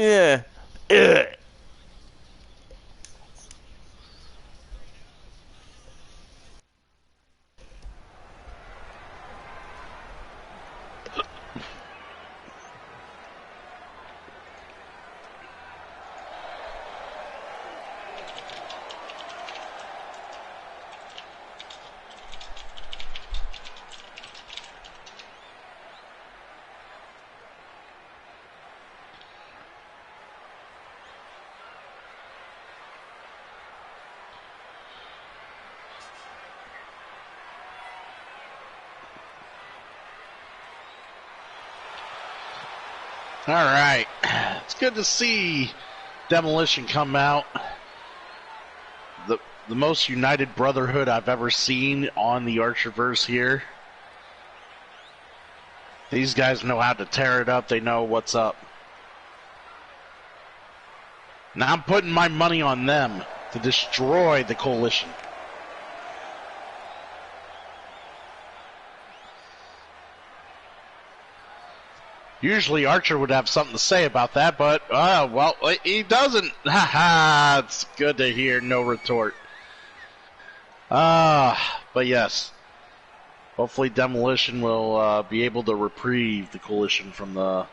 All right. It's good to see Demolition come out. The most united brotherhood I've ever seen on the Archerverse here. These guys know how to tear it up. They know what's up. Now I'm putting my money on them to destroy the Coalition. Usually Archer would have something to say about that, but, well, he doesn't. Haha, it's good to hear. No retort. But yes. Hopefully Demolition will be able to reprieve the Coalition from the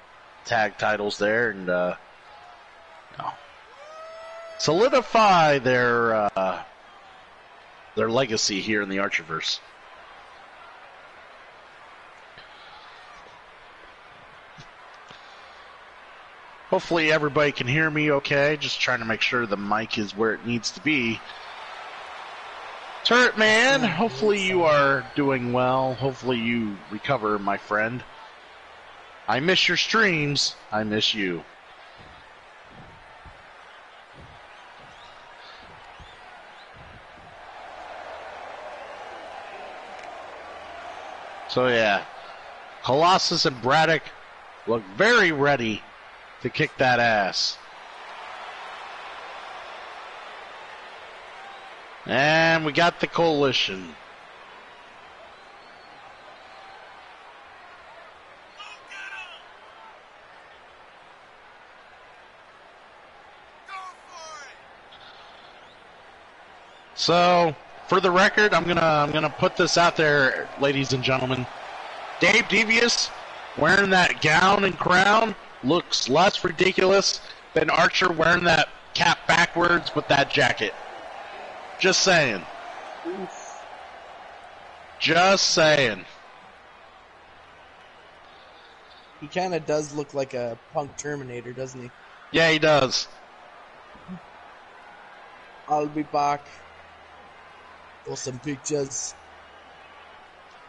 tag titles there and solidify their legacy here in the Archerverse. Hopefully everybody can hear me okay. Just trying to make sure the mic is where it needs to be. Turret Man, hopefully you are doing well. Hopefully you recover, my friend. I miss your streams. I miss you. So yeah, Colossus and Braddock look very ready to kick that ass. And we got the Coalition. So, for the record, I'm gonna put this out there, ladies and gentlemen. Dave Devious wearing that gown and crown looks less ridiculous than Archer wearing that cap backwards with that jacket. Just saying. Oof. Just saying. He kind of does look like a punk Terminator, doesn't he? Yeah, he does. I'll be back for some pictures.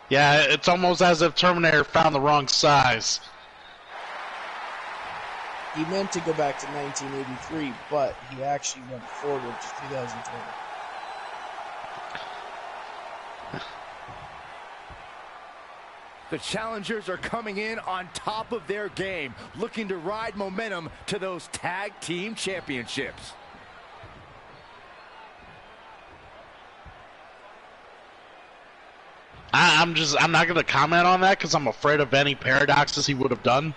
Yeah, it's almost as if Terminator found the wrong size. He meant to go back to 1983, but he actually went forward to 2020. The challengers are coming in on top of their game, looking to ride momentum to those tag team championships. I'm not going to comment on that because I'm afraid of any paradoxes he would have done.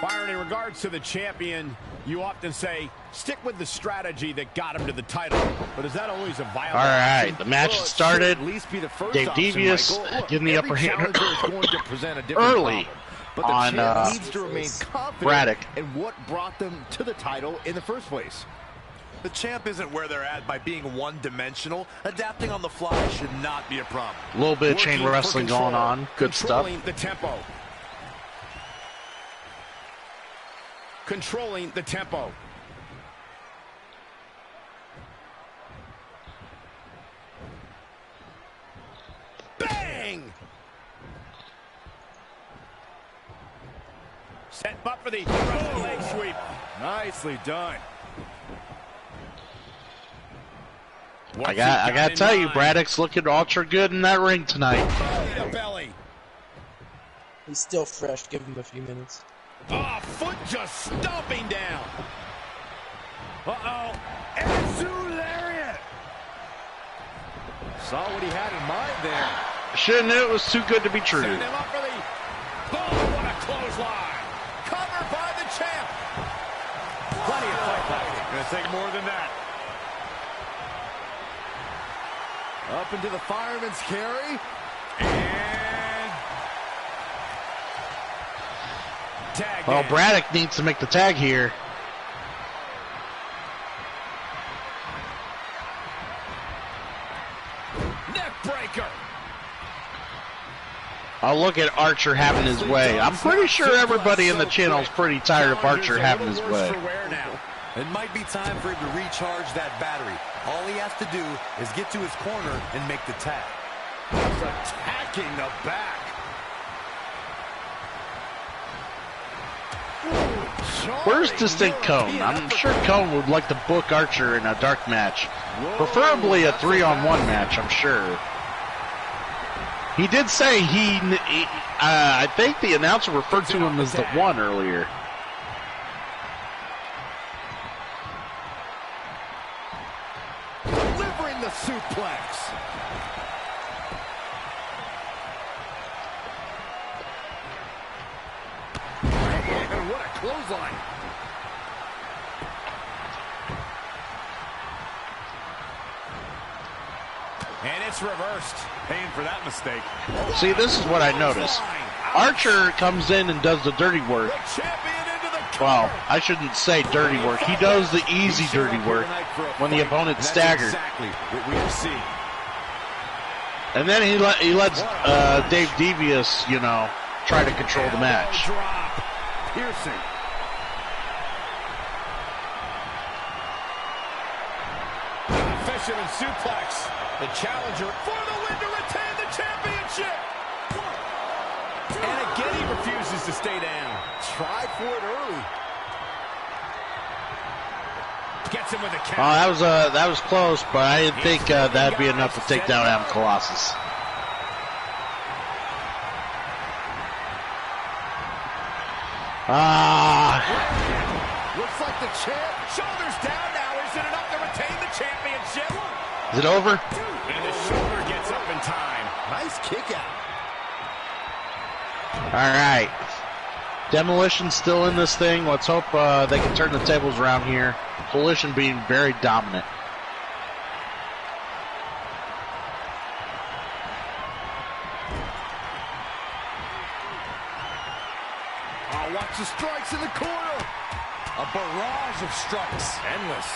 Byron, in regards to the champion, you often say, stick with the strategy that got him to the title. But is that always a viable All right, option? the match Well, started. at least be the first Dave option, Devious Michael. getting the upper hand Going to present a different early problem. But the on champ needs to remain confident Braddock. in what brought them to the title in the first place. The champ isn't where they're at by being one-dimensional. Adapting on the fly should not be a problem. A little bit of chain wrestling going on. Good stuff. The tempo. Controlling the tempo. Bang! Set up for the leg sweep. Nicely done. I got to tell you, Braddock's looking ultra good in that ring tonight. Belly to belly. He's still fresh. Give him a few minutes. Oh, foot just stomping down. Uh-oh. Enzu lariat. Saw what he had in mind there. Should have knew it was too good to be true. Send him up for the... Oh, what a clothesline. Covered by the champ. Plenty of fight left. Gonna take more than that. Up into the fireman's carry. And... tag. Well, Braddock needs to make the tag here. Neck breaker. I'll look at Archer having his way. I'm pretty sure everybody in the channel is pretty tired of Archer having his way. It might be time for him to recharge that battery. All he has to do is get to his corner and make the tag. He's attacking the back. Where's Distinct Cone? I'm sure Cone would like to book Archer in a dark match. Preferably a 3-on-1 match, I'm sure. He did say I think the announcer referred to him as the 1 earlier. Delivering the suplex. Man, what a clothesline. And it's reversed. Paying for that mistake. See, this is what I noticed. Archer comes in and does the dirty work. Well, I shouldn't say dirty work. He does the easy dirty work when the opponent's staggered. Exactly what we have seen. And then he lets Dave Devious, you know, try to control the match. Piercing. Fisherman suplex. The challenger for the win to retain the championship. And again, he refuses to stay down. Try for it early. Gets him with a count. Oh, that was close, but I didn't think that'd be enough to take down Adam Colossus. Looks like the champ. Shoulders down now. Is it enough to retain the championship? Is it over? And the shoulder gets up in time. Nice kick out. All right. Demolition still in this thing. Let's hope they can turn the tables around here. Collision being very dominant. Oh, watch the strikes in the corner. A barrage of strikes. Endless.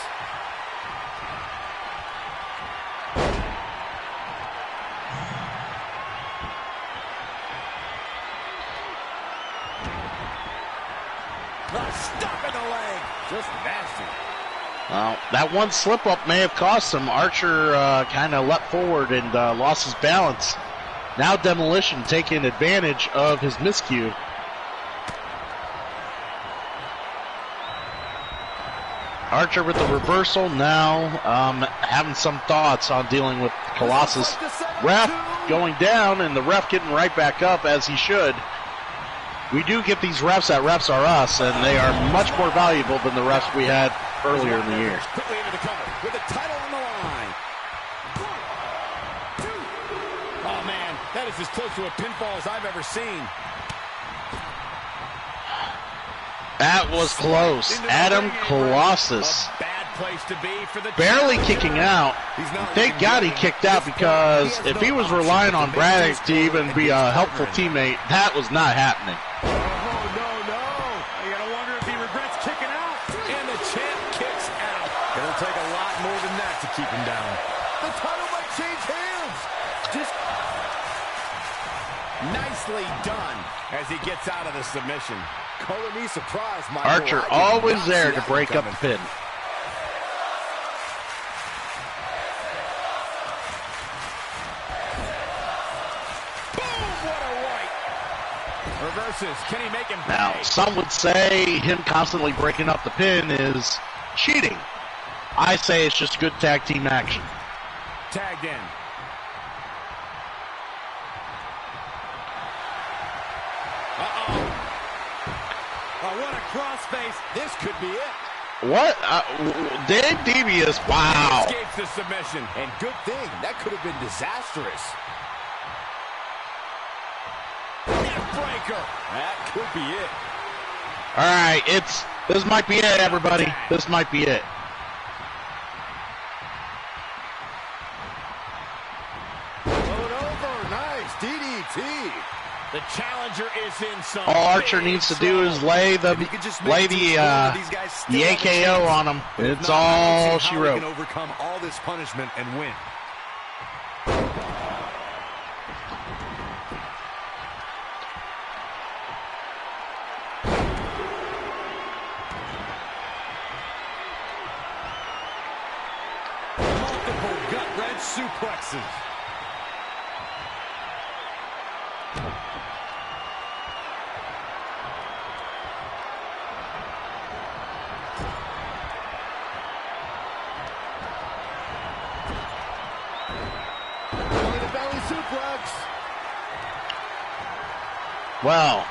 Stop in the leg. Just nasty. Well, that one slip-up may have cost him. Archer kind of leapt forward and lost his balance. Now Demolition taking advantage of his miscue. Archer with the reversal now, having some thoughts on dealing with Colossus. Ref going down, and the ref getting right back up as he should. We do get these refs at Refs Are Us, and they are much more valuable than the refs we had earlier in the year. Quickly into the cover with the title on the line. 1, 2. Oh man, that is as close to a pinfall as I've ever seen. That was close. Adam Colossus. A bad place to be for the barely kicking out. Thank God he kicked out, because if he was relying on Braddock to even be a helpful teammate, that was not happening. Oh, no. You gotta wonder if he regrets kicking out. And the champ kicks out. It'll take a to keep him down. The title might change hands. Just nicely done as he gets out of the submission. color me surprised, Michael. Archer always there to break up the pin. Reverses. Can he make him pay? Now, some would say him constantly breaking up the pin is cheating. I say it's just good tag team action. Tagged in. Oh, what a crossface. This could be it. What? Dead devious. Wow. Escapes the submission. And good thing. That could have been disastrous. Breaker. That could be it. All right, this might be it, everybody. This might be it. Float over. Nice. DDT. The challenger is in some. All Archer needs to do is lay the AKO on him. It's all she wrote. Can overcome all this punishment and win. Suplexes. Belly suplex. Well,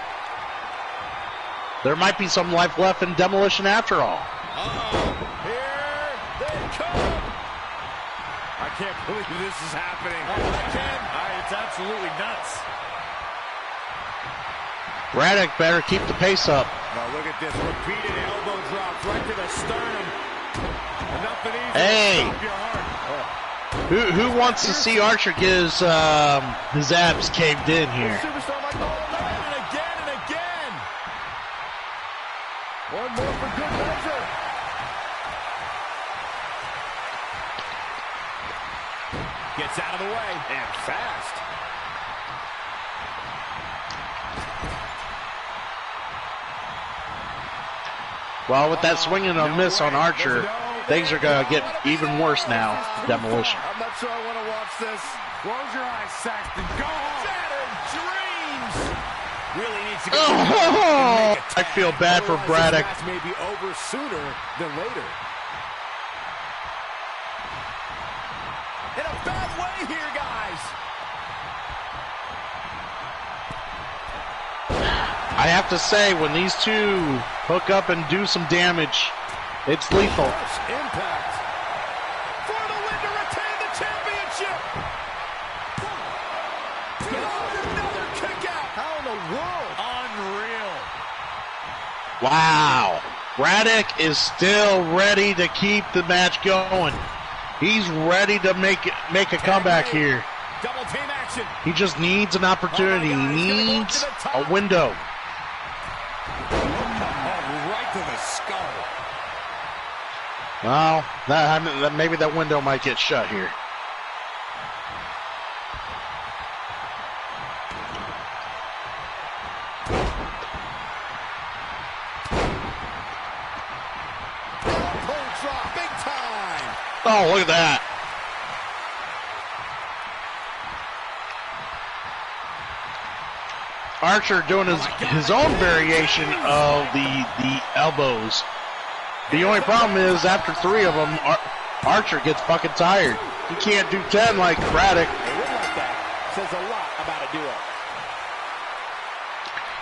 there might be some life left in Demolition after all. Here they come. I can't believe this is happening. It's absolutely nuts. Braddock better keep the pace up. Now look at this. Repeated elbow drops right to the sternum. Nothing easy Hey. to stop your heart. Who wants to see Archer get his abs caved in here? Superstar Michael and again and again. One more for good measure. Gets out of the way and fast. Well, with that swing and a miss on Archer, things are going to get even worse now. Demolition. I'm not sure I want to watch this. Close your eyes, Saxton. Go home. Shattered dreams. Really needs to go. Oh, I feel bad for Braddock. This match may be over sooner than later. In a bad way here, guys. I have to say, when these two hook up and do some damage, it's lethal. Impact. For the win to retain the championship. Another kick out. How in the world? Unreal. Wow. Braddock is still ready to keep the match going. He's ready to make a comeback here. Double team action. He just needs an opportunity. He needs a window. Right to the skull. Well, maybe that window might get shut here. Big time. Oh, look at that. Archer doing his own variation of the elbows. The only problem is after 3 of them, Archer gets fucking tired. He can't do 10 like Braddock. A win like that says a lot about a duo.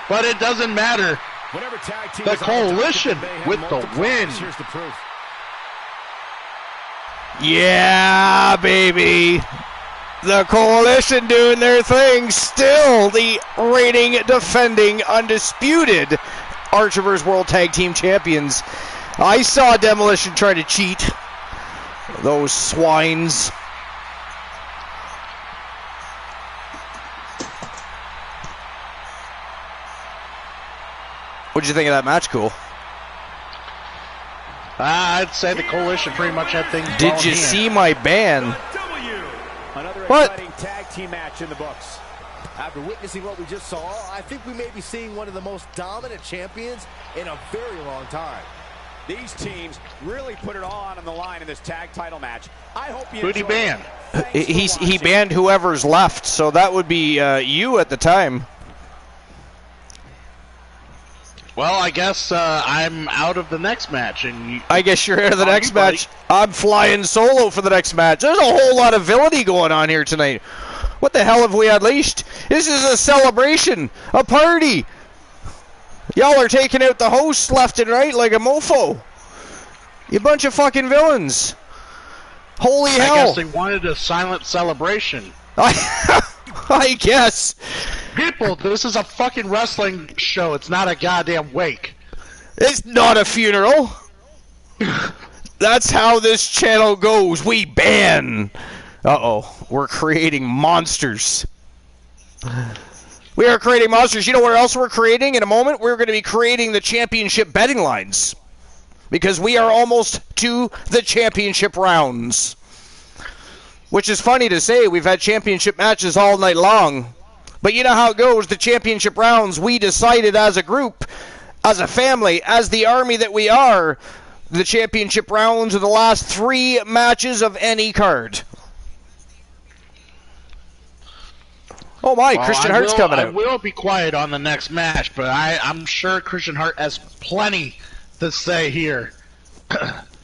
But it doesn't matter. Whenever tag team The is on top, coalition they have with the multiple win. options. Here's the proof. Yeah, baby. The coalition doing their thing. Still the reigning, defending, undisputed Archerverse World Tag Team Champions. I saw Demolition try to cheat. Those swines. What'd you think of that match, Cool? I'd say the Coalition pretty much had things. Did you see my ban? Another What? exciting tag team match in the books. After witnessing what we just saw, I think we may be seeing one of the most dominant champions in a very long time. These teams really put it all on the line in this tag title match. I hope you Who'd he enjoyed ban? it. He banned whoever's left, so that would be you at the time. Well, I guess I'm out of the next match, and I guess you're out of the On next you, buddy. match. I'm flying solo for the next match. There's a whole lot of villainy going on here tonight. What the hell have we unleashed? This is a celebration, a party. Y'all are taking out the hosts left and right like a mofo. You bunch of fucking villains. Holy I hell. guess they wanted a silent celebration. I guess. People, this is a fucking wrestling show. It's not a goddamn wake. It's not a funeral. That's how this channel goes. We ban. Uh-oh. We're creating monsters. We are creating monsters. You know what else we're creating in a moment? We're going to be creating the championship betting lines. Because we are almost to the championship rounds. Which is funny to say. We've had championship matches all night long. But you know how it goes. The championship rounds, we decided as a group, as a family, as the army that we are, the championship rounds are the last 3 matches of any card. Oh my, Well, Christian Hart's coming out. I will be quiet on the next match, but I'm sure Christian Hart has plenty to say here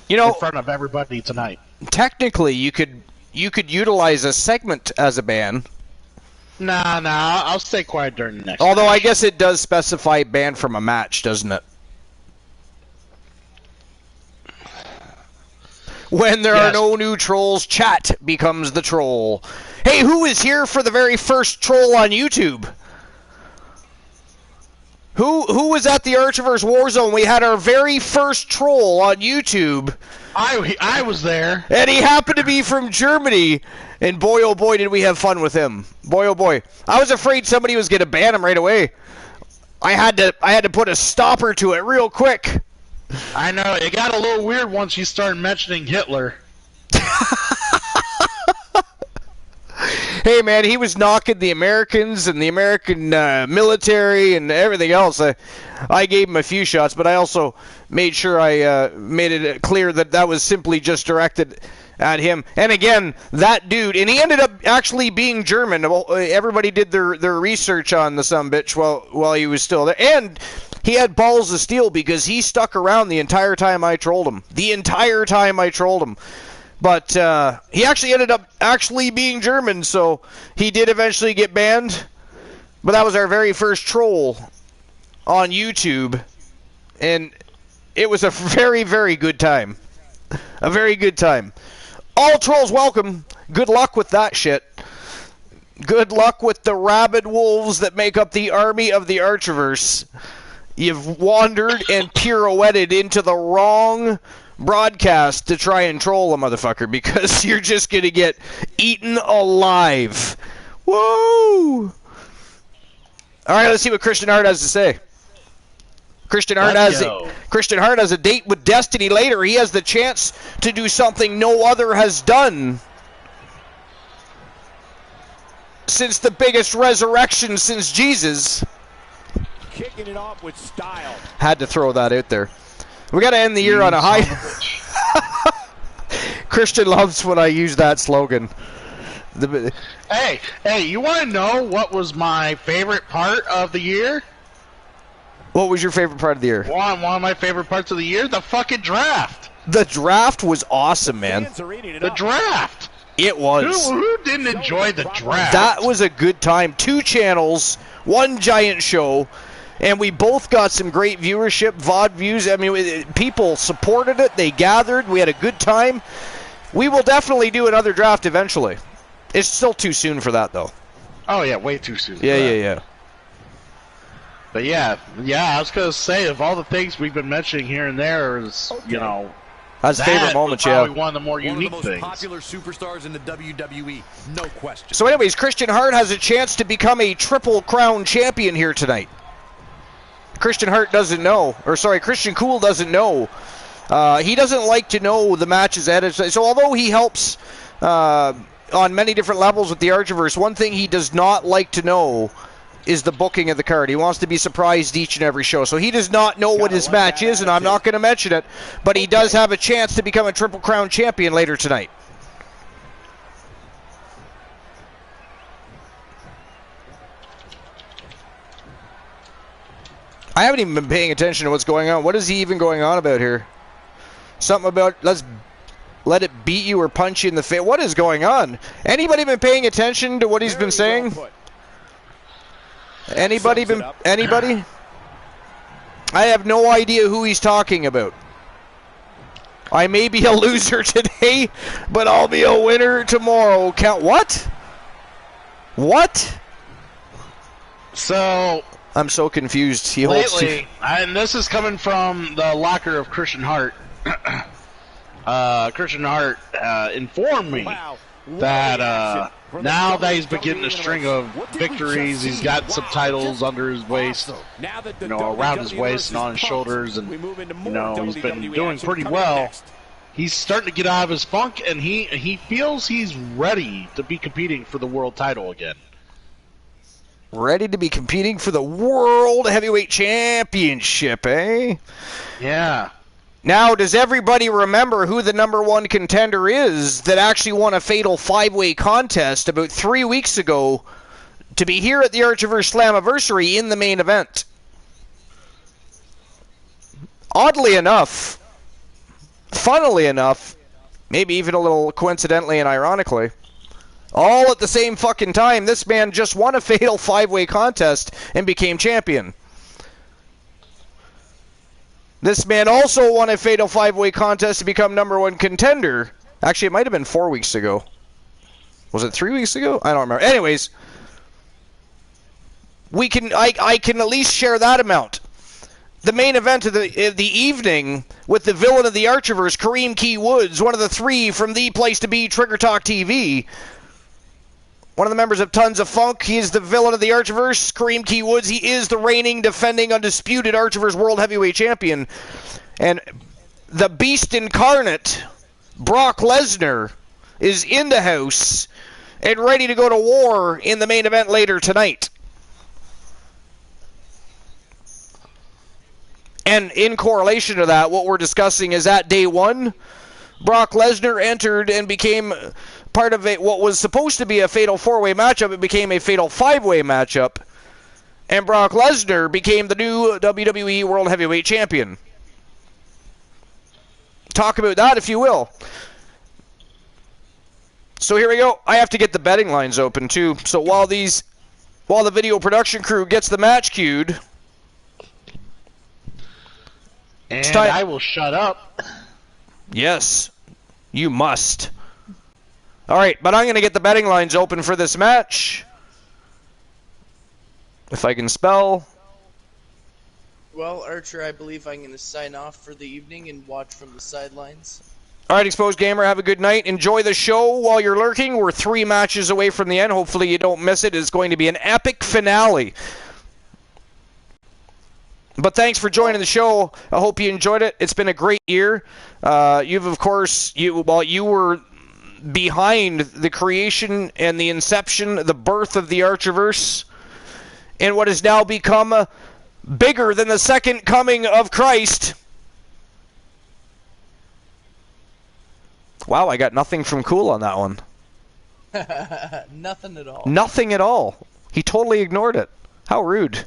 You know, in front of everybody tonight. technically, you could utilize a segment as a ban. Nah, I'll stay quiet during the next Although I match. guess it does specify ban from a match, doesn't it? When there are Yes. no new trolls, chat becomes the troll. Hey, who is here for the very first troll on YouTube? Who was at the Archiverse Warzone? We had our very first troll on YouTube, I was there. and he happened to be from Germany. And boy, oh boy, did we have fun with him. Boy, oh boy. I was afraid somebody was going to ban him right away. I had to put a stopper to it real quick. I know, it got a little weird once you started mentioning Hitler. Hey, man, he was knocking the Americans and the American military and everything else. I gave him a few shots, but I also made sure I made it clear that that was simply just directed at him. And again, that dude, and he ended up actually being German. Everybody did their research on the sumbitch while he was still there. And he had balls of steel because he stuck around the entire time I trolled him. The entire time I trolled him. But he actually ended up being German, so he did eventually get banned. But that was our very first troll on YouTube. And it was a very, very good time. A very good time. All trolls welcome. Good luck with that shit. Good luck with the rabid wolves that make up the army of the Archiverse. You've wandered and pirouetted into the wrong broadcast to try and troll a motherfucker because you're just going to get eaten alive. Woo! All right, let's see what Christian Hart has to say. Christian Hart has a date with Destiny later. He has the chance to do something no other has done since the biggest resurrection since Jesus. Kicking it off with style. Had to throw that out there. We got to end the year on a high. Christian loves when I use that slogan. Hey, you want to know what was my favorite part of the year? What was your favorite part of the year? One of my favorite parts of the year? The fucking draft. The draft was awesome, man. The draft. It was. Who didn't enjoy the draft? That was a good time. 2 channels, 1 giant show. And we both got some great viewership, VOD views. I mean, people supported it. They gathered. We had a good time. We will definitely do another draft eventually. It's still too soon for that, though. Oh, yeah, way too soon. Yeah. But yeah, I was going to say, of all the things we've been mentioning here and there, is, you know, that's a favorite moment, was probably one of the more unique One of the most things. popular superstars in the WWE, no question. So anyways, Christian Hart has a chance to become a Triple Crown champion here tonight. Christian Cool doesn't know. He doesn't like to know the matches ahead. So although he helps on many different levels with the Archiverse, one thing he does not like to know is the booking of the card. He wants to be surprised each and every show. So he does not know what his match is, and I'm not going to mention it, but he does have a chance to become a Triple Crown champion later tonight. I haven't even been paying attention to what's going on. What is he even going on about here? Something about let's let it beat you or punch you in the face. What is going on? Anybody been paying attention to what he's been saying? Anybody been? Anybody? I have no idea who he's talking about. I may be a loser today, but I'll be a winner tomorrow. Count what? What? So I'm so confused. He lately, and this is coming from the locker of Christian Hart. Christian Hart informed me that now that he's been getting a string of victories, he's got some titles under his waist, you know, around his waist and on his shoulders, and you know he's been doing pretty well. He's starting to get out of his funk, and he feels he's ready to be competing for the world title again. Ready to be competing for the World Heavyweight Championship, eh? Yeah. Now, does everybody remember who the #1 contender is that actually won a fatal 5-way contest about 3 weeks ago to be here at the Archiverse Slammiversary in the main event? Oddly enough, funnily enough, maybe even a little coincidentally and ironically, all at the same fucking time, this man just won a fatal 5-way contest and became champion. This man also won a fatal 5-way contest to become #1 contender. Actually, it might have been 4 weeks ago. Was it 3 weeks ago? I don't remember. Anyways, I can at least share that amount. The main event of the evening with the villain of the Archiverse, Kareem Key Woods, one of the 3 from the place to be, Trigger Talk TV. One of the members of Tons of Funk. He is the villain of the Archiverse, Kareem Key Woods. He is the reigning, defending, undisputed Archiverse World Heavyweight Champion. And the Beast Incarnate, Brock Lesnar, is in the house and ready to go to war in the main event later tonight. And in correlation to that, what we're discussing is at day 1, Brock Lesnar entered and became part of what was supposed to be a fatal 4-way matchup. It became a fatal 5-way matchup. And Brock Lesnar became the new WWE World Heavyweight Champion. Talk about that if you will. So here we go. I have to get the betting lines open too. So while the video production crew gets the match queued, and I will shut up. Yes, you must. All right, but I'm going to get the betting lines open for this match. If I can spell. Well, Archer, I believe I'm going to sign off for the evening and watch from the sidelines. All right, Exposed Gamer, have a good night. Enjoy the show while you're lurking. We're 3 matches away from the end. Hopefully you don't miss it. It's going to be an epic finale. But thanks for joining the show. I hope you enjoyed it. It's been a great year. You've, of course, you were behind the creation and the inception, the birth of the Archiverse, and what has now become bigger than the second coming of Christ. Wow, I got nothing from Cool on that one. Nothing at all. Nothing at all. He totally ignored it. How rude.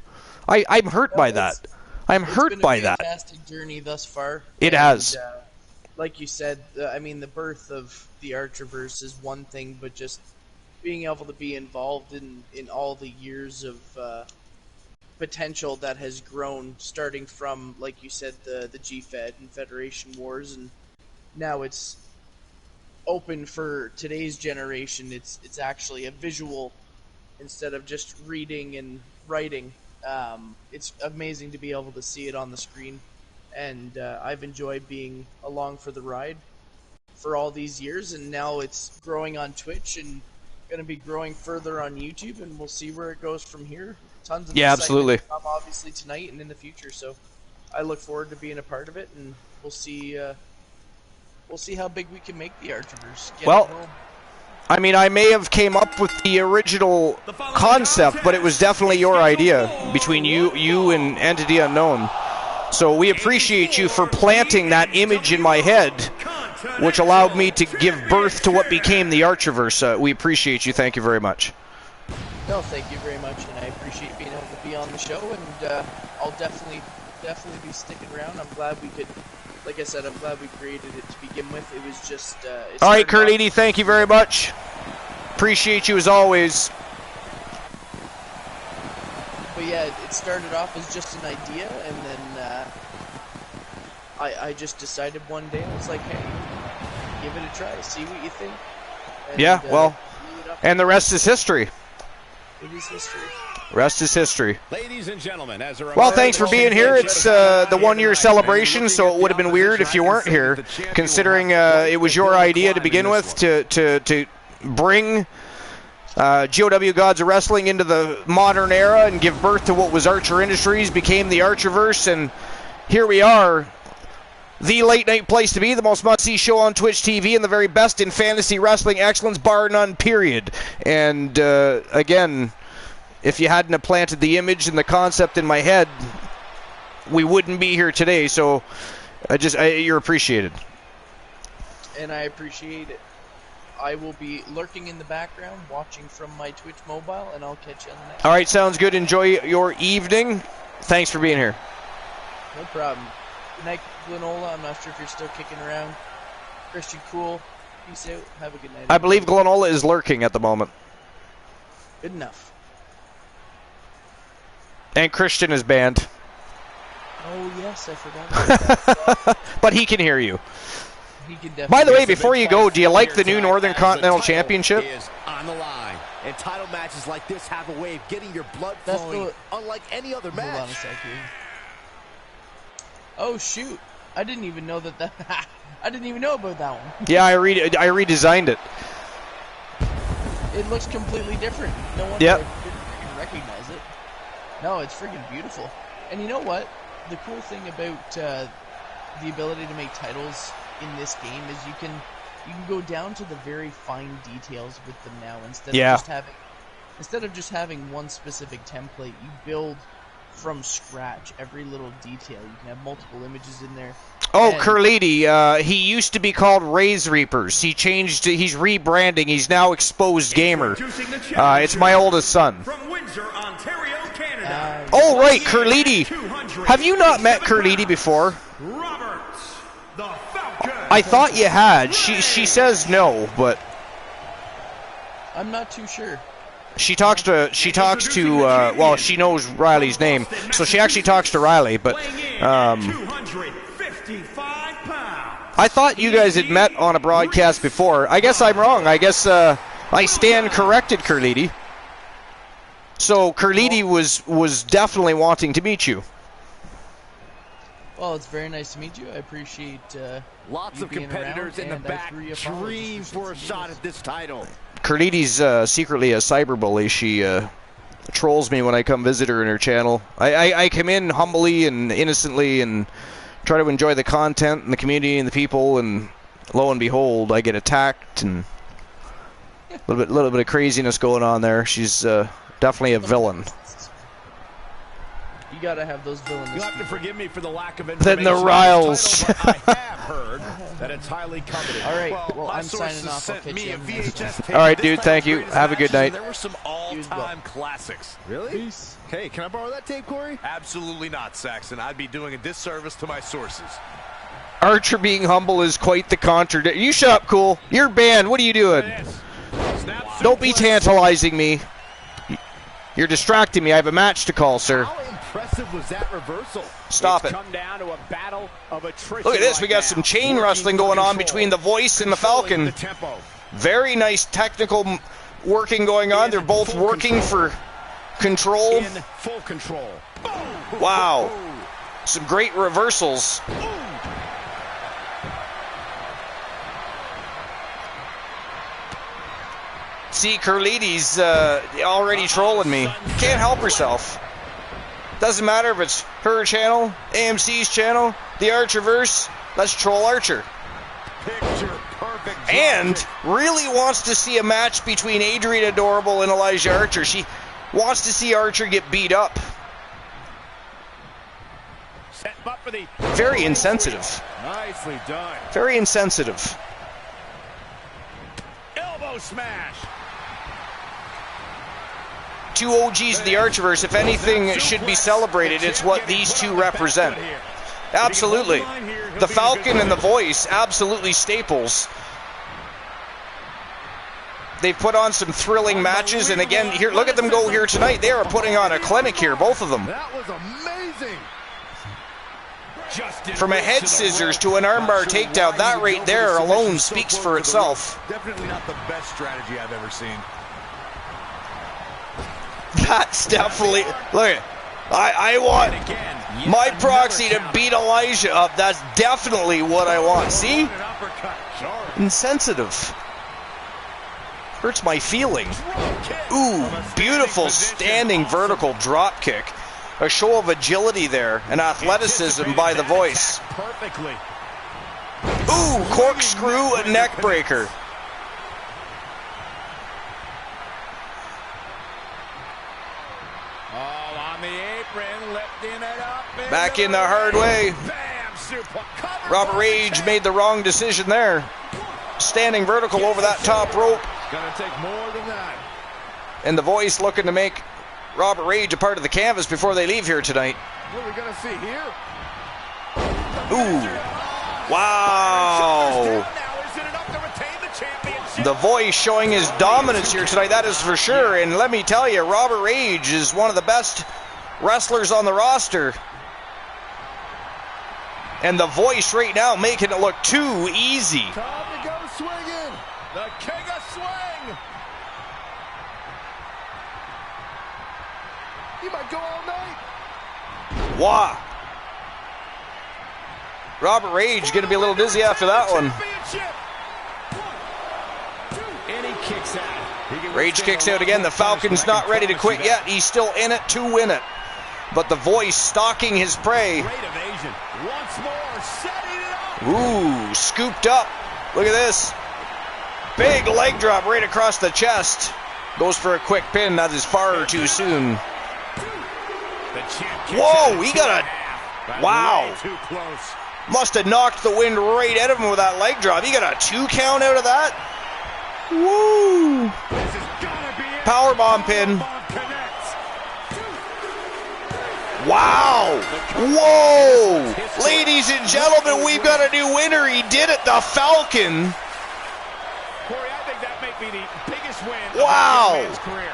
I'm hurt by that. I'm hurt by that. It's been a fantastic journey thus far. It has. Like you said, I mean, the birth of the Archiverse is one thing, but just being able to be involved in all the years of potential that has grown, starting from, like you said, the GFed and Federation Wars, and now it's open for today's generation. It's actually a visual instead of just reading and writing. It's amazing to be able to see it on the screen, and I've enjoyed being along for the ride for all these years, and now it's growing on Twitch and going to be growing further on YouTube, and we'll see where it goes from here. Tons of absolutely. Come obviously tonight and in the future, so I look forward to being a part of it, and we'll see. We'll see how big we can make the Archerverse. Well, I mean, I may have came up with the original concept, but it was definitely your idea between you and Entity Unknown. So we appreciate you for planting that image in my head, which allowed me to give birth to what became the Archerverse. We appreciate you. Thank you very much. No, thank you very much, and I appreciate being able to be on the show, and I'll definitely be sticking around. I'm glad we could, like I said, I'm glad we created it to begin with. It was just... All right, Curlini, thank you very much. Appreciate you as always. But yeah, it started off as just an idea, and then I just decided one day, I was like, hey, give it a try, see what you think. And, yeah, well, and the rest is history. It is history. Rest is history. Ladies and gentlemen, as a well, thanks for being here. It's the 1-year celebration, so it would have been weird if you weren't here, considering it was your idea to begin with to bring GOW Gods of Wrestling into the modern era and give birth to what was Archer Industries, became the Archerverse, and here we are. The late night place to be, the most must-see show on Twitch TV, and the very best in fantasy wrestling excellence, bar none, period. And again, if you hadn't have planted the image and the concept in my head, we wouldn't be here today. So, you're appreciated. And I appreciate it. I will be lurking in the background, watching from my Twitch mobile, and I'll catch you on the next. All right, sounds good. Enjoy your evening. Thanks for being here. No problem. Good night, Glenola. I'm not sure if you're still kicking around. Christian, cool. Peace out. Have a good night. I believe Glenola is lurking at the moment. Good enough. And Christian is banned. Oh, yes, I forgot about that. But he can hear you. He can definitely. By the way, before you go, do you like the new Northern Continental Championship? Is on the line. And title matches like this have a way of getting your blood flowing unlike any other match. Hold on a sec here. Oh shoot! I didn't even know that. I didn't even know about that one. Yeah, I redesigned it. It looks completely different. No wonder I didn't freaking recognize it. No, it's freaking beautiful. And you know what? The cool thing about the ability to make titles in this game is you can go down to the very fine details with them now instead of just having one specific template. You build from scratch every little detail. You can have multiple images in there. Oh, Curlidi, he used to be called Raise Reapers. He changed. He's rebranding. He's now Exposed Gamer. It's my oldest son. From Windsor, Ontario, Canada. Oh, right, Curlidi. Have you not met Curlidi before? Roberts, the Falcon. I thought you had. She says no, but I'm not too sure. She talks to well, she knows Riley's name, so she actually talks to Riley, but I thought you guys had met on a broadcast before. I guess I'm wrong. I guess I stand corrected, Curlidi. So Curlidi was definitely wanting to meet you. Well, it's very nice to meet you. I appreciate lots of competitors in the back dream for a shot at this title. Curlidi's secretly a cyberbully. She trolls me when I come visit her in her channel. I come in humbly and innocently and try to enjoy the content and the community and the people, and lo and behold, I get attacked and a little bit of craziness going on there. She's definitely a villain. You gotta have those villains. You'll have to forgive me for the lack of information. Then the Riles. I have heard that it's highly coveted. All right, well, I'm signing off. I'll catch you on the next one. All right, dude, thank you. Have a good night. There were some all-time classics. Really? Peace. Hey, can I borrow that tape, Corey? Absolutely not, Saxon. I'd be doing a disservice to my sources. Archer being humble is quite the contradiction. You shut up, Cool. You're banned. What are you doing? Don't be tantalizing me. You're distracting me. I have a match to call, sir. How impressive was that reversal? Stop it. Come down to a battle of attrition. Look at this. We got some chain wrestling going on between the Voice and the Falcon. Very nice technical working going on. They're both working for control. In full control. Wow. Some great reversals. See, Curlidi's already trolling me. Can't help herself. Doesn't matter if it's her channel, AMC's channel, the Archerverse. Let's troll Archer. Picture perfect. And really wants to see a match between Adrian Adorable and Elijah Archer. She wants to see Archer get beat up. Up for the very insensitive. Nicely done. Very insensitive. Elbow smash. Two OGs of the Archerverse. If anything should be celebrated, it's what these two represent. Absolutely. The Falcon and the Voice, absolutely staples. They've put on some thrilling matches, and again, here, look at them go here tonight. They are putting on a clinic here, both of them. That was amazing. From a head scissors to an armbar takedown, that right there alone speaks for itself. Definitely not the best strategy I've ever seen. That's definitely, look, I want my proxy to beat Elijah up. That's definitely what I want. See? Insensitive. Hurts my feeling. Ooh, beautiful standing vertical drop kick. A show of agility there, and athleticism by the Voice. Ooh, corkscrew and neck breaker. Oh, on the apron, lifting it up. Back in the hard way. Robert Rage made the wrong decision there. Standing vertical over that top rope. It's gonna take more than that. And the Voice looking to make Robert Rage a part of the canvas before they leave here tonight. What are we going to see here? Ooh. Wow. The Voice showing his dominance here tonight, that is for sure. And let me tell you, Robert Rage is one of the best wrestlers on the roster. And the Voice right now making it look too easy. Time to go swinging. The king of swing. He might go all night. Wow. Robert Rage going to be a little dizzy after that one. And he kicks out. Rage kicks out again. The Falcon's not ready to quit yet. He's still in it to win it. But the Voice stalking his prey. Great evasion. Once more, setting it up. Ooh, scooped up. Look at this. Big leg drop right across the chest. Goes for a quick pin. That is far too soon. Whoa, he got a... Wow. Too close. Must have knocked the wind right out of him with that leg drop. He got a 2 count out of that. Woo. Powerbomb pin. Wow. Whoa. Ladies and gentlemen, we've got a new winner. He did it. The Falcon. Corey, I think that may be the biggest win wow. of his career.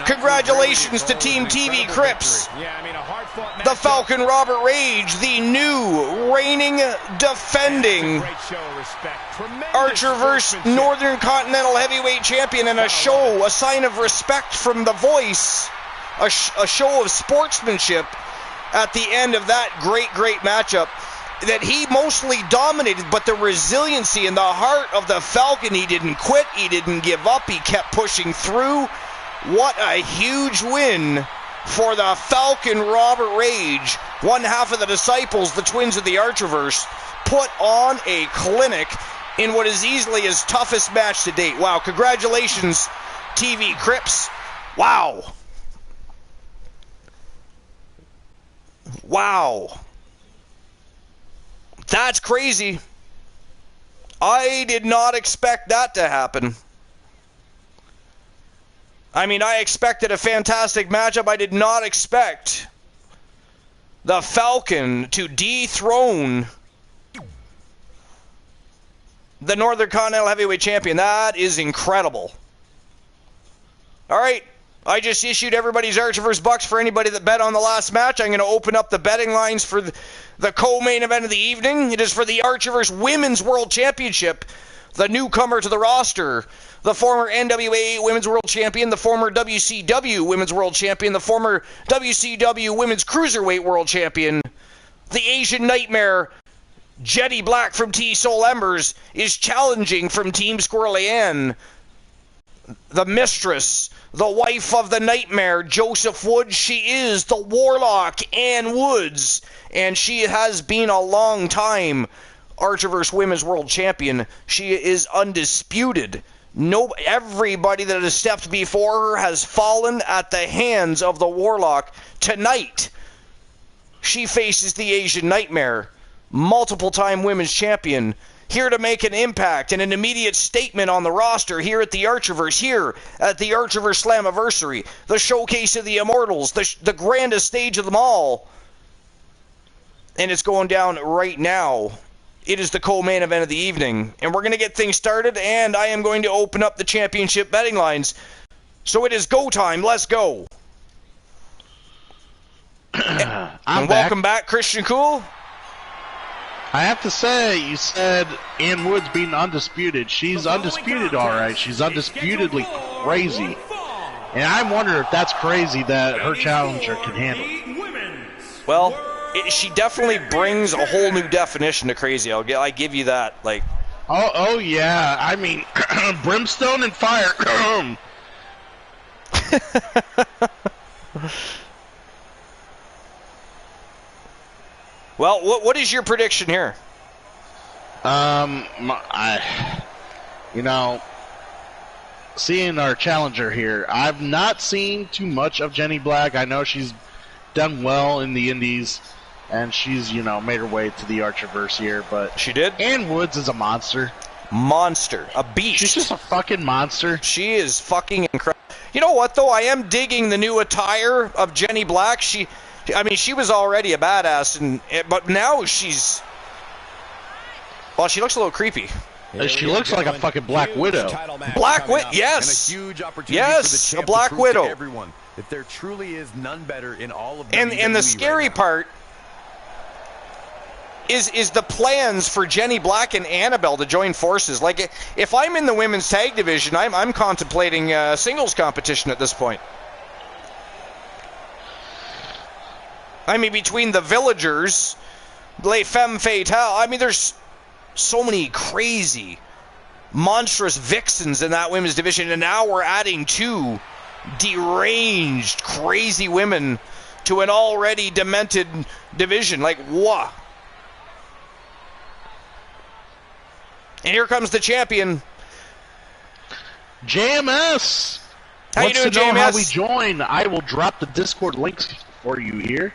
Congratulations to Team TV Crips. The Falcon Robert Rage, the new reigning, defending Archerverse Northern Continental Heavyweight Champion, and a sign of respect from the Voice, a show of sportsmanship at the end of that great matchup that he mostly dominated, but the resiliency and the heart of the Falcon, he didn't quit, he didn't give up, he kept pushing through. What a huge win for the Falcon Robert Rage. One half of the Disciples, the twins of the Archerverse, put on a clinic in what is easily his toughest match to date. Wow, congratulations, TV Crips. Wow. Wow. That's crazy. I did not expect that to happen. I mean, I expected a fantastic matchup. I did not expect the Falcon to dethrone the Northern Continental Heavyweight Champion. That is incredible. All right. I just issued everybody's Archerverse bucks for anybody that bet on the last match. I'm going to open up the betting lines for the co-main event of the evening. It is for the Archerverse Women's World Championship. The newcomer to the roster, the former NWA Women's World Champion, the former WCW Women's World Champion, the former WCW Women's Cruiserweight World Champion, the Asian Nightmare, Jetty Black from T-Soul Embers, is challenging from Team Squirrely Ann. The Mistress, the wife of the Nightmare, Joseph Woods. She is the Warlock, Ann Woods, and she has been a long time Archerverse Women's World Champion. She is undisputed. Everybody that has stepped before her has fallen at the hands of the Warlock. Tonight, she faces the Asian Nightmare, multiple-time women's champion, here to make an impact and an immediate statement on the roster here at the Archerverse, here at the Archerverse Slammiversary, the showcase of the Immortals, the grandest stage of them all. And it's going down right now. It is the co-main event of the evening, and we're going to get things started, and I am going to open up the championship betting lines. So it is go time. Let's go. And welcome back, Christian Cool. I have to say, you said Ann Woods being undisputed. She's undisputed, all right. She's undisputedly crazy. And I wonder if that's crazy that her challenger can handle. Well, she definitely brings a whole new definition to crazy. I give you that. Like, oh yeah. I mean, brimstone and fire. Well, what is your prediction here? Seeing our challenger here, I've not seen too much of Jenny Black. I know she's done well in the Indies, and she's, made her way to the Archerverse here, but she did. Ann Woods is a monster. A beast. She's just a fucking monster. She is fucking incredible. You know what, though? I am digging the new attire of Jenny Black. She was already a badass, but now she's... Well, she looks a little creepy. She looks like a fucking Black Widow. Black Widow, yes. Yes, a Black Widow. Everyone that there truly is none better in all of WWE. And the scary part is the plans for Jenny Black and Annabelle to join forces. Like, if I'm in the women's tag division, I'm contemplating singles competition at this point. I mean, between the Villagers, Les Femmes Fatales, there's so many crazy, monstrous vixens in that women's division, and now we're adding two deranged, crazy women to an already demented division. Like, what? And here comes the champion. JMS! How you doing, JMS? How we join? I will drop the Discord links for you here.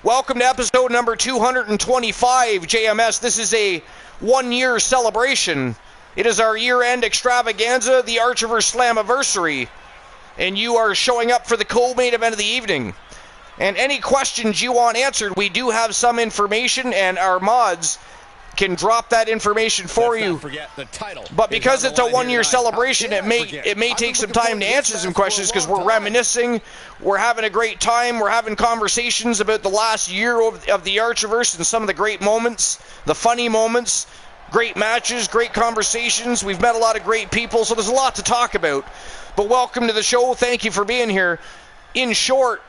Welcome to episode number 225, JMS. This is a one-year celebration. It is our year-end extravaganza, the Archerverse Slammiversary, and you are showing up for the co-main event of the evening. And any questions you want answered, we do have some information, and our mods can drop that information for you. But because it's a one-year celebration, it may take some time to answer some questions because we're reminiscing, we're having a great time, we're having conversations about the last year of the Archerverse and some of the great moments, the funny moments, great matches, great conversations. We've met a lot of great people, so there's a lot to talk about. But welcome to the show. Thank you for being here. In short,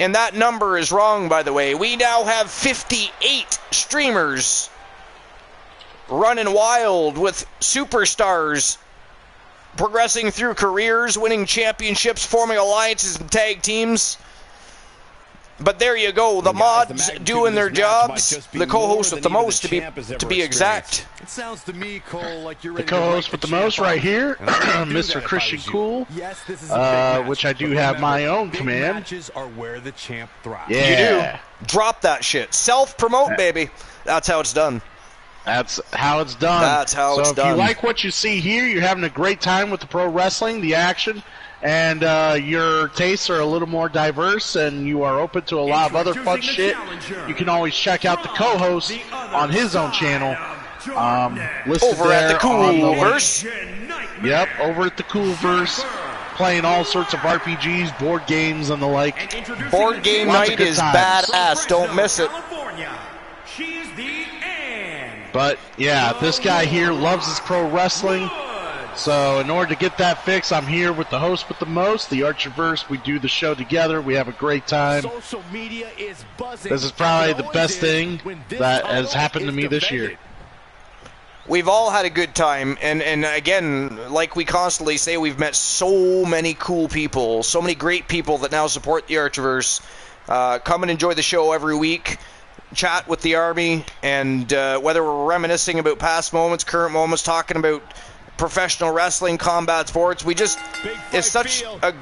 and that number is wrong, by the way, we now have 58 streamers running wild with superstars progressing through careers, winning championships, forming alliances and tag teams. But there you go, the mods doing their jobs, the co-host with the most to be exact. It sounds to me, Cole, like you're the co-host with the most right here, Mr. Christian Cool, which I do have my own command. Matches are where the champ thrives. Yeah. You do. Drop that shit. Self-promote, baby. That's how it's done. That's how it's done. That's how it's done. So if you like what you see here, you're having a great time with the pro wrestling, the action, and your tastes are a little more diverse and you are open to a lot of other fun shit, you can always check out the co-host on his own channel. Listed over at the Coolverse. Yep, over at the Coolverse. Playing all sorts of RPGs, board games, and the like. Board game night is badass. Don't miss it. But, yeah, this guy here loves his pro wrestling. So, in order to get that fix, I'm here with the host with the most, the Archerverse. We do the show together. We have a great time. Social media is buzzing. This is probably the best thing that has happened to me this year. we've all had a good time, and again, like we constantly say, we've met so many cool people, so many great people that now support the Archiverse. Come and enjoy the show every week, chat with the Army, and whether we're reminiscing about past moments, current moments, talking about professional wrestling, combat sports, it's such a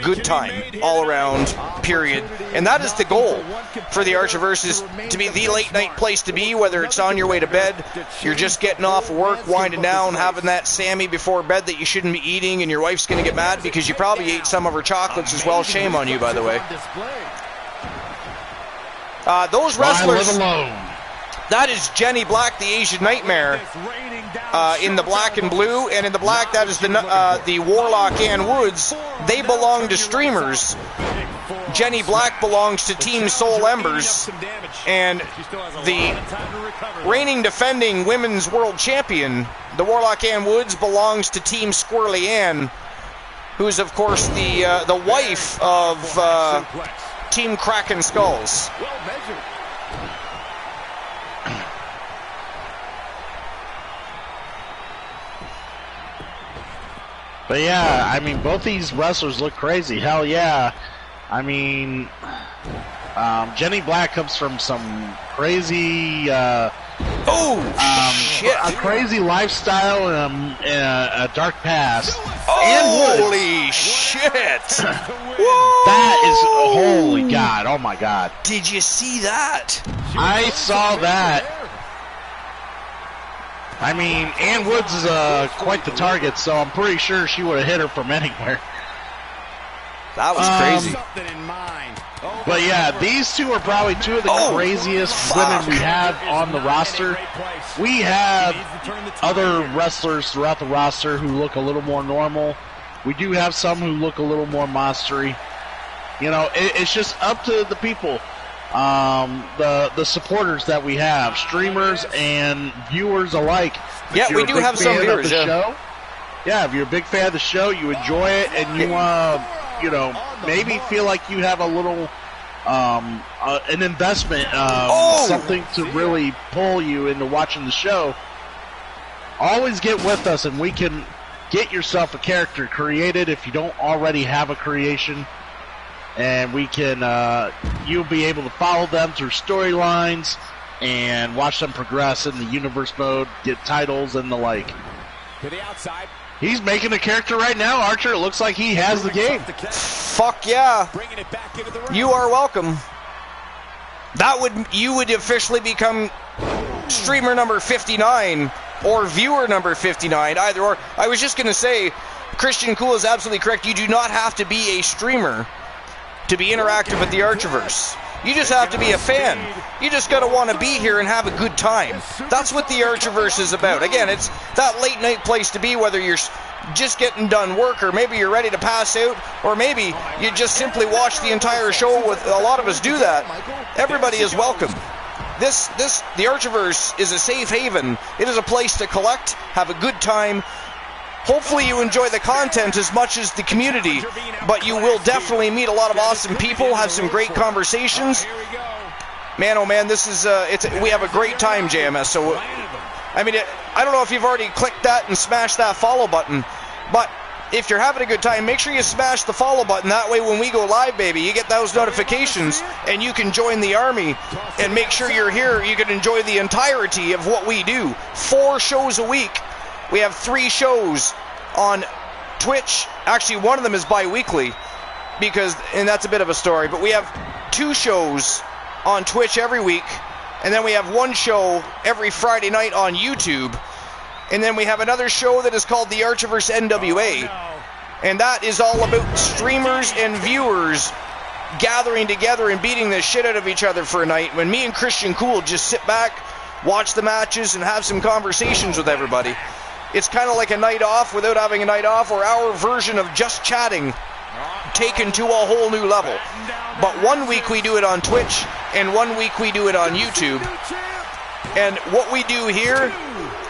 good time all around, period. And that is the goal for the Archiverse, is to be the late night place to be, whether it's on your way to bed, you're just getting off work, winding down, having that Sammy before bed that you shouldn't be eating, and your wife's going to get mad because you probably ate some of her chocolates as well. Shame on you, by the way. Those wrestlers, that is Jenny Black, the Asian Nightmare, in the black and blue, and in the black, that is the Warlock Ann Woods. They belong to Streamers. Jenny Black belongs to Team Soul Embers, and the reigning defending women's world champion, the Warlock Ann Woods, belongs to Team Squirrely Ann, who's of course the wife of Team Kraken Skulls. But yeah, I mean, both these wrestlers look crazy. Hell yeah. I mean, Jenny Black comes from some crazy, shit. A crazy lifestyle and a dark past. Holy shit! That is, holy God, oh my God. Did you see that? I saw that. I mean, Ann Woods is quite the target, so I'm pretty sure she would have hit her from anywhere. That was crazy. But yeah, these two are probably two of the craziest women we have on the roster. We have other wrestlers throughout the roster who look a little more normal. We do have some who look a little more monstery. You know, it's just up to the people. The supporters that we have, streamers and viewers alike. Yeah, we do have some viewers. Yeah, if you're a big fan of the show, you enjoy it, and you maybe feel like you have a little an investment, something to really pull you into watching the show. Always get with us, and we can get yourself a character created if you don't already have a creation. And we can, you'll be able to follow them through storylines and watch them progress in the universe mode, get titles and the like. To the outside. He's making a character right now, Archer. It looks like he has the game. Fuck yeah. You are welcome. You would officially become streamer number 59 or viewer number 59, either or. I was just going to say, Christian Cool is absolutely correct. You do not have to be a streamer to be interactive with the Archiverse. You just have to be a fan. You just got to want to be here and have a good time. That's what the Archiverse is about. Again, it's that late night place to be, whether you're just getting done work, or maybe you're ready to pass out, or maybe you just simply watch the entire show. With a lot of us do that. Everybody is welcome. The Archiverse is a safe haven. It is a place to collect, have a good time. Hopefully you enjoy the content as much as the community, but you will definitely meet a lot of awesome people, have some great conversations. Man, oh man, this is we have a great time, JMS. So, I mean, I don't know if you've already clicked that and smashed that follow button, but if you're having a good time, make sure you smash the follow button. That way when we go live, baby, you get those notifications and you can join the Army and make sure you're here. You can enjoy the entirety of what we do. 4 shows a week. We have 3 shows on Twitch. Actually, one of them is bi-weekly, and that's a bit of a story, but we have 2 shows on Twitch every week, and then we have 1 show every Friday night on YouTube, and then we have another show that is called the Archiverse NWA, and that is all about streamers and viewers gathering together and beating the shit out of each other for a night, when me and Christian Cool just sit back, watch the matches, and have some conversations with everybody. It's kind of like a night off without having a night off, or our version of just chatting taken to a whole new level. But one week we do it on Twitch, and one week we do it on YouTube. And what we do here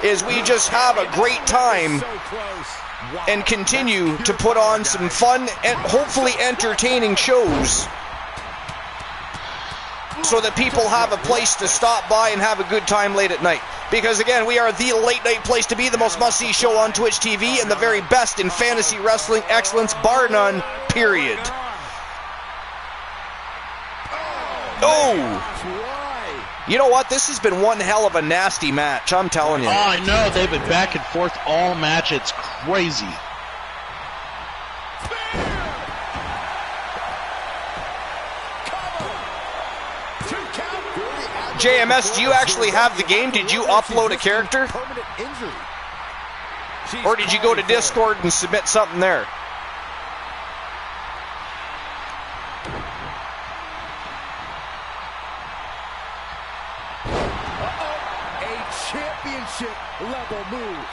is we just have a great time and continue to put on some fun and hopefully entertaining shows, so that people have a place to stop by and have a good time late at night. Because, again, we are the late-night place to be, the most must-see show on Twitch TV, and the very best in fantasy wrestling excellence, bar none, period. Oh! You know what? This has been one hell of a nasty match, I'm telling you. Oh, I know. They've been back and forth all match. It's crazy. JMS, do you actually have the game? Did you upload a character? Or did you go to Discord and submit something there? A championship level move.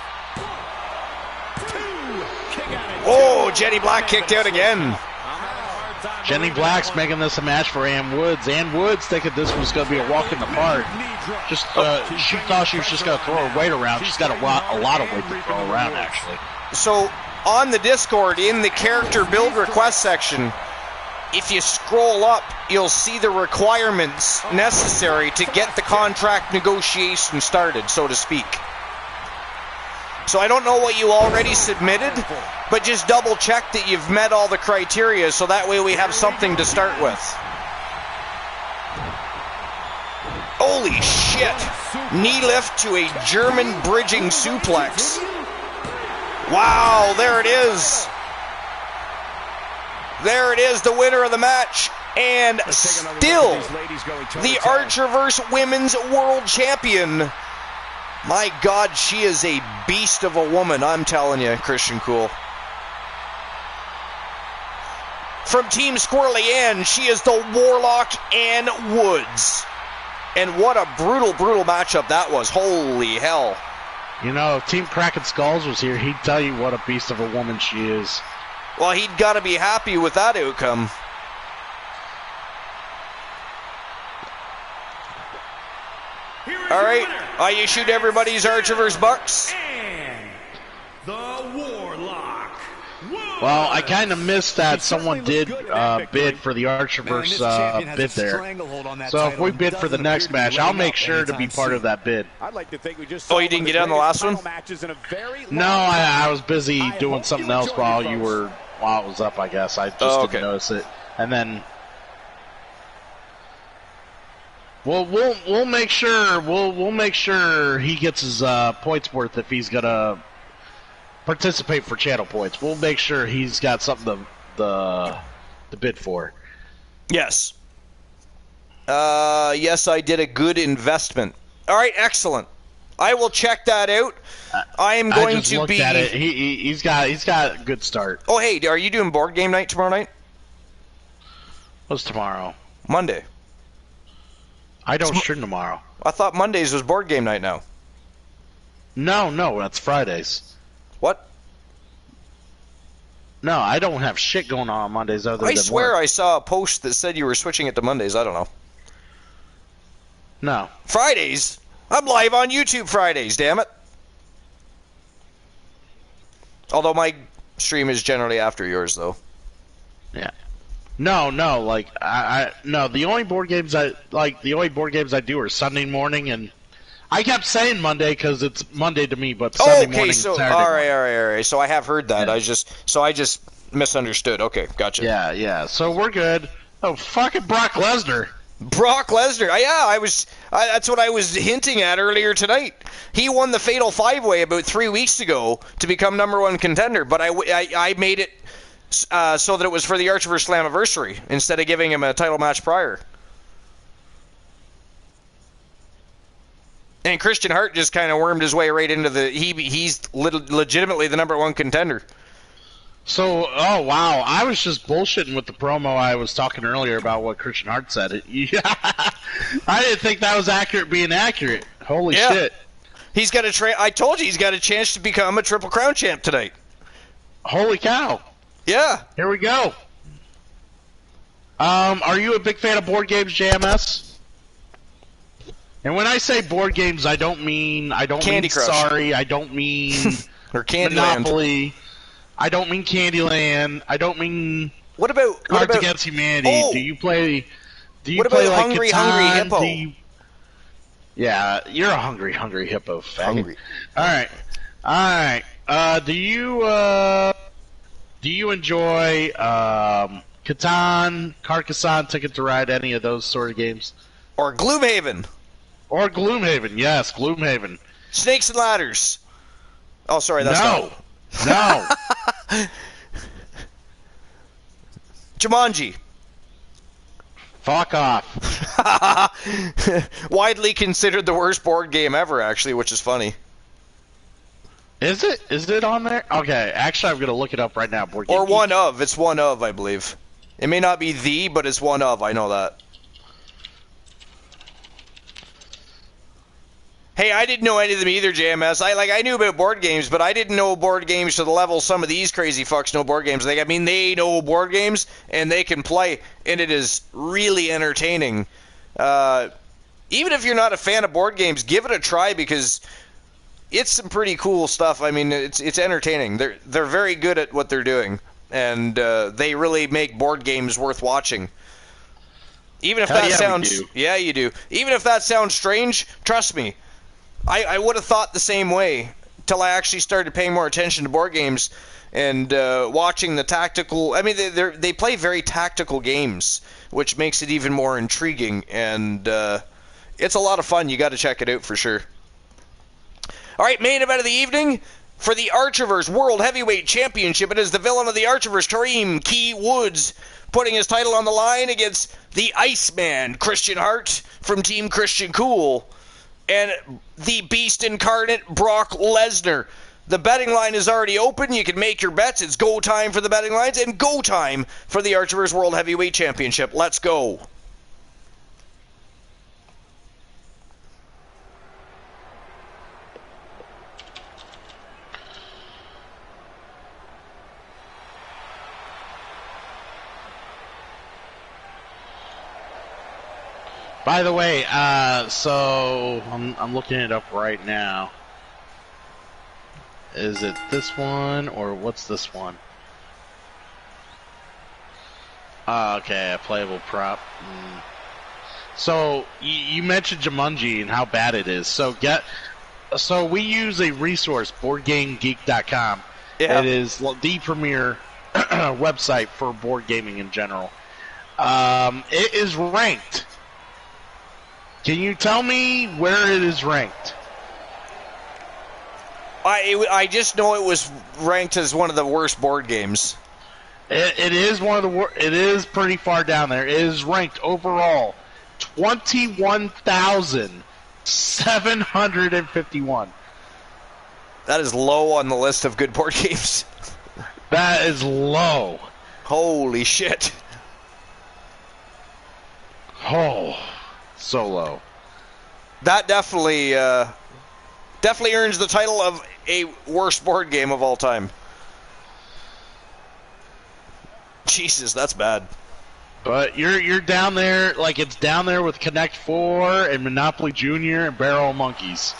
Oh, Jenny Black kicked out again. Jenny Black's making this a match for Ann Woods. Ann Woods thinking this was going to be a walk in the park. Just she thought she was just going to throw her weight around. She's got a lot of weight to throw around, actually. So, on the Discord, in the character build request section, if you scroll up, you'll see the requirements necessary to get the contract negotiation started, so to speak. So I don't know what you already submitted, but just double check that you've met all the criteria so that way we have something to start with. Holy shit! Knee lift to a German bridging suplex. Wow, there it is. There it is, the winner of the match. And still the Archerverse Women's World Champion. My God, she is a beast of a woman, I'm telling you, Christian Cool. From Team Squirrely Ann, she is the Warlock Ann Woods. And what a brutal, brutal matchup that was. Holy hell. You know, if Team Crackin' Skulls was here, he'd tell you what a beast of a woman she is. Well, he'd got to be happy with that outcome. All right, I issued everybody's Archerverse bucks. And the Warlock. Well, I kind of missed that someone did bid for the Archerverse bid there. So if we bid for the next match, I'll make sure to be part of that bid. Oh, you didn't get on the last one? No, I was busy doing something else while it was up, I guess. I just didn't notice it. And then we'll make sure we'll make sure he gets his points worth if he's gonna participate for channel points. We'll make sure he's got something to bid for. Yes. Yes, I did a good investment. All right, excellent. I will check that out. I am going to looked at it. He's got a good start. Oh, hey, are you doing board game night tomorrow night? What's tomorrow? Monday. I don't stream tomorrow. I thought Mondays was board game night now. No, that's Fridays. What? No, I don't have shit going on Mondays other than I swear work. I saw a post that said you were switching it to Mondays. I don't know. No. Fridays? I'm live on YouTube Fridays, damn it. Although my stream is generally after yours, though. Yeah. No, like no. The only board games I do are Sunday morning, and I kept saying Monday because it's Monday to me, but Sunday morning and Saturday morning. All right. So I have heard that. Yeah. I just misunderstood. Okay, gotcha. Yeah. So we're good. Oh, fucking Brock Lesnar. Brock Lesnar. Yeah, that's what I was hinting at earlier tonight. He won the Fatal 5-Way about 3 weeks ago to become #1 contender, but I made it so that it was for the Archerverse Slammiversary instead of giving him a title match prior. And Christian Hart just kind of wormed his way right into he's legitimately the #1 contender. So, oh wow, I was just bullshitting with the promo I was talking earlier about what Christian Hart said. Yeah, I didn't think that was accurate being accurate. Holy shit. He's got I told you he's got a chance to become a Triple Crown champ tonight. Holy cow. Yeah. Here we go. Are you a big fan of board games, JMS? And when I say board games, I don't mean Candy Crush. Sorry, I don't mean or Candyland. Monopoly. I don't mean Candyland. I don't mean Cards Against Humanity. Do you play like Hungry Catan? Hippo? Yeah, you're a hungry hippo. Faggot. Hungry. All right. Do you enjoy Catan, Carcassonne, Ticket to Ride, any of those sort of games? Or Gloomhaven. Or Gloomhaven, yes, Gloomhaven. Snakes and Ladders. Oh, sorry, that's No. Jumanji. Fuck off. Widely considered the worst board game ever, actually, which is funny. Is it? Is it on there? Okay, actually, I'm gonna look it up right now. Board Game Or Geek. one of. It's one of, I believe. It may not be the, but it's one of. I know that. Hey, I didn't know any of them either, JMS. I knew about board games, but I didn't know board games to the level some of these crazy fucks know board games. They know board games, and they can play, and it is really entertaining. Even if you're not a fan of board games, give it a try, because it's some pretty cool stuff. I mean, it's entertaining. They're very good at what they're doing, and they really make board games worth watching. Even if yeah, you do. Even if that sounds strange, trust me. I would have thought the same way till I actually started paying more attention to board games and watching the tactical. I mean, they play very tactical games, which makes it even more intriguing, and it's a lot of fun. You got to check it out for sure. All right, main event of the evening for the Archerverse World Heavyweight Championship. It is the villain of the Archerverse, Kareem Key Woods, putting his title on the line against the Iceman, Christian Hart from Team Christian Cool, and the Beast Incarnate, Brock Lesnar. The betting line is already open. You can make your bets. It's go time for the betting lines and go time for the Archerverse World Heavyweight Championship. Let's go. By the way, so I'm looking it up right now. Is it this one or what's this one? Okay, a playable prop. So you mentioned Jumanji and how bad it is. So we use a resource, BoardGameGeek.com. Yeah. It is the premier website for board gaming in general. It is ranked. Can you tell me where it is ranked? I just know it was ranked as one of the worst board games. It is one of the worst. It is pretty far down there. It is ranked overall 21,751. That is low on the list of good board games. That is low. Holy shit. Oh, so low. That definitely earns the title of a worst board game of all time. Jesus, that's bad. But you're down there, like it's down there with Connect 4 and Monopoly Junior and Barrel Monkeys.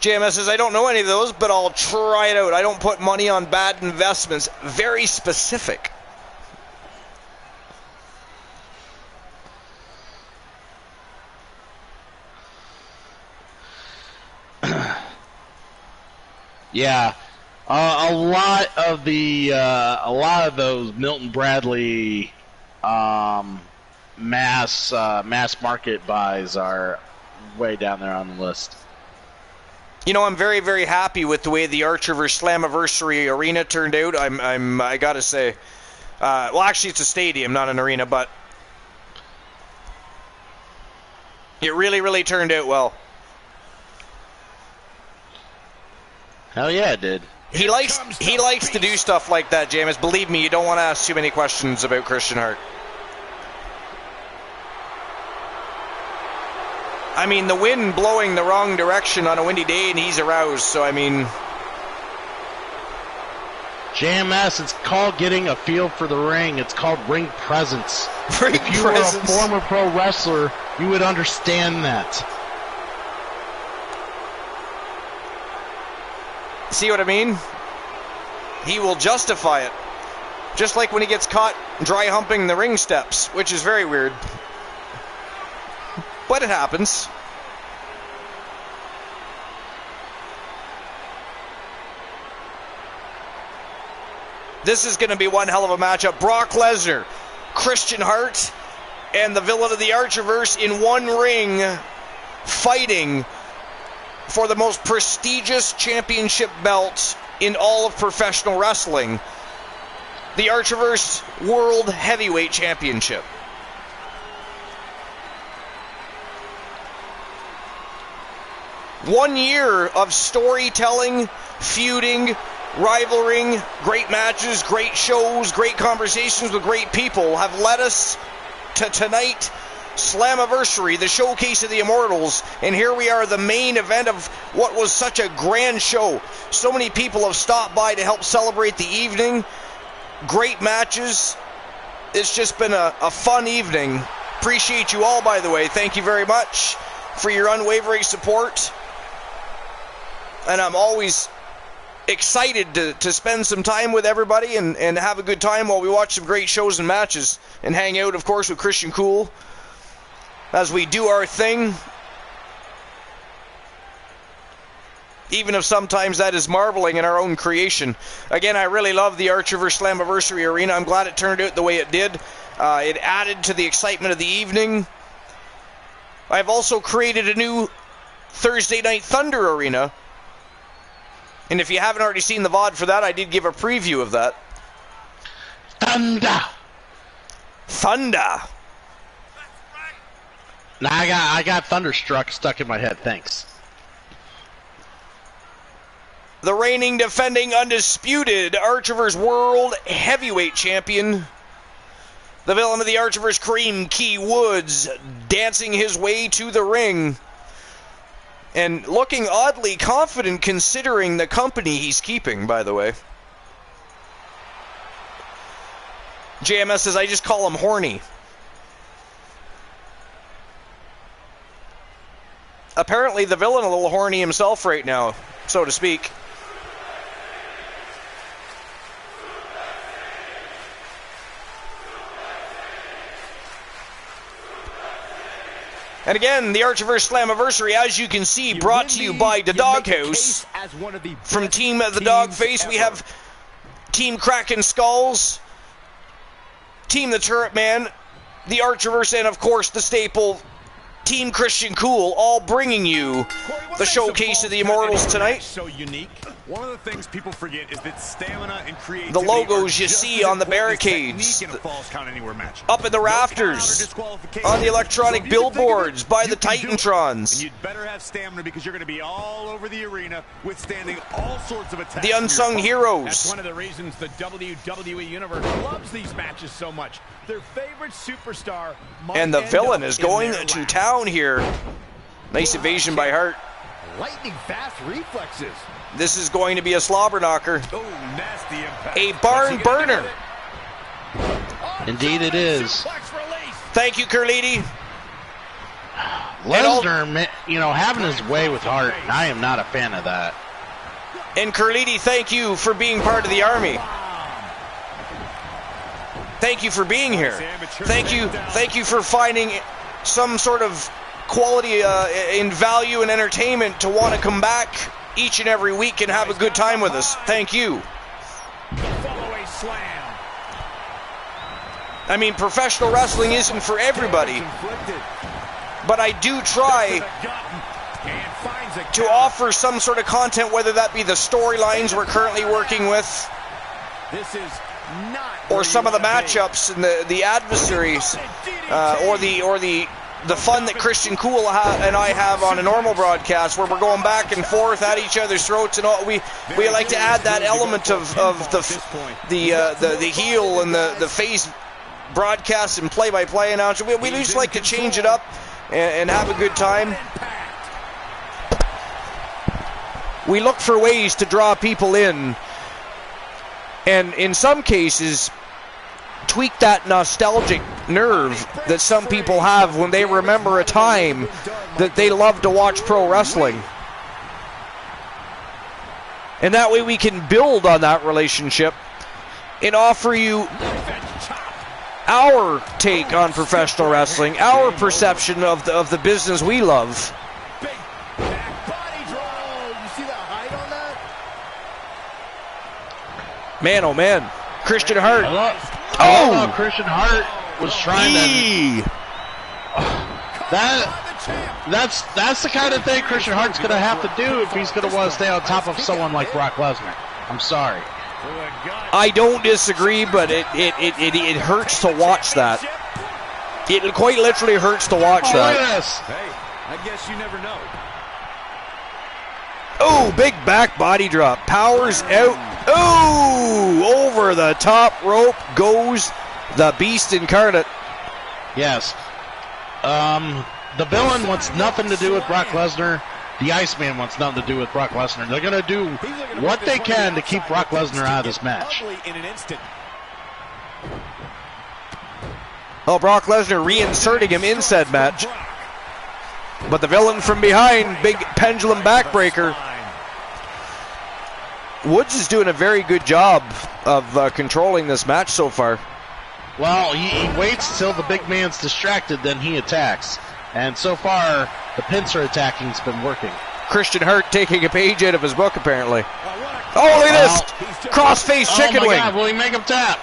JMS says, I don't know any of those, but I'll try it out. I don't put money on bad investments. Very specific. Yeah, a lot of those Milton Bradley mass market buys are way down there on the list. You know, I'm very, very happy with the way the Archerverse Slammiversary arena turned out. I gotta say, well, actually, it's a stadium, not an arena, but it really, really turned out well. Hell yeah, it did. He likes to do stuff like that, James. Believe me, you don't want to ask too many questions about Christian Hart. I mean, the wind blowing the wrong direction on a windy day, and he's aroused. So, I mean, JMS, it's called getting a feel for the ring. It's called ring presence. If you were a former pro wrestler, you would understand that. See what I mean? He will justify it. Just like when he gets caught dry humping the ring steps, which is very weird. but it happens. This is going to be one hell of a matchup. Brock Lesnar, Christian Hart, and the villain of the Archerverse in one ring, fighting for the most prestigious championship belt in all of professional wrestling, the Archerverse World Heavyweight Championship. One year of storytelling, feuding, rivaling, great matches, great shows, great conversations with great people have led us to tonight, Slammiversary, the showcase of the Immortals, and here we are, the main event of what was such a grand show. So many people have stopped by to help celebrate the evening. Great matches. It's just been a fun evening. Appreciate you all, by the way. Thank you very much for your unwavering support. And I'm always excited to spend some time with everybody and have a good time while we watch some great shows and matches and hang out, of course, with Christian Cool as we do our thing, even if sometimes that is marveling in our own creation. Again, I really love the Archerverse Slammiversary Arena. I'm glad it turned out the way it did. It added to the excitement of the evening. I've also created a new Thursday Night Thunder Arena, and if you haven't already seen the VOD for that, I did give a preview of that. Thunder. Nah, I got Thunderstruck stuck in my head. Thanks. The reigning, defending, undisputed Archerverse World Heavyweight Champion, the villain of the Archerverse, Kareem Key Woods, dancing his way to the ring and looking oddly confident considering the company he's keeping, by the way. JMS says, I just call him horny. Apparently the villain a little horny himself right now, so to speak. And again, the Archerverse Slammiversary, as you can see, brought to you by the Doghouse. From Team The Dogface, we have Team Kraken Skulls, Team The Turret Man, the Archerverse, and of course the staple, Team Christian Cool, all bringing you the showcase of the Immortals tonight. So unique. One of the things people forget is that stamina and creativity, the logos you see on the barricades, up in the rafters, on the electronic billboards, by the Titantrons. And you'd better have stamina because you're going to be all over the arena withstanding all sorts of attacks. The unsung heroes. That's one of the reasons the WWE Universe loves these matches so much. Their favorite superstar. And the villain is going to town here. Nice evasion by Hart. Lightning fast reflexes. This is going to be a slobber knocker. Oh, nasty impact. A barn burner. Indeed it is. Thank you, Carliti. Lesnar, you know, having his way with Hart, I am not a fan of that. And Carliti, thank you for being part of the Army. Thank you for being here. Thank you for finding some sort of quality in value and entertainment to want to come back each and every week and have a good time with us. Thank you. I mean, professional wrestling isn't for everybody, but I do try to offer some sort of content, whether that be the storylines we're currently working with, or some of the matchups and the adversaries, or the fun that Christian Cool and I have on a normal broadcast, where we're going back and forth at each other's throats, and all. We like to add that element of the heel and the face broadcast and play-by-play announcer. We just like to change it up and have a good time. We look for ways to draw people in, and in some cases tweak that nostalgic nerve that some people have when they remember a time that they love to watch pro wrestling. And that way we can build on that relationship and offer you our take on professional wrestling, our perception of the business we love. Big back body draw. You see the height on that? Man, oh man, Christian Hart. Oh, Christian Hart was trying to. That's the kind of thing Christian Hart's going to have to do if he's going to want to stay on top of someone like Brock Lesnar. I'm sorry. I don't disagree, but it hurts to watch that. It quite literally hurts to watch that. Look at this. Hey, I guess you never know. Oh, big back body drop. Powers out. Oh, over the top rope goes the Beast Incarnate. Yes. The villain wants nothing to do with Brock Lesnar. The Iceman wants nothing to do with Brock Lesnar. They're going to do what they can to keep Brock Lesnar out of this match. Oh, Brock Lesnar reinserting him in said match. But the villain from behind, big pendulum backbreaker. Woods is doing a very good job of controlling this match so far. Well, he waits till the big man's distracted, then he attacks. And so far, the pincer attacking's been working. Christian Hart taking a page out of his book, apparently. Oh, look at this! Cross-face chicken wing. God, will he make him tap?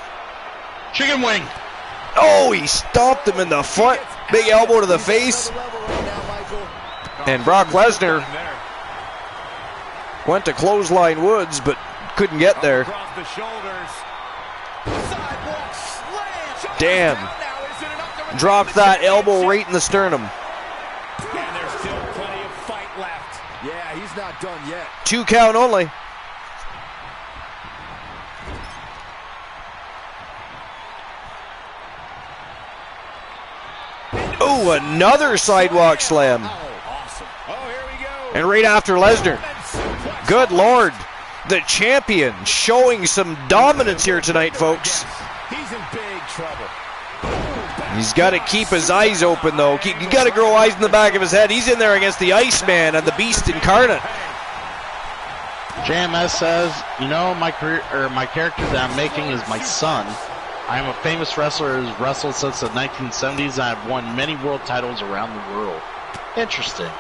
Chicken wing. Oh, he stomped him in the foot. Big elbow to the face. And Brock Lesnar went to clothesline Woods, but couldn't get there. Damn. Dropped that elbow right in the sternum. And there's still plenty of fight left. Yeah, he's not done yet. 2 count only. Oh, another sidewalk slam. Awesome. Oh, here we go. And right after Lesnar. Good Lord. The champion showing some dominance here tonight, folks. He's in big trouble. He's got to keep his eyes open, though. You got to grow eyes in the back of his head. He's in there against the Iceman and the Beast Incarnate. JMS says, you know, my career or my character that I'm making is my son. I am a famous wrestler who's wrestled since the 1970s, and I've won many world titles around the world. Interesting.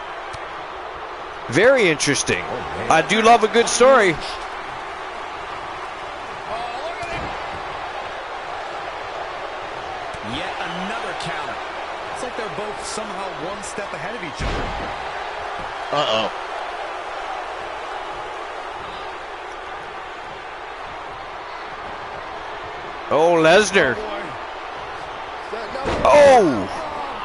Very interesting. I do love a good story. Yet another counter. It's like they're both somehow one step ahead of each other. Uh-oh. Oh, Lesnar. Oh,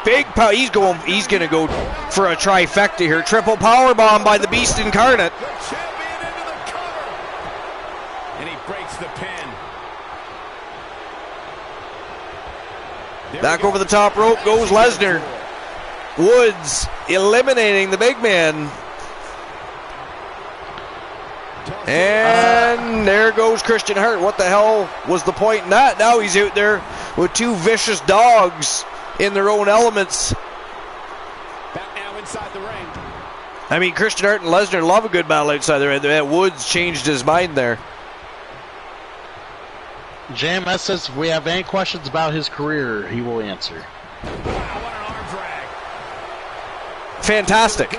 big power. He's going to go for a trifecta here. Triple power bomb by the Beast Incarnate. The champion into the cover. And he breaks the pin. Back over the top rope goes Lesnar. Woods eliminating the big man. And there goes Christian Hart. What the hell was the point in that? Now he's out there with 2 vicious dogs in their own elements. Back now inside the ring. I mean, Christian Hart and Lesnar love a good battle outside the ring. Woods changed his mind there. JMS says if we have any questions about his career, he will answer. Wow, what an arm drag. Fantastic.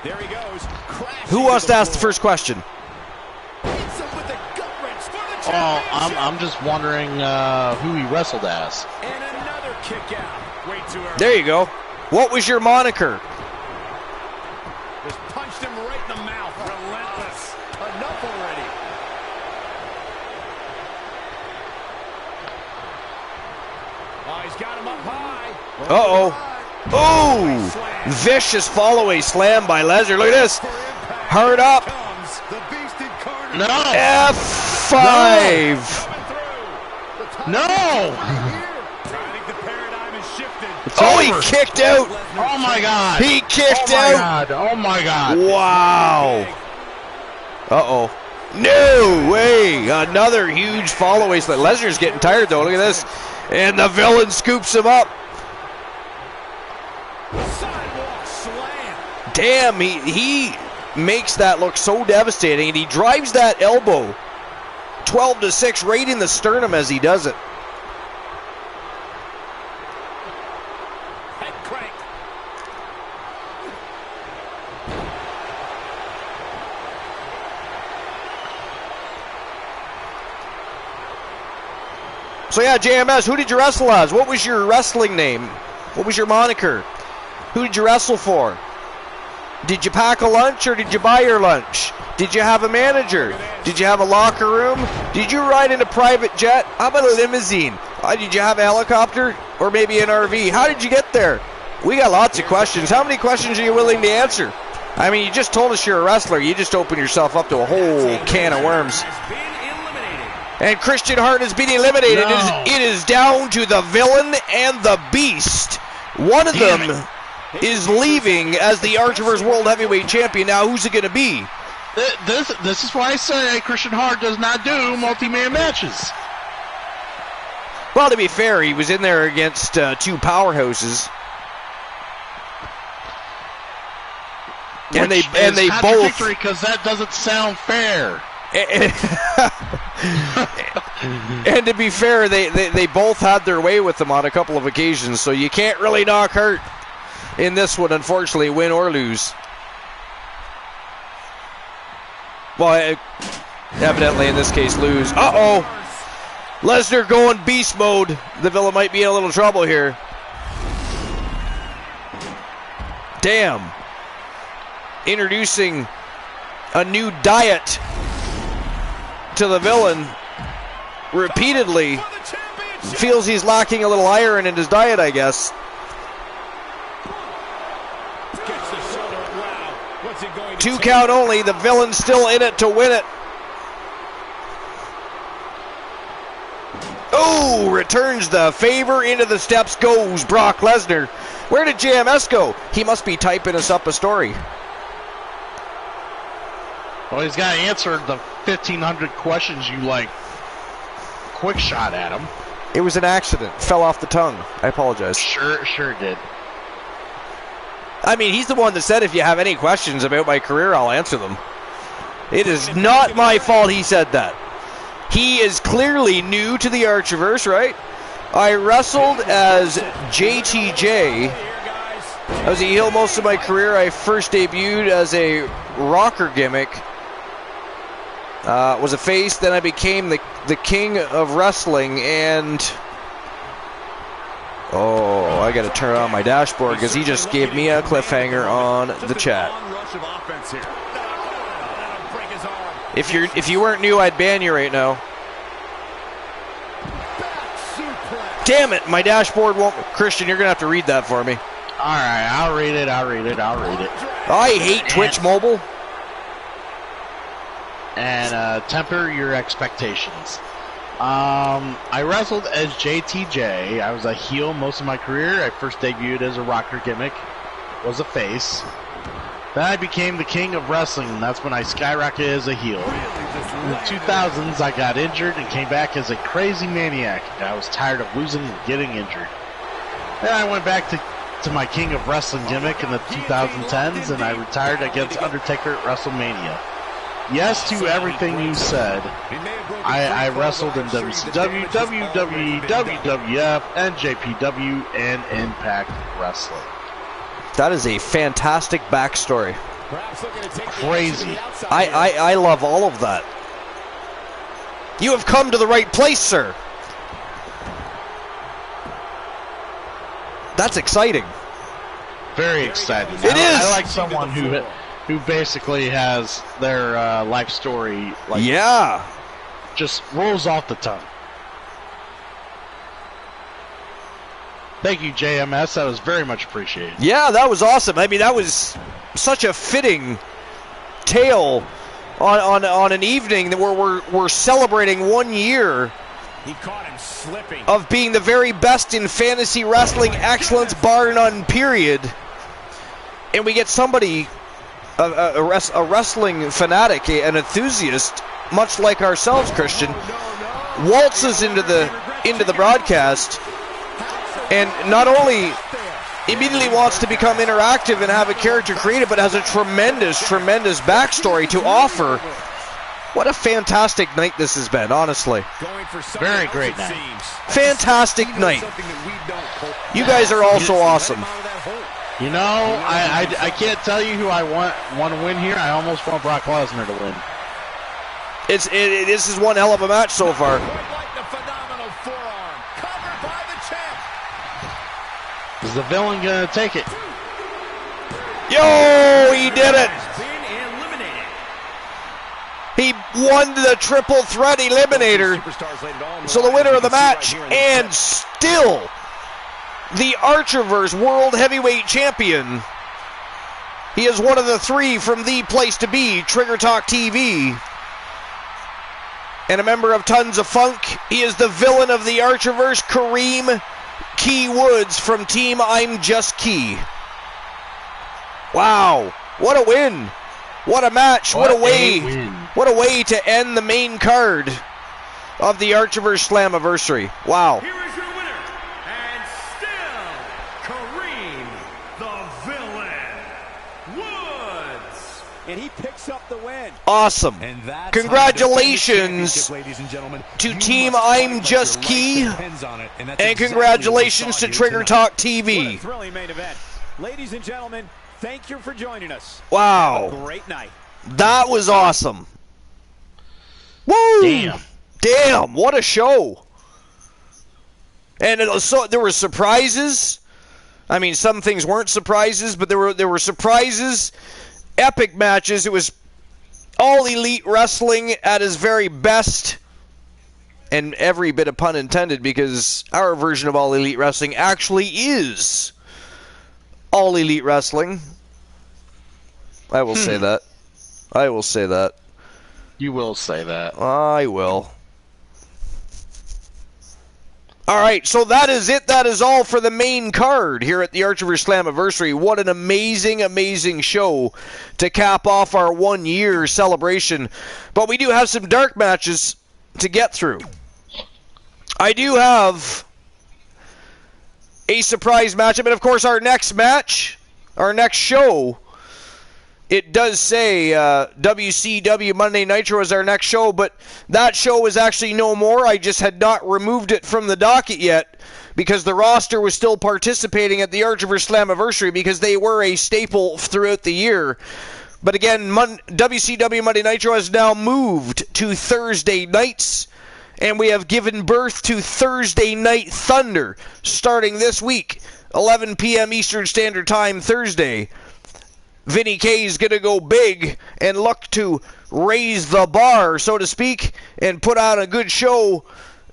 There he goes. Who wants to ask the first question? Oh, I'm just wondering who he wrestled as. And another kick out. Way too early. There you go. What was your moniker? Just punched him right in the mouth. Relentless. Enough already. Oh, he's got him up high. Uh-oh. Oh! Vicious follow-away slam by Lesnar. Look at this. Hard up. No. F5. No. I think the paradigm has shifted. Oh, he kicked out. Oh my God. He kicked out. Oh my God. Wow. Uh-oh. No way. Another huge follow-away slam. Lesnar's getting tired, though. Look at this. And the villain scoops him up. Sidewalk slam. Damn, he makes that look so devastating, and he drives that elbow 12-6 right in the sternum as he does it. So yeah, JMS, who did you wrestle as? What was your wrestling name? What was your moniker? Who did you wrestle for? Did you pack a lunch or did you buy your lunch? Did you have a manager? Did you have a locker room? Did you ride in a private jet? How about a limousine? Did you have a helicopter or maybe an RV? How did you get there? We got lots of questions. How many questions are you willing to answer? I mean, you just told us you're a wrestler. You just opened yourself up to a whole can of worms. And Christian Hart has been eliminated. No. It is down to the Villain and the Beast. One of them is leaving as the Archivers World Heavyweight Champion. Now, who's it going to be? This is why I say Christian Hart does not do multi-man matches. Well, to be fair, he was in there against two powerhouses. And they both, because that doesn't sound fair. And to be fair, they both had their way with them on a couple of occasions, so you can't really knock Hart in this one, unfortunately, win or lose. Well, evidently in this case, lose. Uh-oh! Lesnar going beast mode. The Villain might be in a little trouble here. Damn. Introducing a new diet to the Villain repeatedly. Feels he's lacking a little iron in his diet, I guess. Two count only. The Villain still in it to win it. Oh, returns the favor. Into the steps goes Brock Lesnar. Where did JMS go? He must be typing us up a story. Well, he's got to answer the 1,500 questions you, quick shot at him. It was an accident. Fell off the tongue. I apologize. Sure did. I mean, he's the one that said if you have any questions about my career, I'll answer them. It is not my fault he said that. He is clearly new to the Archiverse, right? I wrestled as JTJ. I was a heel most of my career. I first debuted as a rocker gimmick. Was a face, then I became the king of wrestling, and I got to turn on my dashboard because he just gave me a cliffhanger on the chat. If you weren't new, I'd ban you right now. Damn it, my dashboard won't. Christian, you're gonna have to read that for me. All right, I'll read it. I hate Twitch Mobile. And temper your expectations. I wrestled as JTJ. I was a heel most of my career. I first debuted as a rocker gimmick. Was a face. Then I became the king of wrestling, and that's when I skyrocketed as a heel. In the 2000s, I got injured and came back as a crazy maniac. I was tired of losing and getting injured. Then I went back to my king of wrestling gimmick in the 2010s, and I retired against Undertaker at WrestleMania. Yes to everything you said. I wrestled in WCW, WWE, WWF, NJPW, and Impact Wrestling. That is a fantastic backstory. Crazy. I love all of that. You have come to the right place, sir. That's exciting. Very exciting. It is. I like someone who basically has their life story just rolls off the tongue. Thank you, JMS. That was very much appreciated. Yeah, that was awesome. I mean, that was such a fitting tale on an evening where we're celebrating 1 year of being the very best in fantasy wrestling excellence, bar none, period. And we get somebody, a wrestling fanatic, an enthusiast, much like ourselves, Christian, waltzes into the broadcast, and not only immediately wants to become interactive and have a character created, but has a tremendous backstory to offer. What a fantastic night this has been, honestly. Very great night. Fantastic night. You guys are also awesome. You know, I can't tell you who I want to win here. I almost want Brock Lesnar to win. This is one hell of a match so far. Is the villain going to take it? Yo, he did it. Has been eliminated. He won the triple threat eliminator. So the winner of the match, and still the Archerverse World Heavyweight Champion. He is one of the three from the place to be, Trigger Talk TV. And a member of Tons of Funk. He is the villain of the Archerverse, Kareem Key Woods from Team I'm Just Key. Wow, what a win. What a match. What a way to end the main card of the Archerverse Slammiversary. Wow. Here is your winner, and still Kareem the Villain Woods. And he picks up the win. Awesome. And that's Congratulations ladies and gentlemen. to Team I'm Just Key, and congratulations to Trigger Talk What a TV. thrilling main event. Ladies and gentlemen, thank you for joining us. Wow. Have a great night. That was awesome. Woo! Damn, what a show. And so there were surprises. I mean, some things weren't surprises, but there were surprises, epic matches. It was all elite wrestling at its very best. And every bit of pun intended, because our version of all elite wrestling actually is all elite wrestling. I will say that. I will say that. You will say that. I will. All right, so that is it. That is all for the main card here at the Archerverse Slammiversary. What an amazing, amazing show to cap off our 1-year celebration. But we do have some dark matches to get through. I do have a surprise matchup, and of course our next match, our next show, it does say WCW Monday Nitro is our next show, but that show is actually no more. I just had not removed it from the docket yet because the roster was still participating at the Archerverse Slammiversary because they were a staple throughout the year. But again, WCW Monday Nitro has now moved to Thursday nights, and we have given birth to Thursday Night Thunder starting this week, 11 p.m. Eastern Standard Time Thursday. Vinny K is going to go big and look to raise the bar, so to speak, and put on a good show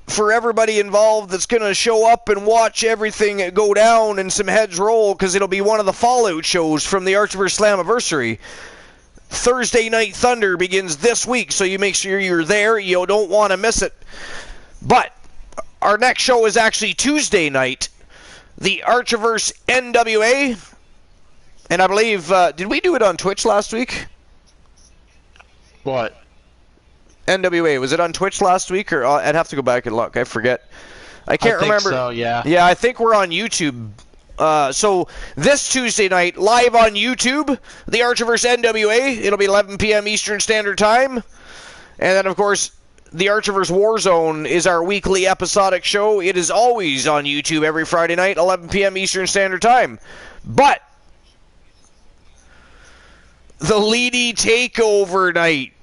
for everybody involved that's going to show up and watch everything go down and some heads roll, because it'll be one of the fallout shows from the Archerverse Slammiversary. Thursday Night Thunder begins this week, so you make sure you're there. You don't want to miss it. But our next show is actually Tuesday night, the Archerverse NWA. And I believe, did we do it on Twitch last week? What? NWA, was it on Twitch last week? Or I'd have to go back and look. I forget. I can't remember. So, yeah. Yeah, I think we're on YouTube. So this Tuesday night, live on YouTube, the Archerverse NWA. It'll be 11 p.m. Eastern Standard Time. And then, of course, the Archerverse Warzone is our weekly episodic show. It is always on YouTube every Friday night, 11 p.m. Eastern Standard Time. But the Lady Takeover night.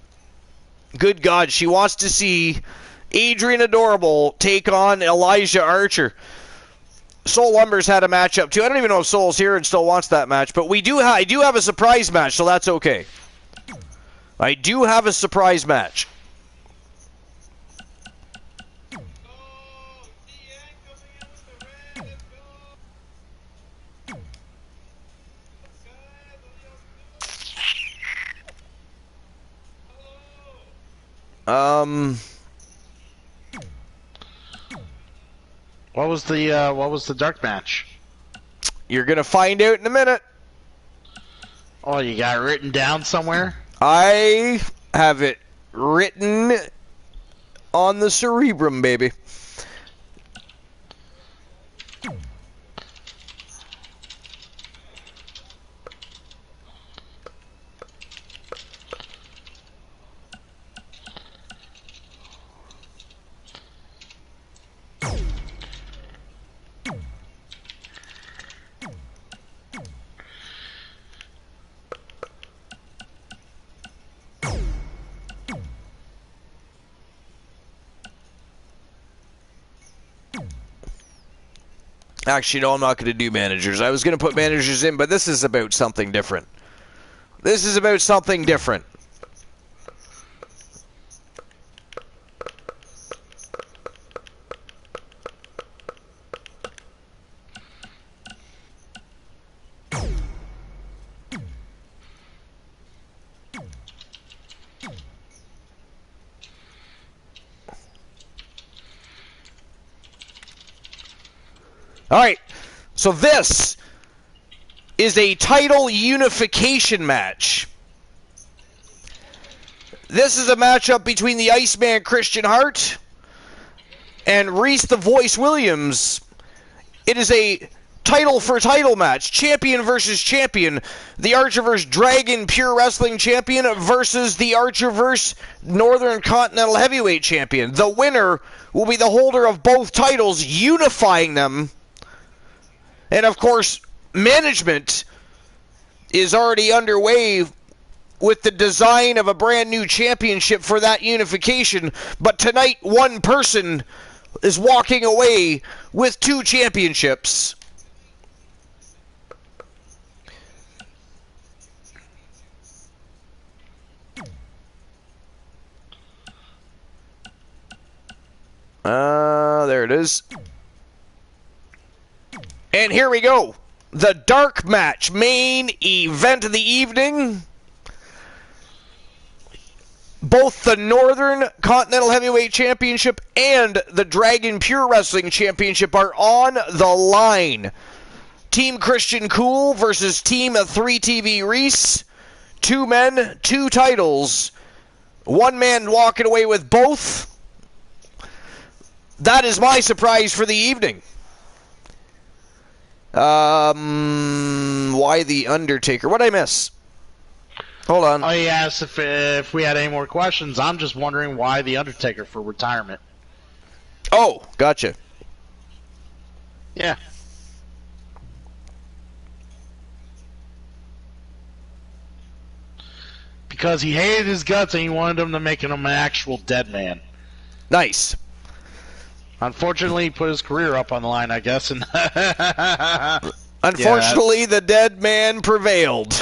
Good God, she wants to see Adrian Adorable take on Elijah Archer. Soul Lumber's had a matchup too. I don't even know if Soul's here and still wants that match, but I do have a surprise match, so that's okay. I do have a surprise match. What was the dark match? You're gonna find out in a minute. Oh, you got it written down somewhere? I have it written on the cerebrum, baby. Actually, no, I'm not going to do managers. I was going to put managers in, but this is about something different. This is about something different. All right, so this is a title unification match. This is a matchup between the Iceman Christian Hart and Reese the Voice Williams. It is a title for title match, champion versus champion. The Archerverse Dragon Pure Wrestling Champion versus the Archerverse Northern Continental Heavyweight Champion. The winner will be the holder of both titles, unifying them. And of course, management is already underway with the design of a brand new championship for that unification. But tonight, one person is walking away with 2 championships. There it is. And here we go. The dark match, main event of the evening. Both the Northern Continental Heavyweight Championship and the Dragon Pure Wrestling Championship are on the line. Team Christian Cool versus Team 3TV Reese. 2 men, 2 titles. 1 man walking away with both. That is my surprise for the evening. Why the Undertaker? What did I miss? Hold on. Oh, he asked if we had any more questions. I'm just wondering why the Undertaker for retirement. Oh, gotcha. Yeah. Because he hated his guts and he wanted him to make him an actual dead man. Nice. Unfortunately, he put his career up on the line, I guess. And unfortunately, the dead man prevailed.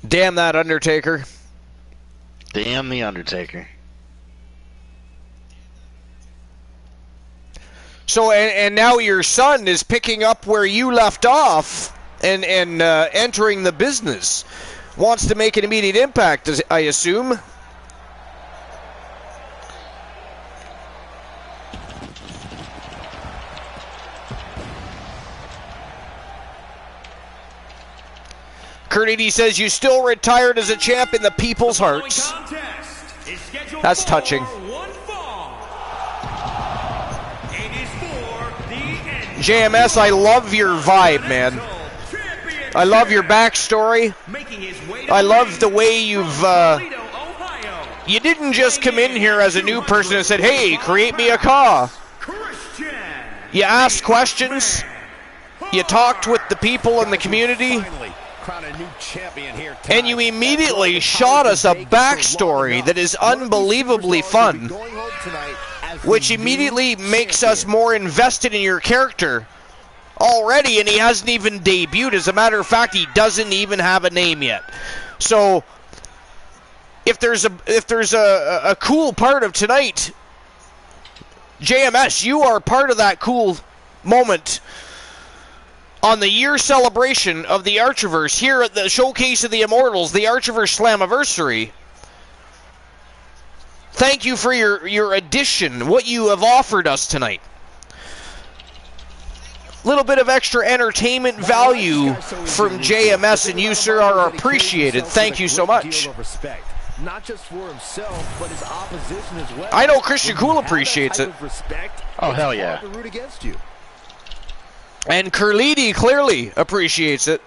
Damn that Undertaker. Damn the Undertaker. So, and now your son is picking up where you left off and entering the business. Wants to make an immediate impact, I assume. Kurt 80 says, you still retired as a champ in the people's hearts. That's touching. JMS, I love your vibe, man. I love your backstory. I love the way you've... you didn't just come in here as a new person and said, hey, create me a car. You asked questions. You talked with the people in the community. And you immediately shot us a backstory that is unbelievably fun, which immediately makes us more invested in your character already, and he hasn't even debuted. As a matter of fact, he doesn't even have a name yet. So if there's a cool part of tonight, JMS, you are part of that cool moment on the year celebration of the Archerverse here at the Showcase of the Immortals, the Archerverse Slammiversary. Thank you for your addition, what you have offered us tonight. Little bit of extra entertainment value from JMS and you, sir, are appreciated. Thank you so much. Not just for himself, but his opposition as well. I know Christian Cool appreciates it. Oh, hell yeah. And Curlidi clearly appreciates it.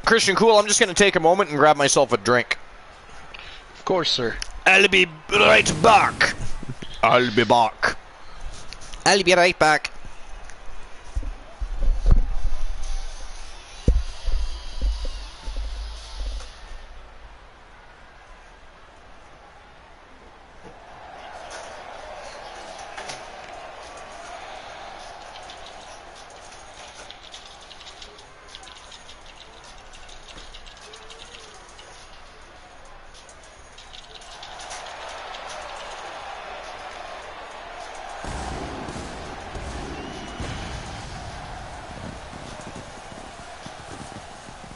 Christian Cool, I'm just going to take a moment and grab myself a drink. Of course, sir. I'll be right back. I'll be back. I'll be right back.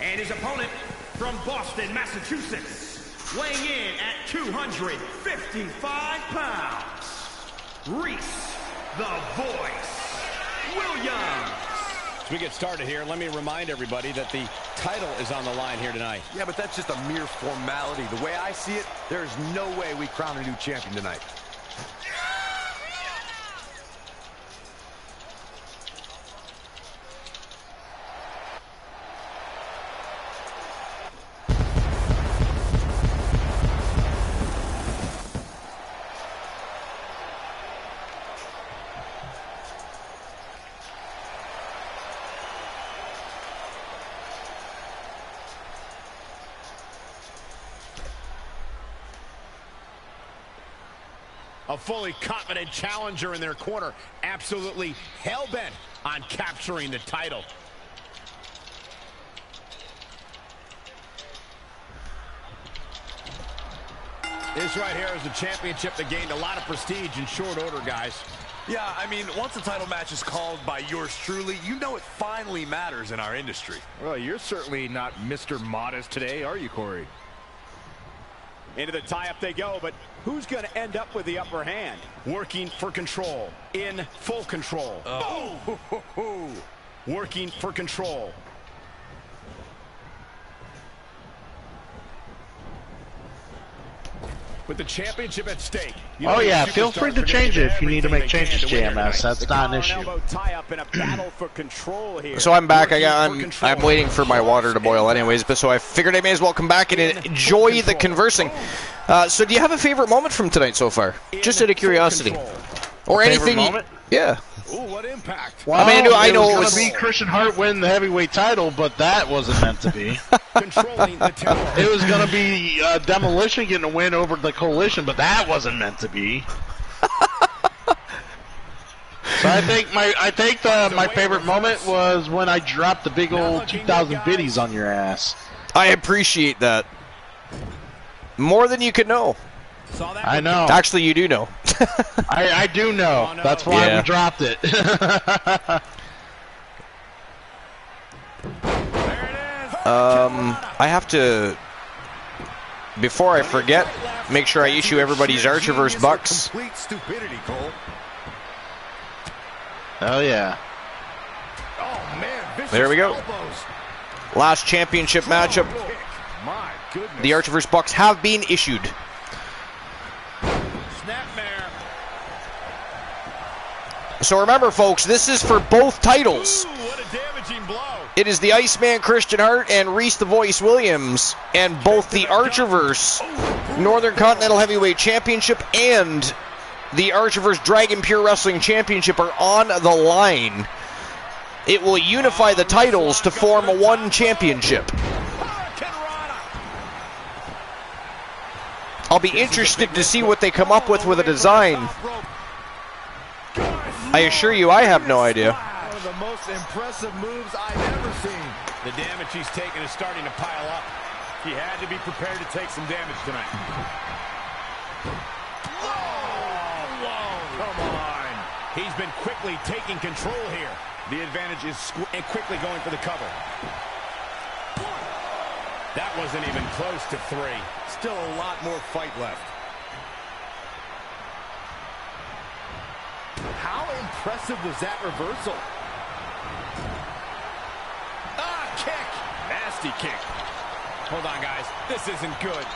And his opponent from Boston, Massachusetts, weighing in at 255 pounds, Reese the Voice Williams. As we get started here, let me remind everybody that the title is on the line here tonight. Yeah, but that's just a mere formality. The way I see it, there's no way we crown a new champion tonight. A fully confident challenger in their corner, absolutely hell-bent on capturing the title. This right here is a championship that gained a lot of prestige in short order, guys. Yeah, I mean, once a title match is called by yours truly, you know it finally matters in our industry. Well, you're certainly not Mr. Modest today, are you, Corey? Into the tie-up they go, but who's going to end up with the upper hand? Working for control, in full control. Working for control. With the championship at stake. Oh yeah, feel free to change it if you need to make changes, JMS. That's not an issue. So I'm back. I'm waiting for my water to boil anyways, but so I figured I may as well come back and enjoy the conversing. So do you have a favorite moment from tonight so far? Just out of curiosity. Or anything. Moment? Yeah. Ooh, what impact. Well, I know it was going to be Christian Hart win the heavyweight title, but that wasn't meant to be. Controlling the tempo. It was going to be Demolition getting a win over the Coalition, but that wasn't meant to be. So I think my favorite moment was when I dropped the big old 2,000 biddies on your ass. I appreciate that. More than you could know. I know. Actually, you do know. I do know. That's why we dropped it. I have to, before I forget, make sure I issue everybody's Archerverse bucks. Complete stupidity, Cole. Oh yeah. Oh man, There we go. Last championship matchup. My goodness. The Archerverse bucks have been issued. Snapmare. So remember, folks, this is for both titles. Ooh, what a damaging blow. It is the Iceman Christian Hart and Reese the Voice Williams, and both the Archerverse Northern Continental Heavyweight Championship and the Archerverse Dragon Pure Wrestling Championship are on the line. It will unify the titles to form one championship. I'll be interested to see what they come up with a design. I assure you, I have no idea. One of the most impressive moves I've ever seen. The damage he's taken is starting to pile up. He had to be prepared to take some damage tonight. Whoa, come on. He's been quickly taking control here. The advantage is And quickly going for the cover. That wasn't even close to 3. Still a lot more fight left. How impressive was that reversal? Kick. Nasty kick. Hold on, guys. This isn't good.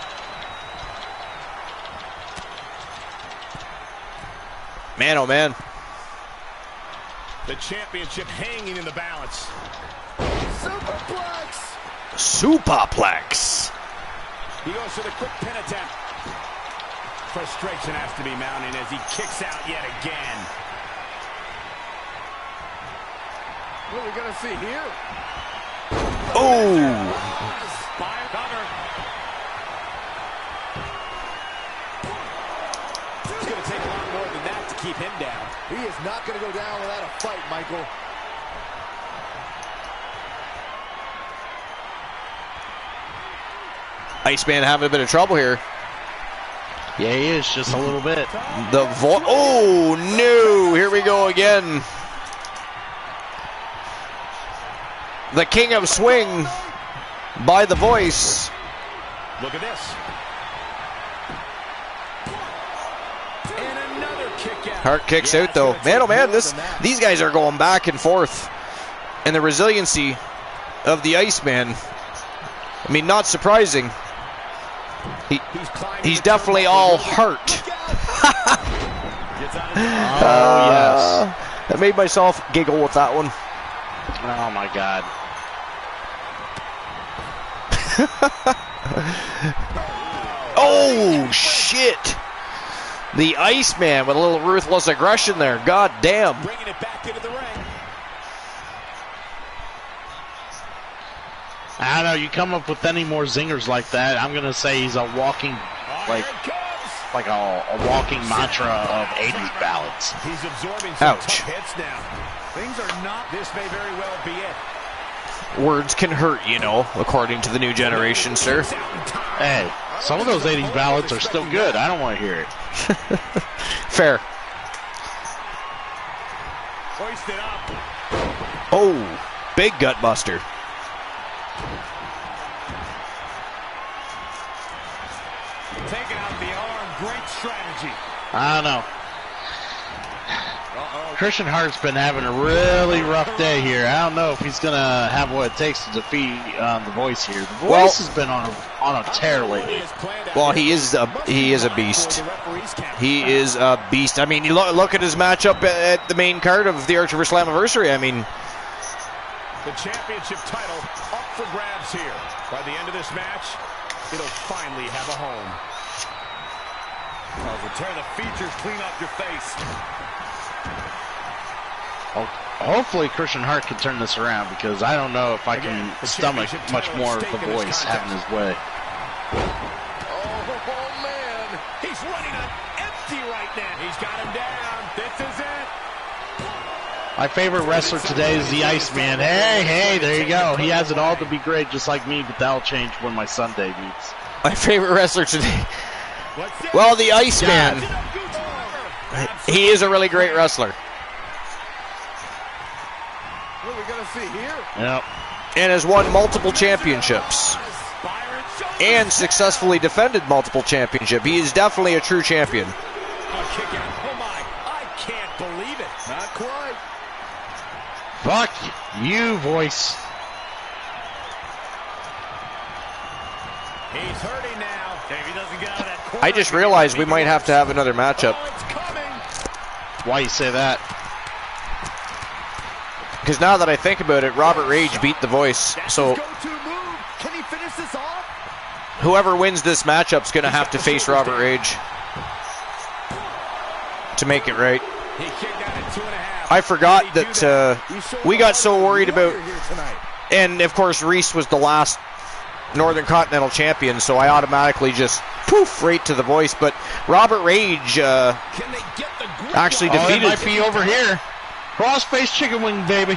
Man, oh man. The championship hanging in the balance. Superplex! Superplex. He goes for the quick pin attempt. Frustration has to be mounting as he kicks out yet again. What are we going to see here? Oh! Fire cover. It's going to take a lot more than that to keep him down. He is not going to go down without a fight, Michael. Iceman having a bit of trouble here. Yeah, he is, just a little bit. Oh, no! Here we go again. The King of Swing by the Voice. Look at this. And another kick out. Hart kicks out, though. Man, oh man, these guys are going back and forth. And the resiliency of the Iceman, I mean, not surprising. He's definitely all heart. Oh, yes. I made myself giggle with that one. Oh, my God. Oh, shit. The Iceman with a little ruthless aggression there. God damn. Bringing it back into the ring. I don't know, you come up with any more zingers like that, I'm going to say he's a walking, like a walking mantra of 80s ballads. He's absorbing some Ouch. tough hits now. Things are not, this may very well be it. Words can hurt, you know, according to the new generation, sir. Hey, some of those 80s ballads are still good. I don't want to hear it. Fair. Hoisted up. Oh, big gut buster. Taking out the arm. Great strategy. I don't know. Christian Hart's been having a really rough day here. I don't know if he's going to have what it takes to defeat the Voice here. The Voice has been on a tear lately. Well, he is a beast. He is a beast. I mean, you look at his matchup at the main card of the Archer vs. Slammiversary. I mean, the championship title up for grabs here. By the end of this match, it'll finally have a home. Oh, tear the features clean off your face. Hopefully Christian Hart can turn this around, because I don't know if I can stomach much more of the Voice having his way. Oh, man. He's running on empty right now. He's got him down. This is it. My favorite wrestler today is the Iceman. Hey, there you go. He has it all to be great, just like me, but that'll change when my son debuts. my favorite wrestler today. Well, the Iceman. He is a really great wrestler. What are we going to see here? Yep. And has won multiple championships. And successfully defended multiple championships. He is definitely a true champion. Oh my, I can't believe it. Not quite. Fuck you, Voice. He's hurting now. If he doesn't get out of that corner, I just realized we might have to have another matchup. Oh, it's coming. Why you say that? Because now that I think about it, Robert Rage beat the Voice. So Go-to move. Can he finish this off? whoever wins this matchup is going to have to face Robert Rage to make it right. He kicked out at 2.5. I forgot that we got so worried about, and of course Reese was the last Northern Continental champion, so I automatically just poof right to the Voice. But Robert Rage actually defeated. It might be over here. Crossface chicken wing, baby.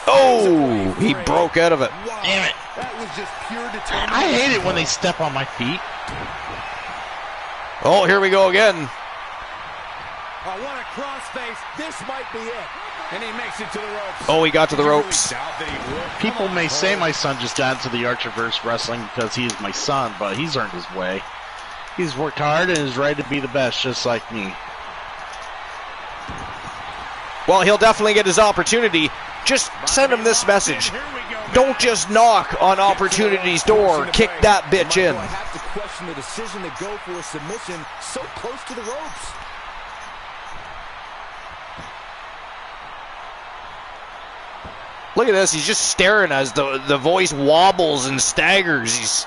Oh, he broke out of it. Damn it. That was just pure determination. I hate it when they step on my feet. Oh, here we go again. Oh, what a crossface. This might be it. And he makes it to the ropes. Oh, he got to the ropes. People may say my son just got into the Archerverse wrestling because he's my son, but he's earned his way. He's worked hard and is ready to be the best, just like me. Well, he'll definitely get his opportunity. Just send him this message. Don't just knock on opportunity's door. Kick that bitch in. I have to question the decision to go for a submission so close to the ropes. Look at this. He's just staring as the Voice wobbles and staggers.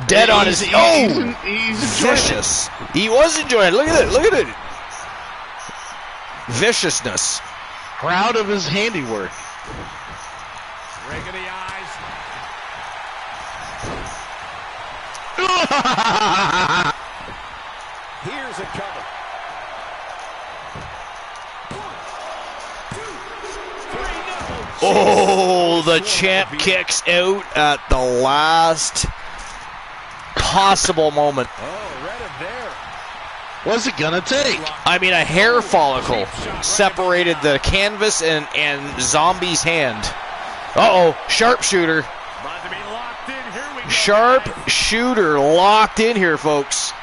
Dead on his... Oh! He's Vicious. He was enjoying it. Look at it. Look at it. Viciousness. Proud of his handiwork. Rake of the eyes. Here's a cover. 1, 2, 3, no. Oh, the champ kicks out at the last possible moment. Oh, right up there. What's it gonna take? I mean, a hair follicle separated the canvas and Zombie's hand. Uh-oh, sharpshooter. About to be locked in. Here we go. Sharpshooter locked in here, folks.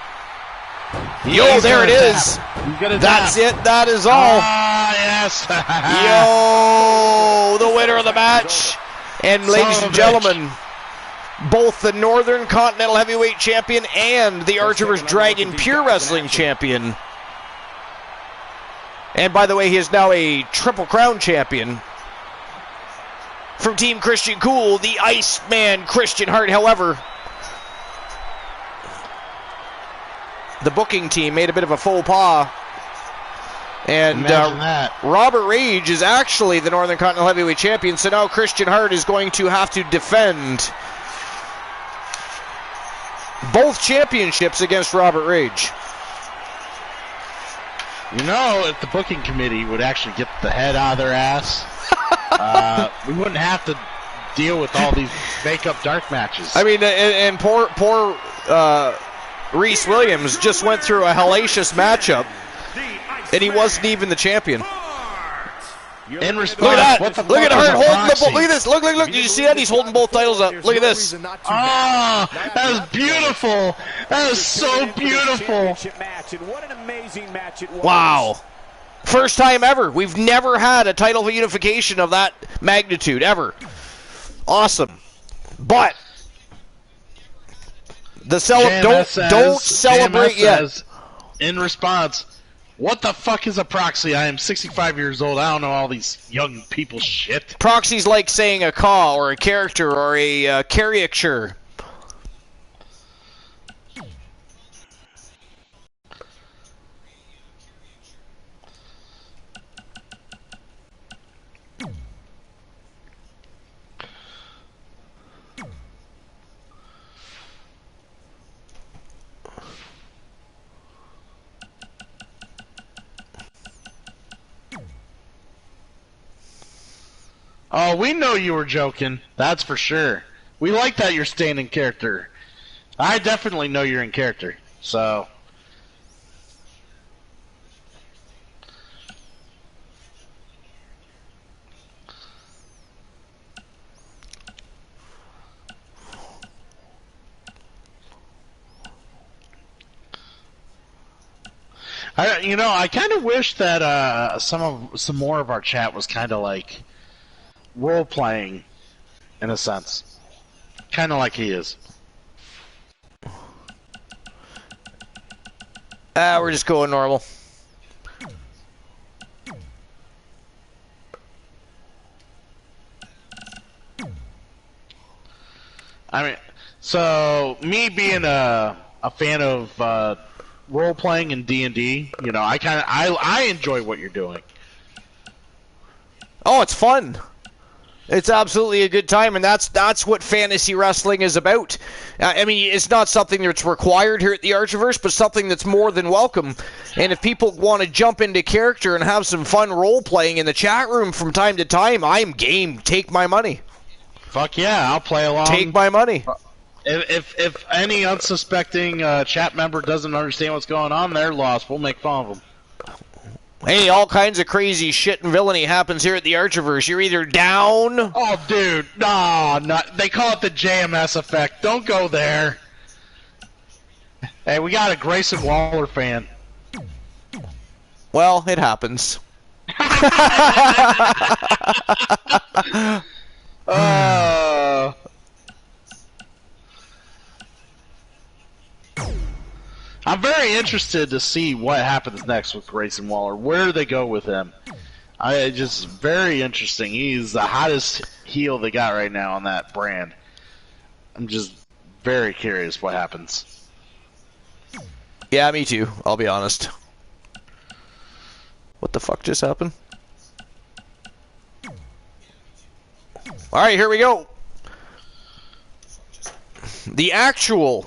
Yo, there it is. That's it. That is all. Ah, yes. Yo, the winner of the match. And ladies and gentlemen, both the Northern Continental Heavyweight Champion and the Archerverse Dragon Pure Wrestling Champion. And by the way, he is now a Triple Crown Champion. From Team Christian Cool, the Iceman Christian Hart. However, the booking team made a bit of a faux pas. And Robert Rage is actually the Northern Continental Heavyweight Champion, so now Christian Hart is going to have to defend both championships against Robert Rage. You know, if the booking committee would actually get the head out of their ass, we wouldn't have to deal with all these make-up dark matches. I mean, and poor Reese Williams just went through a hellacious matchup, and he wasn't even the champion. In response, Look at that! what the Look at fuck is Hart a holding the proxy? Look at this! Look! Did you see that? He's holding both titles up. Look at this. Oh, that was beautiful. That was so beautiful. What an amazing match it was. Wow. First time ever. We've never had a title unification of that magnitude, ever. Awesome. But the don't celebrate yet. In response, what the fuck is a proxy? I am 65 years old. I don't know all these young people shit. Proxy's like saying a call or a character or a caricature. Oh, we know you were joking. That's for sure. We like that you're staying in character. I definitely know you're in character. So. I kind of wish that some more of our chat was kind of like role playing, in a sense, kind of like he is. We're just going normal. I mean, so me being a fan of role playing in D&D, I enjoy what you're doing. Oh, it's fun. It's absolutely a good time, and that's what fantasy wrestling is about. I mean, it's not something that's required here at the Archerverse, but something that's more than welcome. And if people want to jump into character and have some fun role-playing in the chat room from time to time, I'm game. Take my money. Fuck yeah, I'll play along. Take my money. If any unsuspecting chat member doesn't understand what's going on, they're lost. We'll make fun of them. Hey, all kinds of crazy shit and villainy happens here at the Archerverse. You're either down... Oh, dude. No. They call it the JMS effect. Don't go there. Hey, we got a Grayson Waller fan. Well, it happens. I'm very interested to see what happens next with Grayson Waller. Where do they go with him? Just very interesting. He's the hottest heel they got right now on that brand. I'm just very curious what happens. Yeah, me too. I'll be honest. What the fuck just happened? All right, here we go. The actual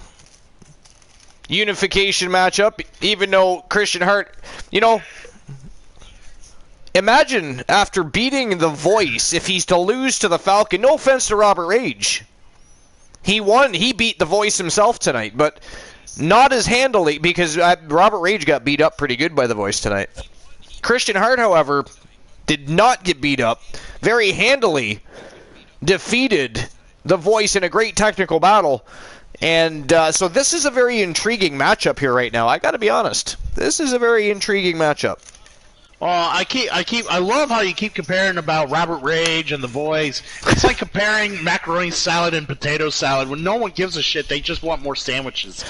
unification matchup, even though Christian Hart, you know, imagine after beating The Voice, if he's to lose to the Falcon, no offense to Robert Rage. He won, he beat The Voice himself tonight, but not as handily, because Robert Rage got beat up pretty good by The Voice tonight. Christian Hart, however, did not get beat up. Very handily defeated The Voice in a great technical battle. And so this is a very intriguing matchup here right now. I got to be honest. This is a very intriguing matchup. I love how you keep comparing about Robert Rage and The Voice. It's like comparing macaroni salad and potato salad when no one gives a shit. They just want more sandwiches.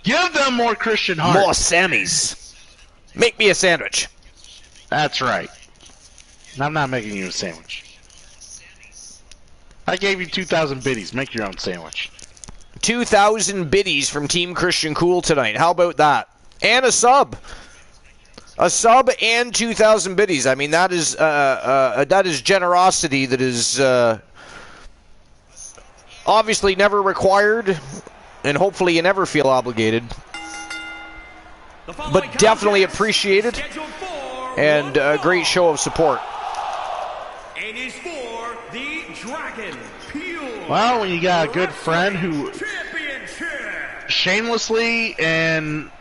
Give them more Christian Hart. More Sammys. Make me a sandwich. That's right. I'm not making you a sandwich. I gave you 2,000 biddies. Make your own sandwich. 2,000 biddies from Team Christian Cool tonight. How about that? And a sub. A sub and 2,000 biddies. I mean, that is generosity that is obviously never required, and hopefully you never feel obligated, but definitely appreciated, and a great show of support. It is for the Dragon Pure. Well, when you got a good friend who shamelessly and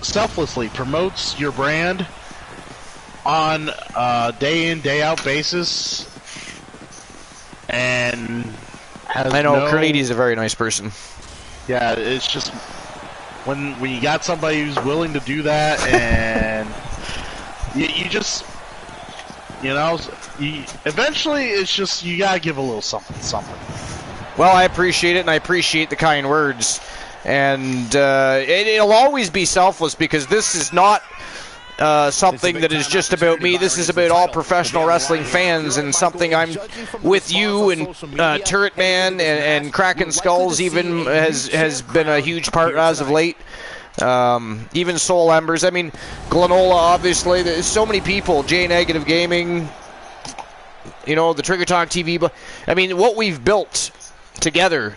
selflessly promotes your brand on a day in, day out basis, and has I know Carnetti's a very nice person. Yeah, it's just when you got somebody who's willing to do that, and you just, you know, eventually it's just you gotta give a little something. Well, I appreciate it, and I appreciate the kind words. And it'll always be selfless, because this is not something that is just about me. This is about all professional wrestling fans, and something I'm with you and Turret Man and Kraken Skulls even has been a huge part as of late. Even Soul Embers. I mean, Glenola, obviously. There's so many people. J Negative Gaming. You know, the Trigger Talk TV. But I mean, what we've built together.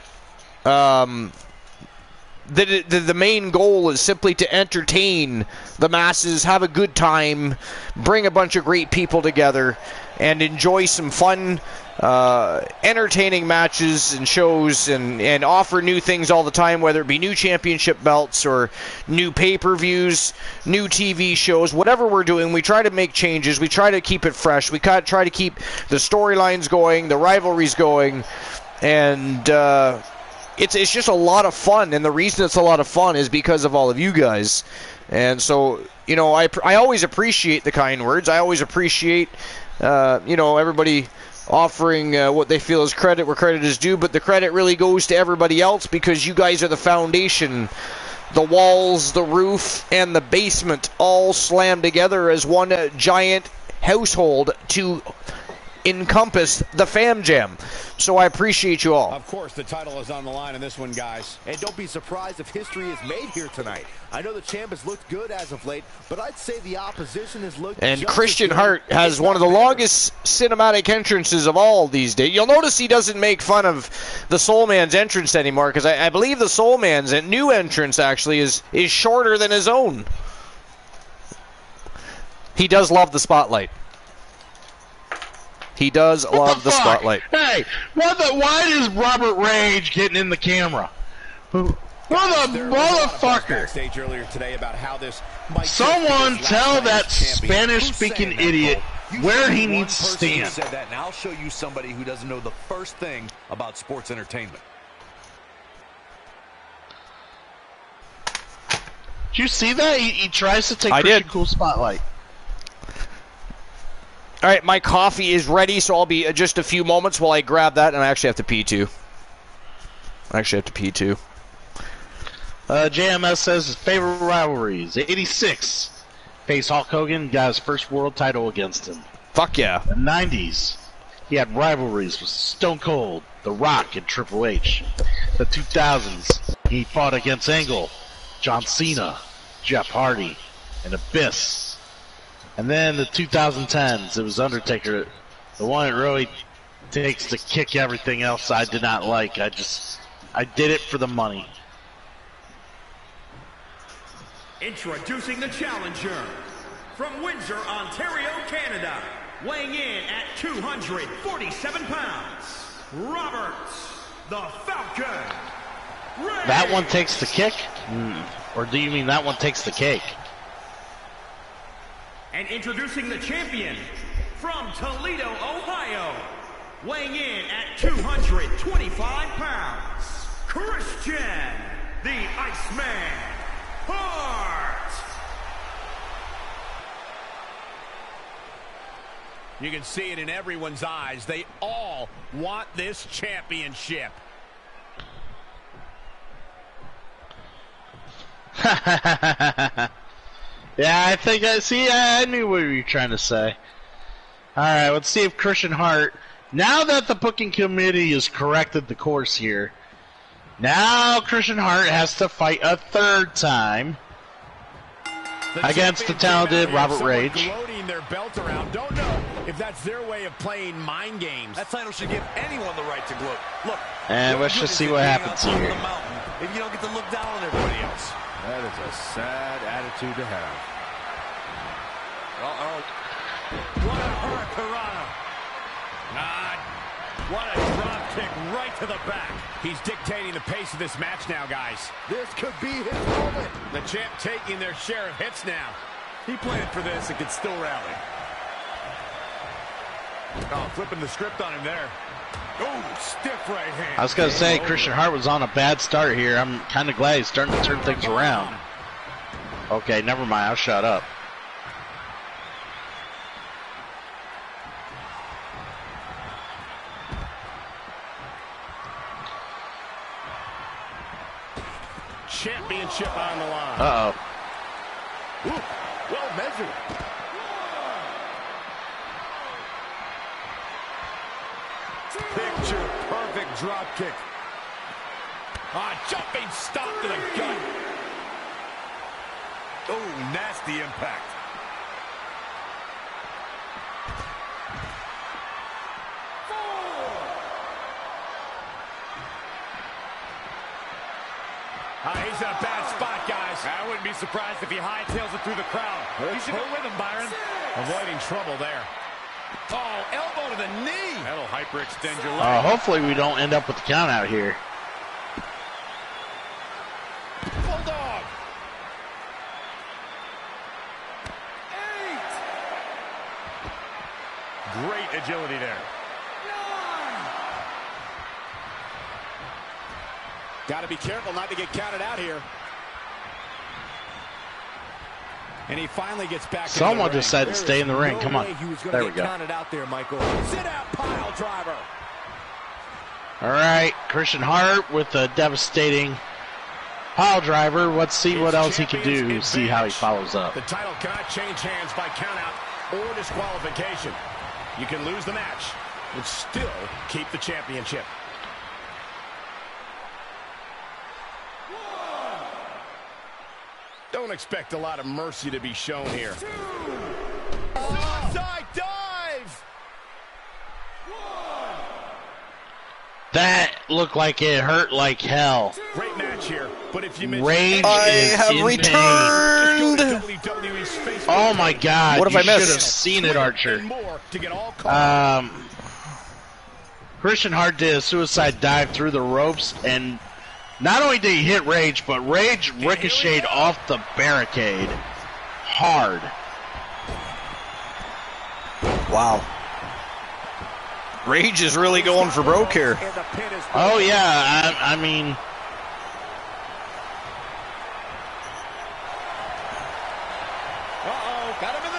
The main goal is simply to entertain the masses, have a good time, bring a bunch of great people together, and enjoy some fun, entertaining matches and shows, and offer new things all the time, whether it be new championship belts or new pay-per-views, new TV shows, whatever we're doing. We try to make changes. We try to keep it fresh. We try to keep the storylines going, the rivalries going, and It's just a lot of fun, and the reason it's a lot of fun is because of all of you guys. And so, you know, I always appreciate the kind words. I always appreciate, you know, everybody offering what they feel is credit where credit is due, but the credit really goes to everybody else, because you guys are the foundation. The walls, the roof, and the basement all slammed together as one giant household to encompass the Fam Jam. So I appreciate you all. Of course, the title is on the line in this one, guys. And don't be surprised if history is made here tonight. I know the champ has looked good as of late, but I'd say the opposition has looked And Christian Hart has one of the longest cinematic entrances of all these days. You'll notice he doesn't make fun of the Soul Man's entrance anymore, because I believe the Soul Man's new entrance actually is shorter than his own. He does love the spotlight. He does love the spotlight. Hey, why is Robert Rage getting in the camera? What the motherfucker? Someone tell that Spanish-speaking idiot where he needs to stand. Said that, and I'll show you somebody who doesn't know the first thing about sports entertainment. Did you see that? He tries to take Christian Cool spotlight. All right, my coffee is ready, so I'll be just a few moments while I grab that, and I actually have to pee too. JMS says his favorite rivalries. 86. Faced Hulk Hogan, got his first world title against him. Fuck yeah. The 90s. He had rivalries with Stone Cold, The Rock, and Triple H. the 2000s, he fought against Angle, John Cena, Jeff Hardy, and Abyss. And then the 2010s, it was Undertaker, the one that really takes to kick everything else I did not like. I did it for the money. Introducing the challenger from Windsor, Ontario, Canada, weighing in at 247 pounds, Roberts, the Falcon. Reigns. That one takes the kick? Or do you mean that one takes the cake? And introducing the champion from Toledo, Ohio, weighing in at 225 pounds, Christian, the Iceman Hart. You can see it in everyone's eyes. They all want this championship. Yeah, I think I knew what you were trying to say. Alright, let's see if Christian Hart, now that the booking committee has corrected the course here, now Christian Hart has to fight a third time against the talented Robert Rage. Gloating their belt around. Don't know if that's their way of playing mind games. That title should give anyone the right to gloat. Look, and let's just see what happens here. If you don't get to look down on everybody else. That is a sad attitude to have. Uh-oh. What a hurricanrana. What a drop kick right to the back. He's dictating the pace of this match now, guys. This could be his moment. The champ taking their share of hits now. He planned for this and could still rally. Oh, flipping the script on him there. Oh, stiff right hand. I was going to say, Christian Hart was on a bad start here. I'm kind of glad he's starting to turn things around. Okay, never mind. I'll shut up. Championship on the line. Uh-oh. Ooh, well measured. Picture perfect drop kick. Jumping stop to the gut. Oh, nasty impact. He's in a bad spot, guys. I wouldn't be surprised if he hightails it through the crowd. You should go with him, Byron. Avoiding trouble there. Oh, elbow to the knee. That'll hyperextend your leg. Hopefully we don't end up with the count out here. Bulldog. 8. Great agility there. 9. Got to be careful not to get counted out here. And he finally gets back. Someone decided to stay in the ring. Come on. There we go. Counted out there, Michael. Sit out pile driver. All right, Christian Hart with a devastating pile driver. Let's see what else he can do. See how he follows up. The title cannot change hands by countout or disqualification. You can lose the match, but still keep the championship. Don't expect a lot of mercy to be shown here. Suicide dive! That looked like it hurt like hell. Great match here, but if you miss, Rage I is have in returned. pain. Oh my God! What have I missed? You should have seen it, Archer. Christian Hart did a suicide dive through the ropes, and not only did he hit Rage, but Rage ricocheted off the barricade hard. Wow. Rage is really going for broke here. Oh yeah, I mean,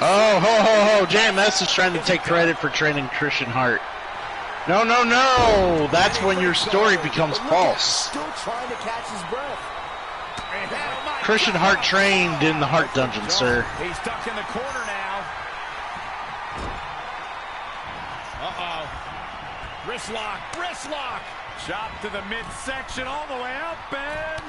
oh ho, Jam Mess is trying to take credit for training Christian Hart. No, that's when your story becomes false. Still trying to catch his breath. Christian Hart trained in the Hart Dungeon, sir. He's stuck in the corner now. Uh-oh. Wrist lock. Chop to the midsection all the way up and...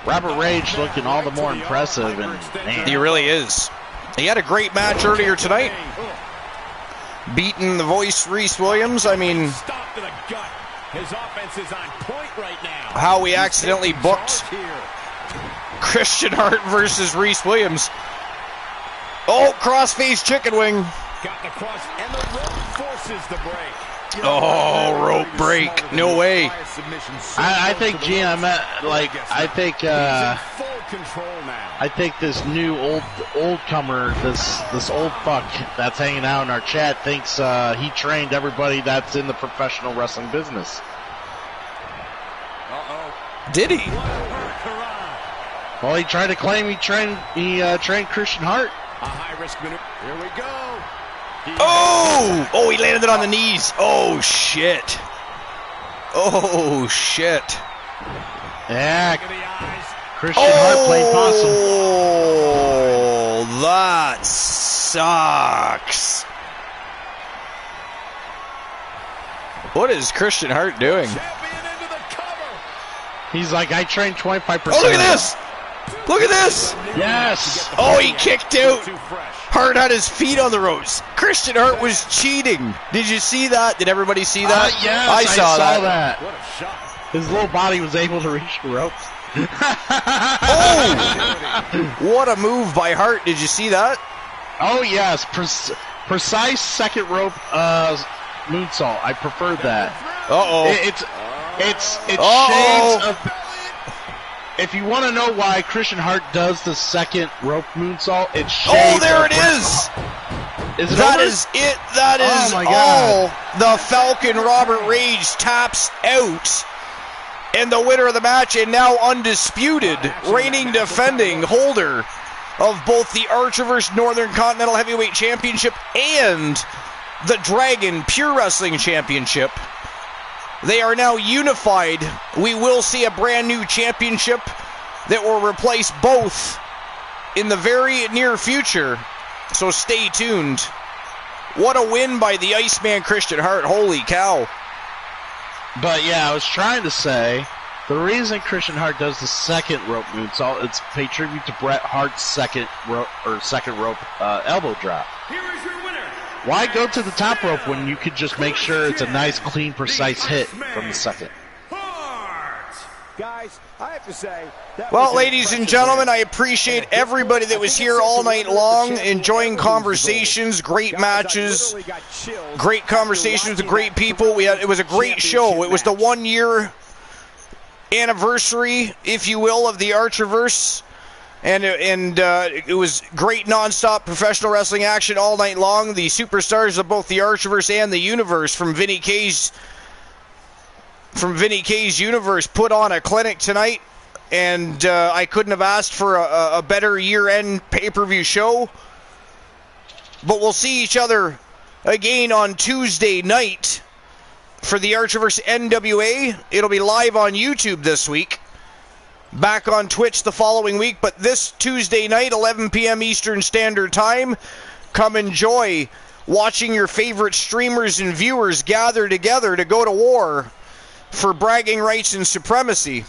Robert Rage looking all the more impressive, and he really is. He had a great match earlier tonight, beating the Voice Reese Williams. I mean, Stop to the gut. His offense is on point right now. how we accidentally booked Christian Hart versus Reese Williams. Oh, crossface chicken wing. Got the cross, and the rope forces the break. Oh, rope break. No way. I think GM, I think this new old comer, this old fuck that's hanging out in our chat thinks he trained everybody that's in the professional wrestling business. Did he? Well, he tried to claim he trained Christian Hart. A high risk minute. Here we go. Oh, he landed it on the knees. Oh shit. Oh shit. Yeah. Christian Hart playing possum. Oh, that sucks. What is Christian Hart doing? He's like, I trained 25%. Oh, look at this! Look at this! Yes! Oh, he kicked out. Hart had his feet on the ropes. Christian Hart was cheating. Did you see that? Did everybody see that? Yes, I saw that. What a shot. His little body was able to reach the ropes. Oh! What a move by Hart. Did you see that? Oh, yes. Precise second rope moonsault. I preferred that. Uh-oh. It's shades of... If you want to know why Christian Hart does the second rope moonsault, it's shades. Oh, there it is! Is it that over? is it. That is all. The Falcon Robert Rage taps out. And the winner of the match, and now undisputed, reigning defending holder of both the Archerverse Northern Continental Heavyweight Championship and the Dragon Pure Wrestling Championship. They are now unified. We will see a brand new championship that will replace both in the very near future. So stay tuned. What a win by the Iceman Christian Hart. Holy cow. But yeah, I was trying to say, the reason Christian Hart does the second rope moonsault, it's pay tribute to Bret Hart's second rope elbow drop. Here is your winner. Why go to the top rope when you could just make sure it's a nice, clean, precise hit from the second? Guys, I have to say, well, ladies and gentlemen, I appreciate everybody that was here all night long, enjoying conversations, great matches, great conversations with great people. It was a great show. It was the 1 year anniversary, if you will, of the Archerverse. And it was great non-stop professional wrestling action all night long. The superstars of both the Archerverse and the Universe from Vinny K's Universe put on a clinic tonight, and I couldn't have asked for a better year-end pay-per-view show. But we'll see each other again on Tuesday night for the Archerverse NWA. It'll be live on YouTube this week. Back on Twitch the following week, but this Tuesday night, 11 p.m. Eastern Standard Time, come enjoy watching your favorite streamers and viewers gather together to go to war for bragging rights and supremacy.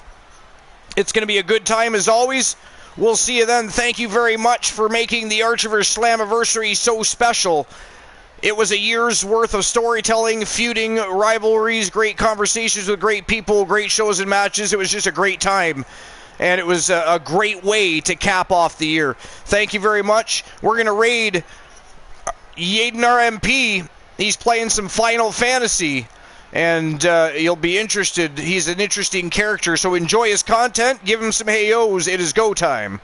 It's going to be a good time as always. We'll see you then. Thank you very much for making the Archerverse Slammiversary so special. It was a year's worth of storytelling, feuding, rivalries, great conversations with great people, great shows and matches. It was just a great time. And it was a great way to cap off the year. Thank you very much. We're going to raid Yaden RMP. He's playing some Final Fantasy. And you'll be interested. He's an interesting character. So enjoy his content. Give him some hey-ohs. It is go time.